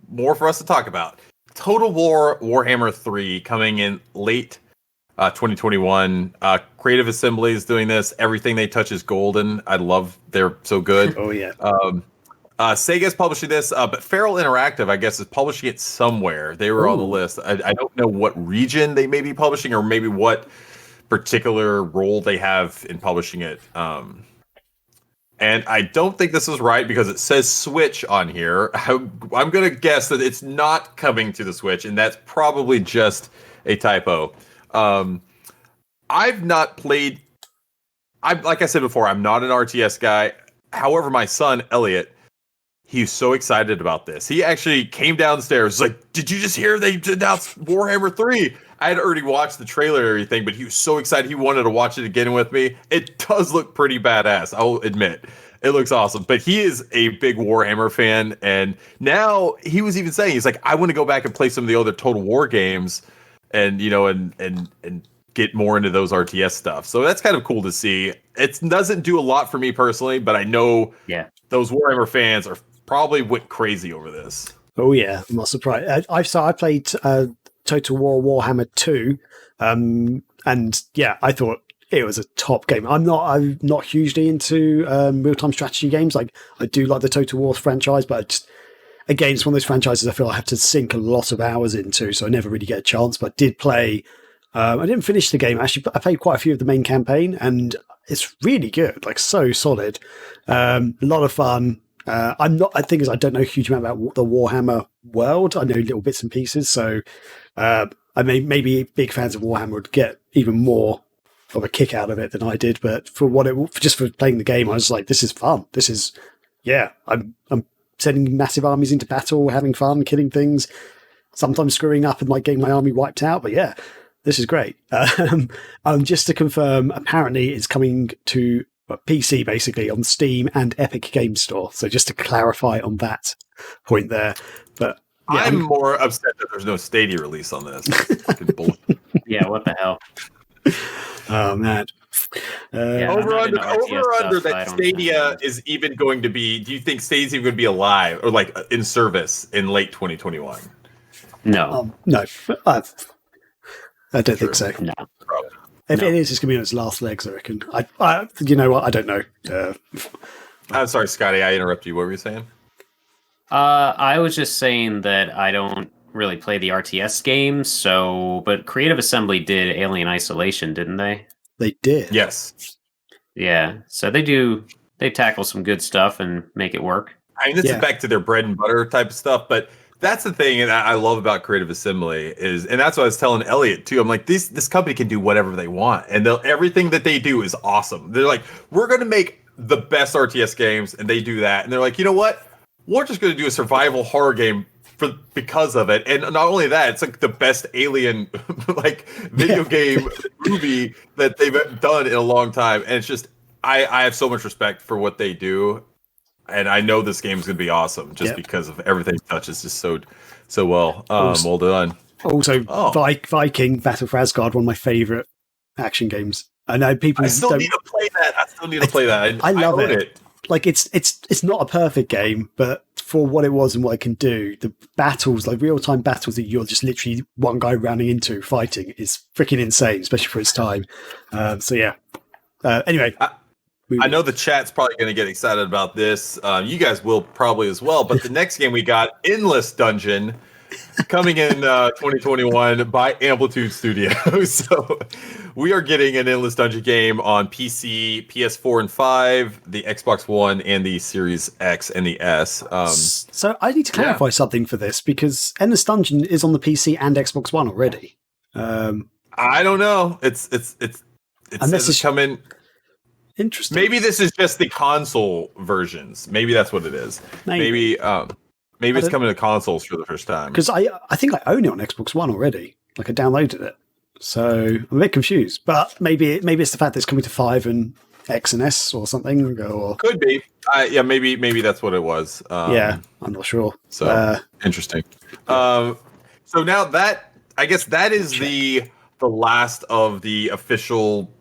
More for us to talk about." Total War Warhammer 3 coming in late 2021. Creative Assembly is doing this. Everything they touch is golden. They're so good. Oh yeah. Sega's publishing this, but Feral Interactive, I guess, is publishing it somewhere. They were on the list. I don't know what region they may be publishing or maybe what particular role they have in publishing it. And I don't think this is right because it says Switch on here. I'm going to guess that it's not coming to the Switch, and that's probably just a typo. I've not played... like I said before, I'm not an RTS guy. However, my son, Elliot, he's so excited about this. He actually came downstairs, like, did you just hear they announced Warhammer 3? I had already watched the trailer and everything, but he was so excited he wanted to watch it again with me. It does look pretty badass, I'll admit. It looks awesome. But he is a big Warhammer fan, and now he was even saying, he's like, I want to go back and play some of the other Total War games and and get more into those RTS stuff. So that's kind of cool to see. It doesn't do a lot for me personally, but I know those Warhammer fans probably went crazy over this. Oh yeah, I'm not surprised. I played Total War Warhammer 2, and yeah, I thought it was a top game. I'm not hugely into real-time strategy games. Like I do like the Total War franchise, but again, it's one of those franchises I feel I have to sink a lot of hours into, so I never really get a chance. But I did play. I didn't finish the game actually, but I played quite a few of the main campaign, and it's really good. Like so solid, a lot of fun. I think I don't know a huge amount about the Warhammer world. I know little bits and pieces, so maybe big fans of Warhammer would get even more of a kick out of it than I did. But just for playing the game, I was like, this is fun. This is I'm sending massive armies into battle, having fun, killing things, sometimes screwing up and like getting my army wiped out. But yeah, this is great. Just to confirm, apparently it's coming to PC basically on Steam and Epic Games Store. So just to clarify on that point there. But yeah, I'm more upset that there's no Stadia release on this. Yeah, what the hell? Oh man. Over under that Stadia is even going to be. Do you think Stadia's even going to be alive or like in service in late 2021? No, no. I don't think so. No. If it is, it's going to be on its last legs, I reckon. You know what? I don't know. I'm sorry, Scotty. I interrupted you. What were you saying? I was just saying that I don't really play the RTS games. But Creative Assembly did Alien Isolation, didn't they? They did. Yes. Yeah. So they tackle some good stuff and make it work. I mean, this is back to their bread and butter type of stuff, but. That's the thing that I love about Creative Assembly and that's what I was telling Elliot too. I'm like, this company can do whatever they want, and everything that they do is awesome. They're like, we're going to make the best RTS games, and they do that. And they're like, you know what? We're just going to do a survival horror game because of it. And not only that, it's like the best Alien like video game movie that they've done in a long time. And it's just, I have so much respect for what they do. And I know this game is going to be awesome just because of everything it touches just so well. Well done. Also, Viking Battle for Asgard, one of my favorite action games. I know people. I still need to play that. I love it. Like it's not a perfect game, but for what it was and what it can do, the battles, like real-time battles that you're just literally one guy running into fighting is freaking insane, especially for its time. Anyway. I know the chat's probably going to get excited about this. You guys will probably as well. But the next game we got, Endless Dungeon, coming in 2021 by Amplitude Studios. So we are getting an Endless Dungeon game on PC, PS4 and 5, the Xbox One, and the Series X and the S. So I need to clarify something for this, because Endless Dungeon is on the PC and Xbox One already. I don't know. It's coming. Interesting. Maybe this is just the console versions. Maybe that's what it is. Maybe it's coming to consoles for the first time. Because I think I own it on Xbox One already. Like, I downloaded it. So I'm a bit confused. But maybe it's the fact that it's coming to 5 and X and S or something. Or could be. Maybe that's what it was. I'm not sure. So interesting. So now that, I guess that is the last of the official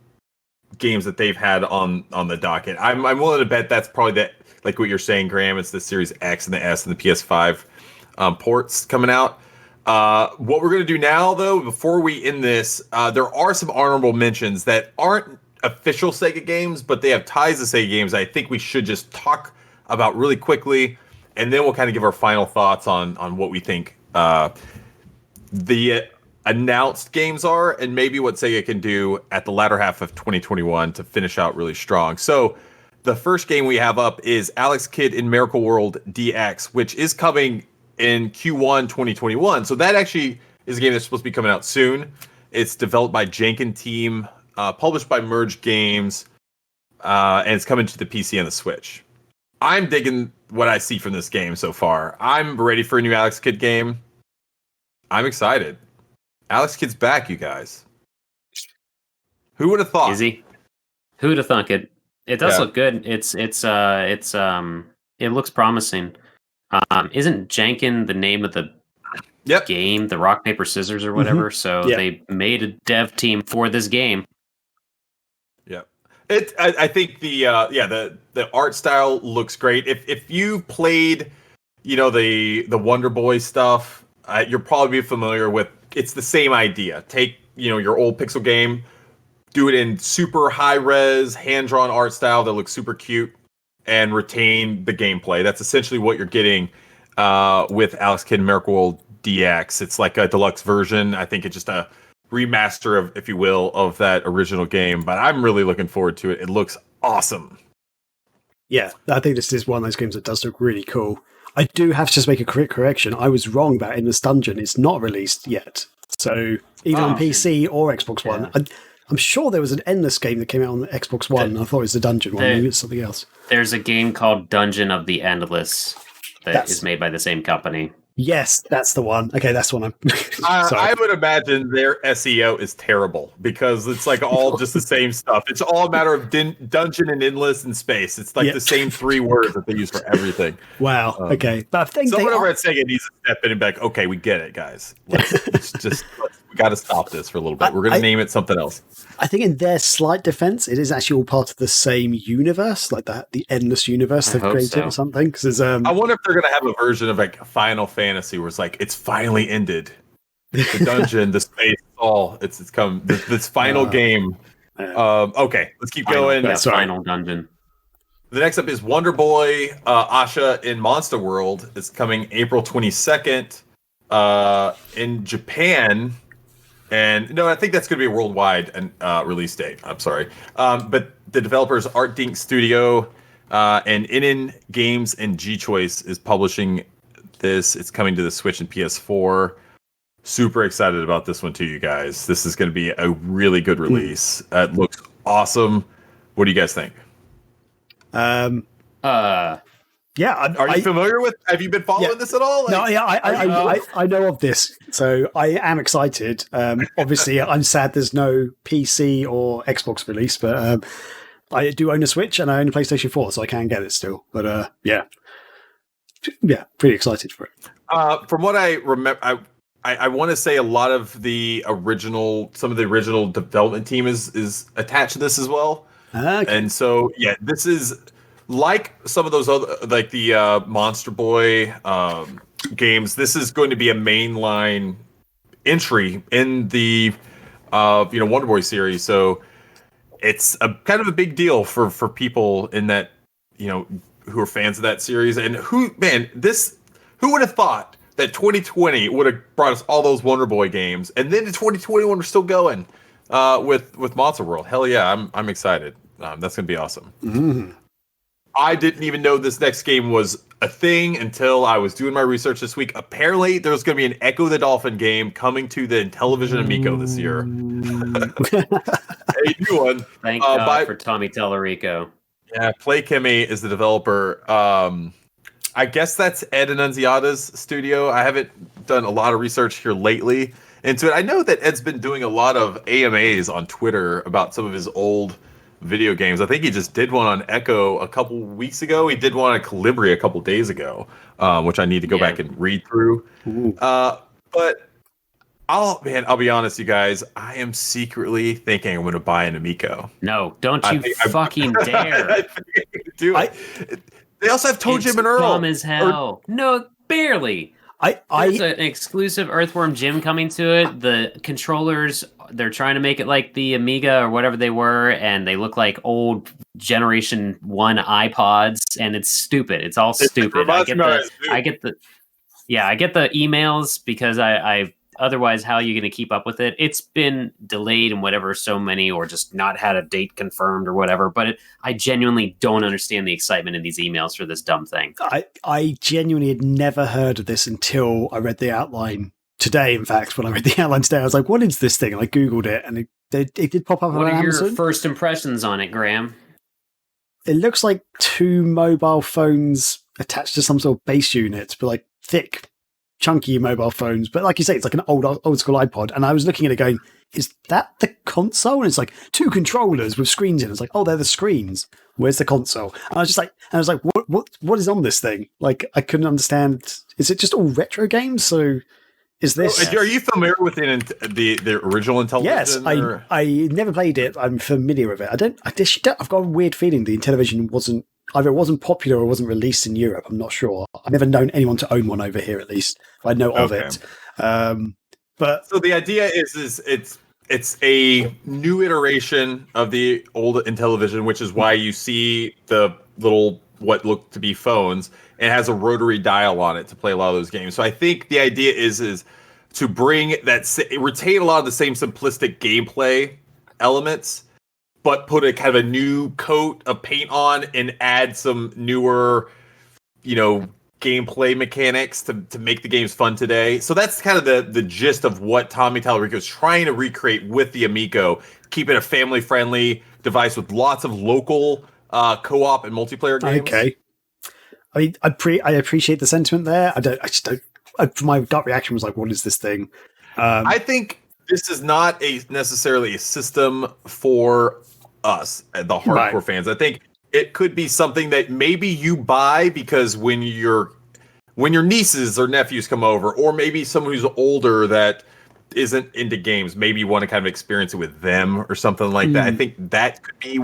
games that they've had on the docket. I'm willing to bet that's probably that, like what you're saying, Graham. It's the Series X and the S and the PS5 ports coming out. What we're going to do now, though, before we end this, there are some honorable mentions that aren't official Sega games, but they have ties to Sega games I think we should just talk about really quickly, and then we'll kind of give our final thoughts on what we think the announced games are, and maybe what Sega can do at the latter half of 2021 to finish out really strong. So the first game we have up is Alex Kidd in Miracle World DX, which is coming in Q1 2021. So that actually is a game that's supposed to be coming out soon. It's developed by Janken Team, published by Merge Games, and it's coming to the PC and the Switch. I'm digging what I see from this game so far. I'm ready for a new Alex Kidd game. I'm excited. Alex Kidd's back, you guys. Who would have thought? Is he? Who would have thunk it? It does look good. It looks promising. Isn't Janken the name of the game, the rock paper scissors or whatever? So they made a dev team for this game. Yeah, I think the art style looks great. If you played, the Wonder Boy stuff, you're probably familiar with. It's the same idea. Take, your old pixel game, do it in super high res, hand-drawn art style that looks super cute, and retain the gameplay. That's essentially what you're getting with Alex Kidd Miracle World DX. It's like a deluxe version. I think it's just a remaster of, if you will, of that original game. But I'm really looking forward to it. It looks awesome. Yeah, I think this is one of those games that does look really cool. I do have to just make a quick correction. I was wrong about Endless Dungeon. It's not released yet. So either on PC or Xbox One. I'm sure there was an Endless game that came out on the Xbox One. I thought it was the Dungeon one. Maybe it's something else. There's a game called Dungeon of the Endless that is made by the same company. Yes, that's the one. Okay, that's the one. I would imagine their SEO is terrible because it's like all just the same stuff. It's all a matter of dungeon and endless and space. It's like the same 3 words that they use for everything. Wow. Okay, but I think someone over at Sega needs to step in and be like, "Okay, we get it, guys. We got to stop this for a little bit. We're going to name it something else." I think in their slight defense, it is actually all part of the same universe, like that, the endless universe they've created or something. Because I wonder if they're going to have a version of like Final Fantasy where it's like it's finally ended. The dungeon, the space, it's come. This final game. Okay, let's keep going. Final dungeon. The next up is Wonder Boy Asha in Monster World. It's coming April 22nd in Japan. And no, I think that's going to be a worldwide release date. I'm sorry. But the developers Art Dink Studio and Inen Games and G-Choice is publishing this. It's coming to the Switch and PS4. Super excited about this one too, you guys. This is going to be a really good release. It looks awesome. What do you guys think? Yeah, are you familiar with? Have you been following this at all? I know of this, so I am excited. Obviously, I'm sad there's no PC or Xbox release, but I do own a Switch and I own a PlayStation 4, so I can get it still. But yeah, pretty excited for it. From what I remember, I want to say a lot of some of the original development team is attached to this as well. Okay. And so this is. like some of those other, like the Monster Boy games, this is going to be a mainline entry in the Wonder Boy series. So it's a kind of a big deal for people in that, who are fans of that series. And who would have thought that 2020 would have brought us all those Wonder Boy games, and then in 2021 we're still going with Monster World. Hell yeah, I'm excited. That's gonna be awesome. Mm. I didn't even know this next game was a thing until I was doing my research this week. Apparently, there's going to be an Echo the Dolphin game coming to the Intellivision Amico this year. A new one. Thank God for Tommy Tallarico. Yeah, Play Kimmy is the developer. I guess that's Ed Annunziata's studio. I haven't done a lot of research here lately into it. I know that Ed's been doing a lot of AMAs on Twitter about some of his old video games. I think he just did one on Echo a couple weeks ago. He did one on Calibri a couple days ago, which I need to go back and read through. But I'll be honest, you guys. I am secretly thinking I'm going to buy an Amico. No, don't you fucking dare! I do it. They also have Toe Jim and Earl. Dumb as hell. No, barely. There's an exclusive Earthworm Jim coming to it. The controllers, they're trying to make it like the Amiga or whatever they were, and they look like old Generation 1 iPods, and it's stupid. It's all stupid. I get the emails because I otherwise, how are you going to keep up with it? It's been delayed and whatever, so many, or just not had a date confirmed or whatever. But I genuinely don't understand the excitement in these emails for this dumb thing. I genuinely had never heard of this until I read the outline today. In fact, when I read the outline today, I was like, what is this thing? And I Googled it, and it did pop up on Amazon. What are your first impressions on it, Graham? It looks like two mobile phones attached to some sort of base unit, but like thick, chunky mobile phones, but like you say, it's like an old school iPod. And I was looking at it going, is that the console? And it's like two controllers with screens in. It's like, oh, they're the screens. Where's the console? And I was like, what is on this thing? Like, I couldn't understand. Is it just all retro games? So is this? Are you familiar with the original Intellivision? Yes, I never played it. I'm familiar with it. I've got a weird feeling the Intellivision either it wasn't popular or wasn't released in Europe. I'm not sure. I've never known anyone to own one over here, at least. I know of it. But so the idea is it's a new iteration of the old Intellivision, which is why you see the little what look to be phones. It has a rotary dial on it to play a lot of those games. So I think the idea is to bring retain a lot of the same simplistic gameplay elements, but put a kind of a new coat of paint on and add some newer, gameplay mechanics to make the games fun today. So that's kind of the gist of what Tommy Tallarico is trying to recreate with the Amico, keep it a family-friendly device with lots of local co-op and multiplayer games. Okay. I mean, I appreciate the sentiment there. My gut reaction was like, what is this thing? I think this is not necessarily a system for us, the hardcore fans. I think it could be something that maybe you buy because when your nieces or nephews come over, or maybe someone who's older that isn't into games, maybe you want to kind of experience it with them or something like that. I think that could be.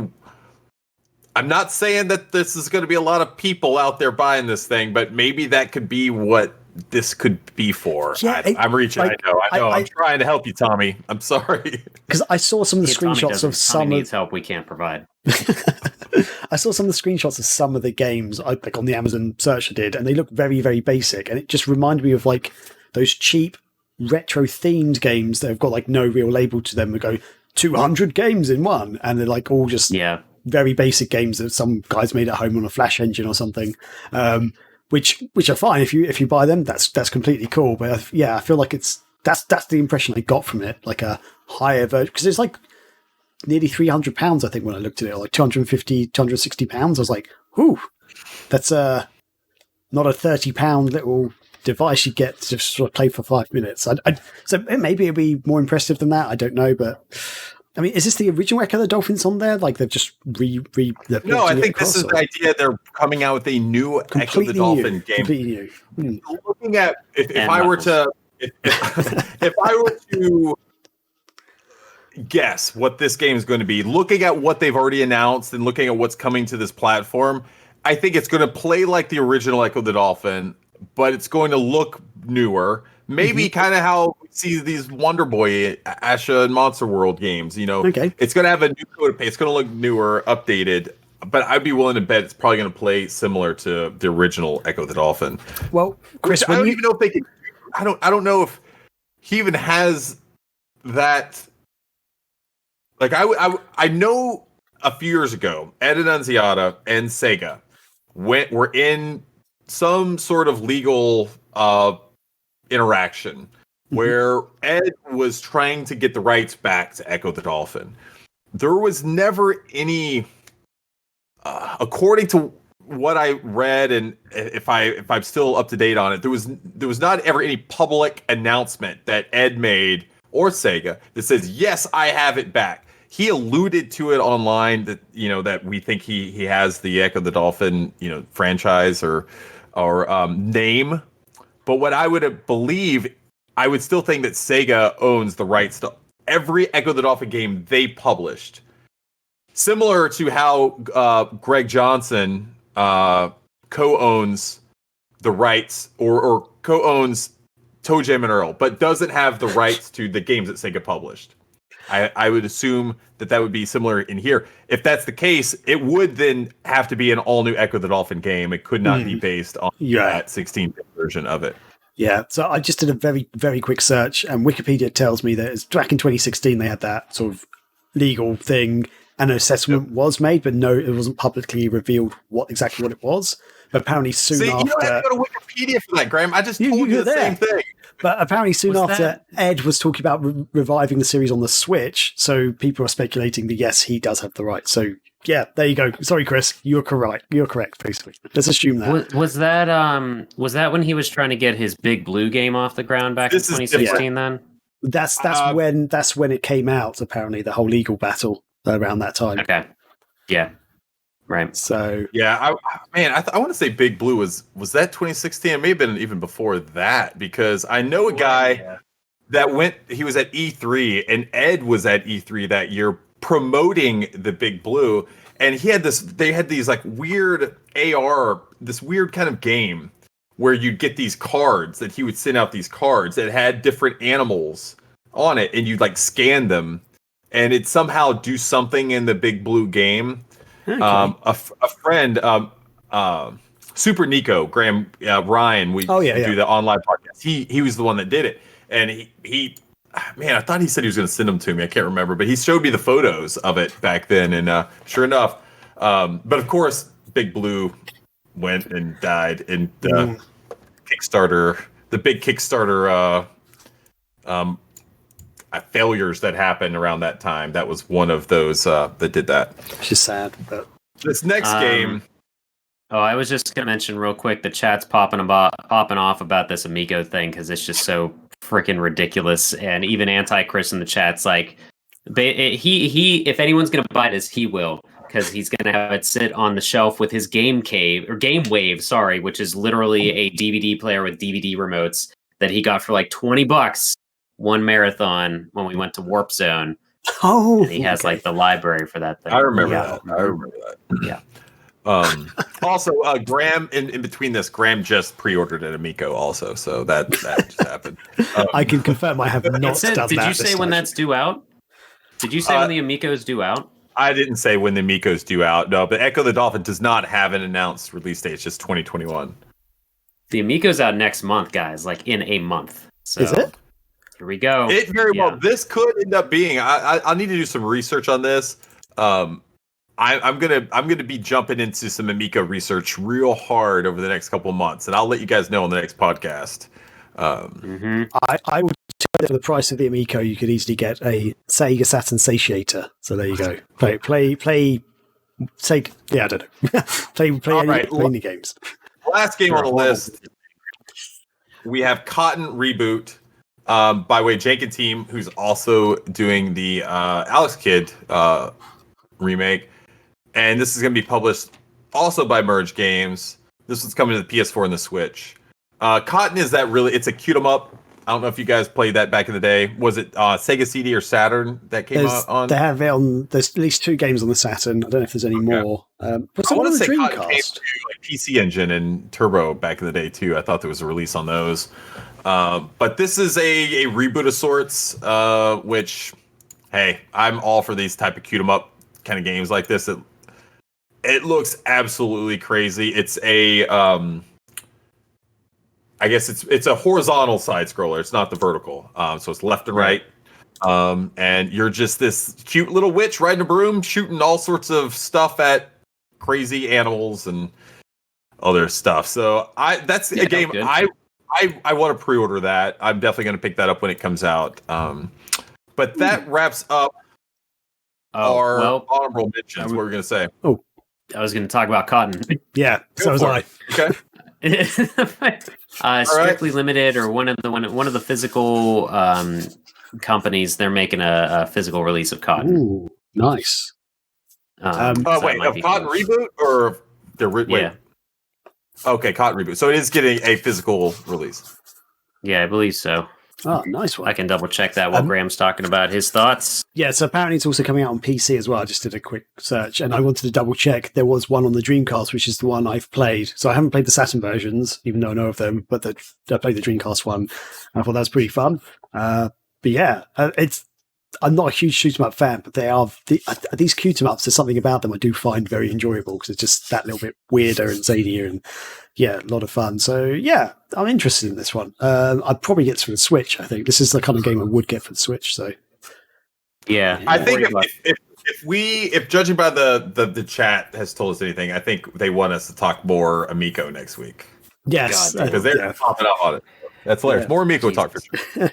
I'm not saying that this is going to be a lot of people out there buying this thing, but maybe that could be what this could be for. Yeah, I'm reaching. I know. I'm trying to help you, Tommy. I'm sorry. Because I saw some of the screenshots of some. Tommy needs help we can't provide. I saw some of the screenshots of some of the games, like on the Amazon search I did, and they look very, very basic. And it just reminded me of like those cheap retro themed games that have got like no real label to them. We go 200 games in one, and they're like all just very basic games that some guys made at home on a Flash engine or something. Which are fine if you buy them. That's completely cool. But I feel like that's the impression I got from it, like a higher version, because it's like nearly £300. I think when I looked at it, or like 250, 260 pounds. I was like, "Whew, that's not a £30 little device you get to just sort of play for 5 minutes." So maybe it'll be more impressive than that. I don't know, but. I mean, is this the original Echo the Dolphins on there? Like they've just No, I think this is the idea. They're coming out with a new Echo the Dolphin game. Completely new. Looking at if I were to guess what this game is going to be, looking at what they've already announced and looking at what's coming to this platform, I think it's going to play like the original Echo the Dolphin, but it's going to look newer. Maybe kind of how we see these Wonder Boy, Asha, and Monster World games. It's going to have a new code of paint. It's going to look newer, updated. But I'd be willing to bet it's probably going to play similar to the original Echo the Dolphin. Well, Chris, I don't even know if they can. I don't know if he even has that. Like I know a few years ago, Ed Annunziata and Sega were in some sort of legal interaction where Ed was trying to get the rights back to Echo the Dolphin. There was never any, according to what I read, and if I'm still up to date on it, there was not ever any public announcement that Ed made or Sega that says, yes, I have it back. He alluded to it online that that we think he has the Echo the Dolphin franchise or name. But what I would believe, I would still think that Sega owns the rights to every Echo the Dolphin game they published. Similar to how Greg Johnson co-owns the rights or co-owns Toe Jam and Earl, but doesn't have the rights to the games that Sega published. I would assume that would be similar in here. If that's the case, it would then have to be an all-new Echo the Dolphin game. It could not be based on that 16-bit version of it. Yeah, so I just did a very, very quick search, and Wikipedia tells me that it's back in 2016 they had that sort of legal thing, and an assessment was made, but no, it wasn't publicly revealed exactly what it was. But apparently soon after... You don't have to go to Wikipedia for that, Graham. I just told you the same thing. But apparently soon after, Ed was talking about reviving the series on the Switch, so people are speculating that, yes, he does have the right. So, yeah, there you go. Sorry, Chris. You're correct. You're correct, basically. Let's assume that. Was that when he was trying to get his Big Blue game off the ground back in 2016 then? That's when it came out, apparently, the whole legal battle around that time. Okay. Yeah. Right. So yeah, I want to say Big Blue was that 2016? It may have been even before that, because I know a guy that he was at E3, and Ed was at E3 that year promoting the Big Blue, and they had these like weird this weird kind of game where you'd get these cards that he would send out, these cards that had different animals on it, and you'd like scan them, and it'd somehow do something in the Big Blue game. Okay. A friend, Super Nico, Graham, Ryan, we do the online podcast. He was the one that did it, and he I thought he said he was going to send them to me. I can't remember, but he showed me the photos of it back then, and sure enough, but of course, Big Blue went and died in the Kickstarter, the big Kickstarter failures that happened around that time. That was one of those that did that. It's just sad. But this next game. Oh, I was just gonna mention real quick. The chat's popping off about this Amico thing because it's just so freaking ridiculous. And even Anti-Chris in the chat's like, he if anyone's gonna buy this, he will, because he's gonna have it sit on the shelf with his Game Wave, which is literally a DVD player with DVD remotes that he got for like $20. One marathon when we went to Warp Zone. Oh, and he has like the library for that thing. I remember that. Yeah. Also, Graham, in between this, Graham just pre-ordered an Amico also, so that just happened. I can confirm I have not done that. Did you say when that's due out? Did you say when the Amico's due out? I didn't say when the Amico's due out. No, but Echo the Dolphin does not have an announced release date. It's just 2021. The Amico's out next month, guys. Like in a month. So. Is it? Here we go. It very well. This could end up being. I'll need to do some research on this. I'm gonna be jumping into some Amico research real hard over the next couple of months, and I'll let you guys know on the next podcast. I would tell you for the price of the Amico, you could easily get a Sega Saturn Satiator. So there you go. Play. Take. Yeah, I don't know. play any games. Last game on the list. We have Cotton Reboot. By way of Jankin Team, who's also doing the Alex Kidd remake. And this is going to be published also by Merge Games. This one's coming to the PS4 and the Switch. Cotton is it's a cute 'em up I don't know if you guys played that back in the day. Was it Sega CD or Saturn that came out on? They have it on. There's at least 2 games on the Saturn. I don't know if there's any more. Was I one want on to the say Cotton came Dreamcast? to like PC Engine and Turbo back in the day too. I thought there was a release on those. But this is a reboot of sorts, which, hey, I'm all for these type of cute 'em up kind of games like this. It looks absolutely crazy. It's a I guess it's a horizontal side scroller. It's not the vertical. So it's left and right. And you're just this cute little witch riding a broom, shooting all sorts of stuff at crazy animals and other stuff. So that's a game I want to pre-order that. I'm definitely going to pick that up when it comes out. But that wraps up our honorable mentions. What were we going to say? Oh, I was going to talk about Cotton. yeah. So was I. Okay. Strictly Limited, or one of the physical companies, they're making a physical release of Cotton. Ooh, nice. Wait, of Cotton reboot or the wait? Yeah. Okay, Cotton reboot. So it is getting a physical release. Yeah, I believe so. Oh, nice one. I can double check that while Graham's talking about his thoughts. Yeah, so apparently it's also coming out on PC as well. I just did a quick search and I wanted to double check. There was one on the Dreamcast, which is the one I've played. So I haven't played the Saturn versions, even though I know of them, but I played the Dreamcast one. I thought that was pretty fun. But yeah, I'm not a huge shoot 'em up fan, but these shoot 'em ups. There's something about them I do find very enjoyable because it's just that little bit weirder and zanier, and yeah, a lot of fun. So yeah, I'm interested in this one. I'd probably get for the Switch. I think this is the kind of game I would get for the Switch. So yeah, I think if judging by the chat has told us anything, I think they want us to talk more Amico next week. Yes, because they're popping up on it. That's hilarious. Yeah. More Amico talk for sure.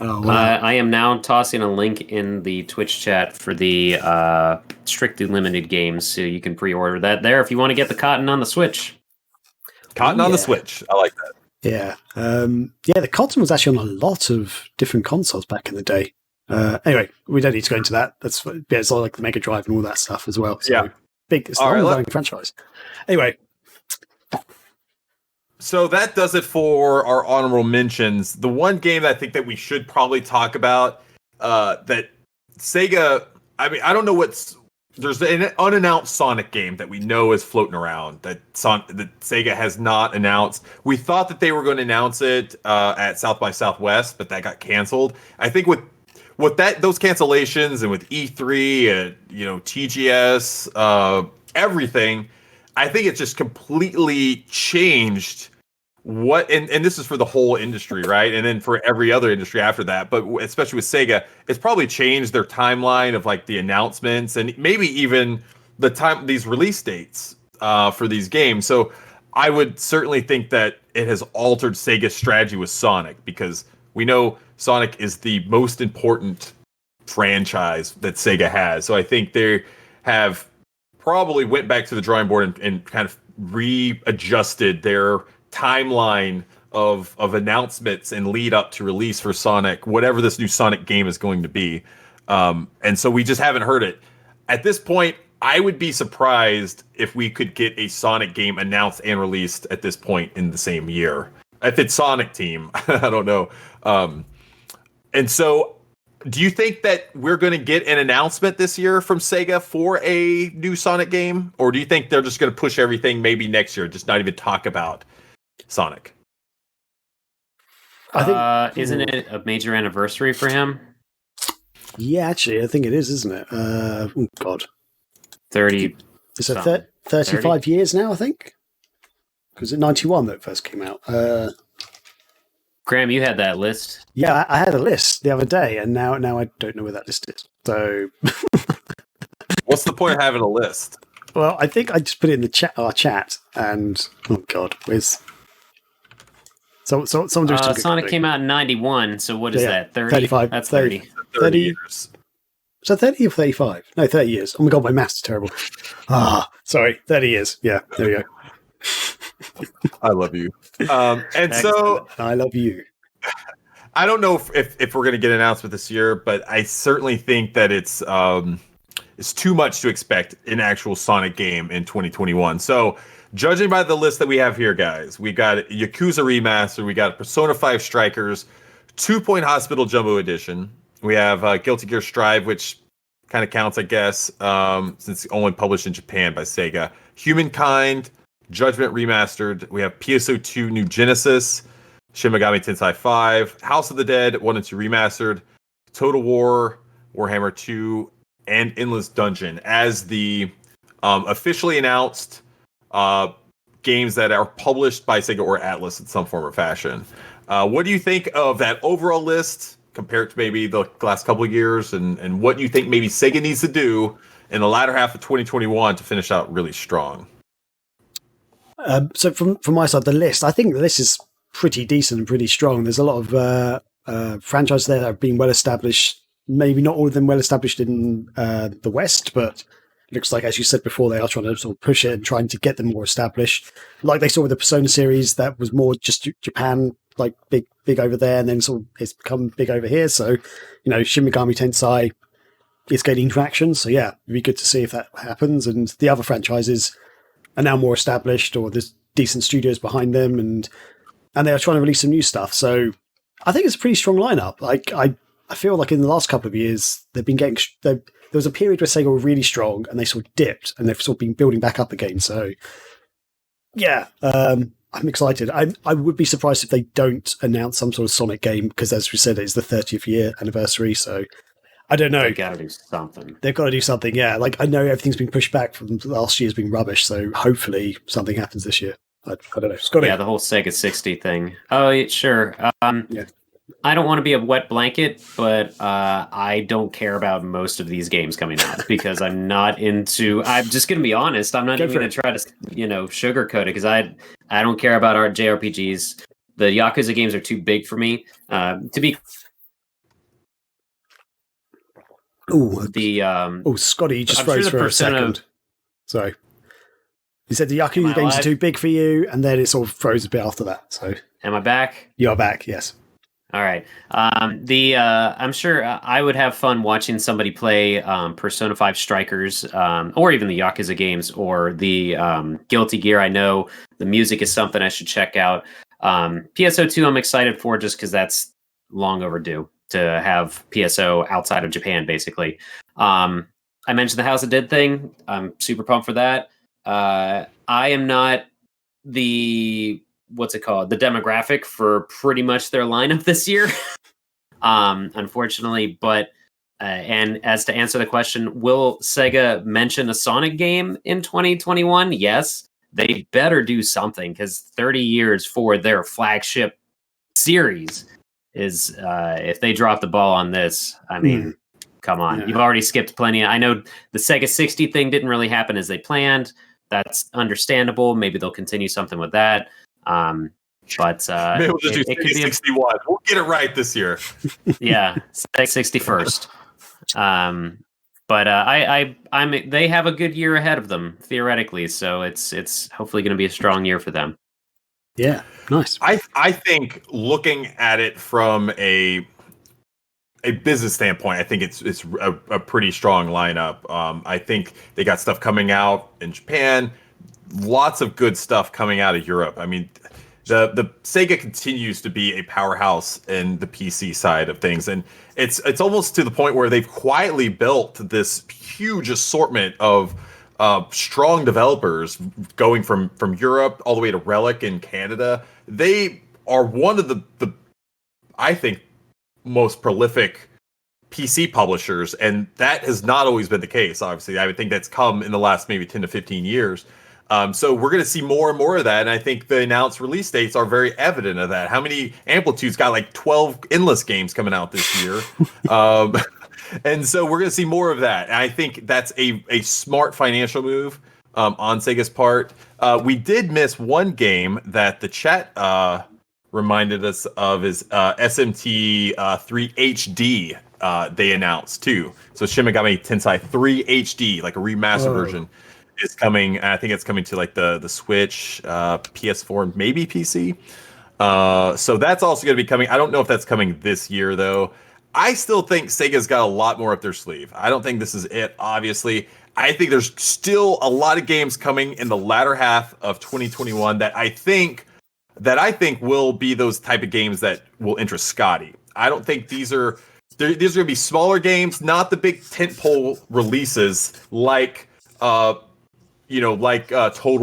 Oh, wow. I am now tossing a link in the Twitch chat for the strictly limited games, so you can pre-order that there if you want to get the Cotton on the Switch. Cotton on the Switch. I like that. Yeah. The Cotton was actually on a lot of different consoles back in the day. Anyway, we don't need to go into that. It's all like the Mega Drive and all that stuff as well. So yeah. It's an ongoing franchise. Anyway. So that does it for our honorable mentions. The one game that I think that we should probably talk about, that Sega, I mean, I don't know there's an unannounced Sonic game that we know is floating around that Sega has not announced. We thought that they were going to announce it at South by Southwest, but that got canceled. I think with those cancellations and with E3 and TGS, everything, I think it's just completely changed and this is for the whole industry, right? And then for every other industry after that, but especially with Sega, it's probably changed their timeline of like the announcements and maybe even these release dates for these games. So I would certainly think that it has altered Sega's strategy with Sonic, because we know Sonic is the most important franchise that Sega has. So I think they have probably went back to the drawing board and kind of readjusted their timeline of announcements and lead up to release for Sonic, whatever this new Sonic game is going to be. And so we just haven't heard it. At this point, I would be surprised if we could get a Sonic game announced and released at this point in the same year. If it's Sonic Team, I don't know. And so do you think that we're going to get an announcement this year from Sega for a new Sonic game? Or do you think they're just going to push everything maybe next year, just not even talk about Sonic? I think, isn't it a major anniversary for him? Yeah, actually, I think it is, isn't it? God. 30. Is it 35 30? Years now, I think? Because it's 91 that it first came out. Graham, you had that list. Yeah, I had a list the other day, and now I don't know where that list is. So, what's the point of having a list? Well, I think I just put it in our chat, and oh god, where's someone just Sonic came out in 91. So what is that? 30? 35. That's 30. 30 years. So 30 or 35? No, 30 years. Oh my god, my maths is terrible. Sorry, 30 years. Yeah, there we go. I love you. And so I love you. I don't know if we're going to get an announcement this year, but I certainly think that it's too much to expect an actual Sonic game in 2021. So judging by the list that we have here, guys, we got Yakuza Remastered, we got Persona 5 Strikers, 2 Point Hospital Jumbo Edition. We have Guilty Gear Strive, which kind of counts, I guess, since it's only published in Japan by Sega. Humankind, Judgment Remastered. We have PSO2 New Genesis, Shin Megami Tensei 5, House of the Dead 1 and 2 Remastered, Total War, Warhammer 2, and Endless Dungeon as the officially announced games that are published by Sega or Atlas in some form or fashion. What do you think of that overall list compared to maybe the last couple of years, and what do you think maybe Sega needs to do in the latter half of 2021 to finish out really strong? So from my side, I think the list is pretty decent and pretty strong. There's a lot of franchises there that have been well established. Maybe not all of them well established in the West, but it looks like, as you said before, they are trying to sort of push it and trying to get them more established. Like they saw with the Persona series, that was more just Japan, like big over there, and then sort of it's become big over here. So, Shin Megami Tensei is gaining traction. So yeah, it'd be good to see if that happens. And the other franchises are now more established, or there's decent studios behind them, and they are trying to release some new stuff. So I think it's a pretty strong lineup. Like I feel like in the last couple of years, they've been getting. There was a period where Sega were really strong, and they sort of dipped, and they've sort of been building back up again. So yeah, I'm excited. I would be surprised if they don't announce some sort of Sonic game, because as we said, it's the 30th year anniversary. So I don't know. They got to do something. They've got to do something. Yeah, like I know everything's been pushed back from last year's being rubbish. So hopefully something happens this year. I don't know. Scotty. Yeah, the whole Sega 60 thing. Oh, yeah, sure. Yeah. I don't want to be a wet blanket, but I don't care about most of these games coming out because I'm not into. I'm just going to be honest. I'm not even going to try to, sugarcoat it, because I don't care about our JRPGs. The Yakuza games are too big for me. To be. Scotty, you just froze for a second. Sorry. You said the Yakuza games are too big for you, and then it sort of froze a bit after that. So, am I back? You are back. Yes. All right. I'm sure I would have fun watching somebody play Persona 5 Strikers, or even the Yakuza games, or the Guilty Gear. I know the music is something I should check out. PSO2 I'm excited for, just because that's long overdue to have PSO outside of Japan, basically. I mentioned the House of Dead thing. I'm super pumped for that. I am not the demographic for pretty much their lineup this year, unfortunately. But and as to answer the question, will Sega mention a Sonic game in 2021? Yes, they better do something, because 30 years for their flagship series is if they drop the ball on this, I mean, come on. You've already skipped plenty. I know the Sega 60 thing didn't really happen as they planned. That's understandable. Maybe they'll continue something with that. But maybe we'll just do 61. We'll get it right this year. Yeah, 61st. But they have a good year ahead of them theoretically, so it's hopefully going to be a strong year for them. Yeah, nice. I think looking at it from a business standpoint, I think it's a pretty strong lineup. I think they got stuff coming out in Japan. Lots of good stuff coming out of Europe. I mean, the Sega continues to be a powerhouse in the PC side of things, and it's almost to the point where they've quietly built this huge assortment of strong developers, going from Europe all the way to Relic in Canada. They are one of the I think most prolific PC publishers, and that has not always been the case. Obviously, I would think that's come in the last maybe 10 to 15 years. So we're going to see more and more of that, and I think the announced release dates are very evident of that. How many Amplitude's got like 12 Endless games coming out this year? And so we're going to see more of that. And I think that's a smart financial move on Sega's part. We did miss one game that the chat reminded us of, is SMT 3 HD. They announced too. So Shin Megami Tensei 3 HD, like a remastered version, is coming. I think it's coming to like the Switch, PS4, and maybe PC. So that's also going to be coming. I don't know if that's coming this year though. I still think Sega's got a lot more up their sleeve. I don't think this is it, obviously. I think there's still a lot of games coming in the latter half of 2021 that I think will be those type of games that will interest Scotty. I don't think these are going to be smaller games, not the big tentpole releases like Total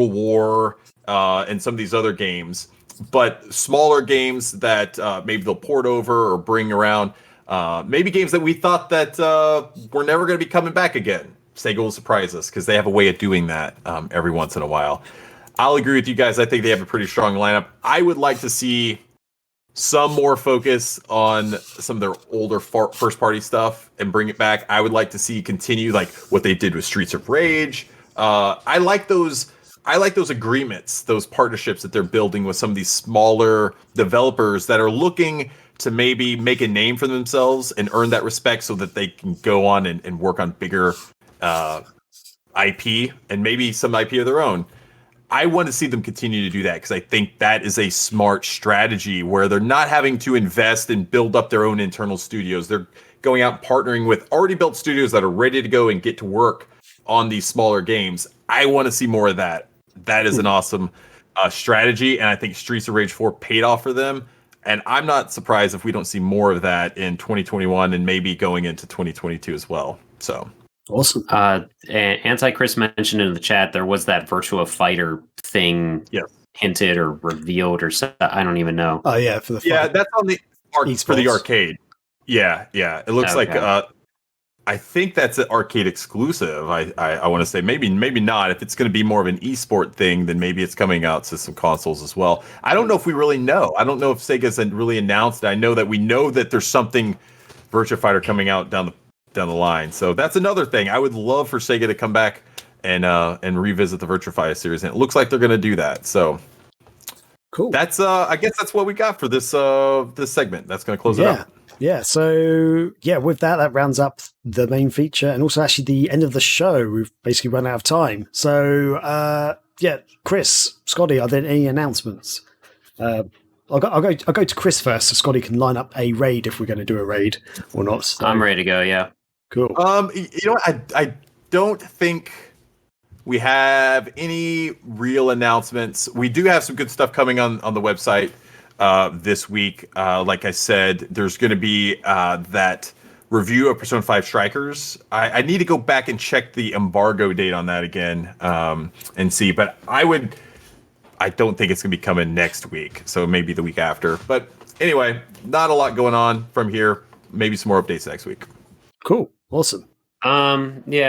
War and some of these other games, but smaller games that maybe they'll port over or bring around. Maybe games that we thought that were never going to be coming back again. Sega will surprise us because they have a way of doing that every once in a while. I'll agree with you guys. I think they have a pretty strong lineup. I would like to see some more focus on some of their older first-party stuff and bring it back. I would like to see continue like what they did with Streets of Rage. I like those agreements, those partnerships that they're building with some of these smaller developers that are looking to maybe make a name for themselves and earn that respect so that they can go on and work on bigger IP and maybe some IP of their own. I want to see them continue to do that because I think that is a smart strategy where they're not having to invest and build up their own internal studios. They're going out and partnering with already built studios that are ready to go and get to work on these smaller games. I want to see more of that. That is an awesome strategy, and I think Streets of Rage 4 paid off for them. And I'm not surprised if we don't see more of that in 2021 and maybe going into 2022 as well. So awesome. Anti-Chris mentioned in the chat there was that Virtua Fighter thing hinted or revealed or so, I don't even know. Oh yeah, for the that's on the for the arcade. Yeah. It looks like I think that's an arcade exclusive. I want to say maybe not. If it's going to be more of an esport thing, then maybe it's coming out to some consoles as well. I don't know if we really know. I don't know if Sega's really announced it. I know that we know that there's something Virtua Fighter coming out down the line. So that's another thing. I would love for Sega to come back and revisit the Virtua Fighter series, and it looks like they're going to do that. So cool. That's I guess that's what we got for this segment. That's going to close it up. Yeah, so with that rounds up the main feature and also actually the end of the show. We've basically run out of time. So Chris, Scotty, are there any announcements? I'll go to Chris first, so Scotty can line up a raid if we're going to do a raid or not. So. I'm ready to go. Yeah, cool. I don't think we have any real announcements. We do have some good stuff coming on the website. This week, like I said, there's going to be that review of Persona 5 Strikers. I need to go back and check the embargo date on that again and see. But I don't think it's going to be coming next week. So maybe the week after. But anyway, not a lot going on from here. Maybe some more updates next week. Cool. Awesome.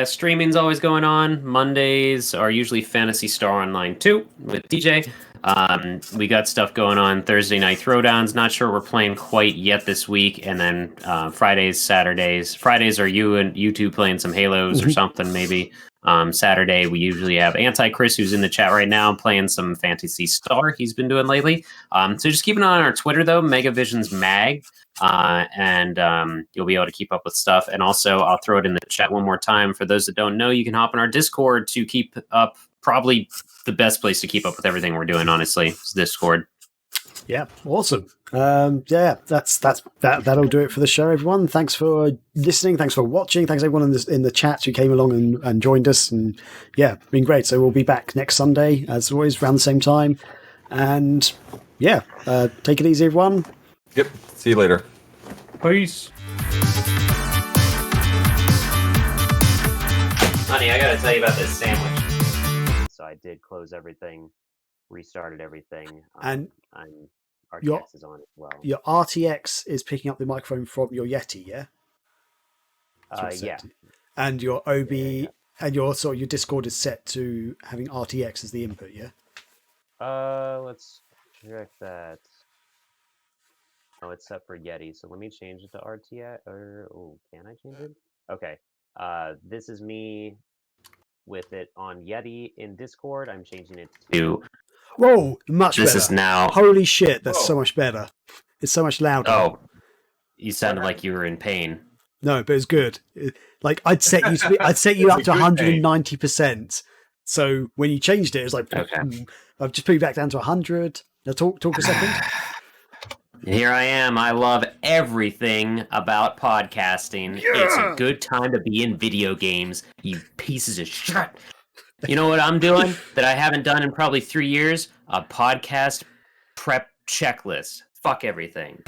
Streaming's always going on. Mondays are usually Phantasy Star Online 2 with DJ. We got stuff going on Thursday night throwdowns. Not sure we're playing quite yet this week. And then Fridays, Saturdays. Fridays are you two playing some Halos or something maybe. Saturday we usually have Anti-Chris, who's in the chat right now, playing some Fantasy Star he's been doing lately. So just keep an eye on our Twitter though, Megavisions Mag. And you'll be able to keep up with stuff. And also I'll throw it in the chat one more time. For those that don't know, you can hop on our Discord to keep up. Probably the best place to keep up with everything we're doing, honestly, is Discord. Yeah, awesome. That'll do it for the show, everyone. Thanks for listening. Thanks for watching. Thanks everyone in the chat who came along and joined us. And been great. So we'll be back next Sunday, as always, around the same time. And take it easy, everyone. Yep. See you later. Peace. Honey, I gotta tell you about this sandwich. So I did close everything, restarted everything, and RTX is on as well. Your RTX is picking up the microphone from your Yeti, yeah? Yeah. And your OB and your Discord is set to having RTX as the input, yeah? Let's check that. Oh, it's set for Yeti, so let me change it to RTX. Can I change it? Okay. This is me with it on Yeti in Discord. I'm changing it to... Whoa, much better. This is now... Holy shit, that's so much better. It's so much louder. Oh, you sounded like you were in pain. No, but it's good. I'd set you up to 190%. So when you changed it, it was like, okay. I've just put you back down to 100. Now talk a second. Here I am. I love everything about podcasting. Yeah! It's a good time to be in video games, you pieces of shit. You know what I'm doing that I haven't done in probably 3 years? A podcast prep checklist. Fuck everything.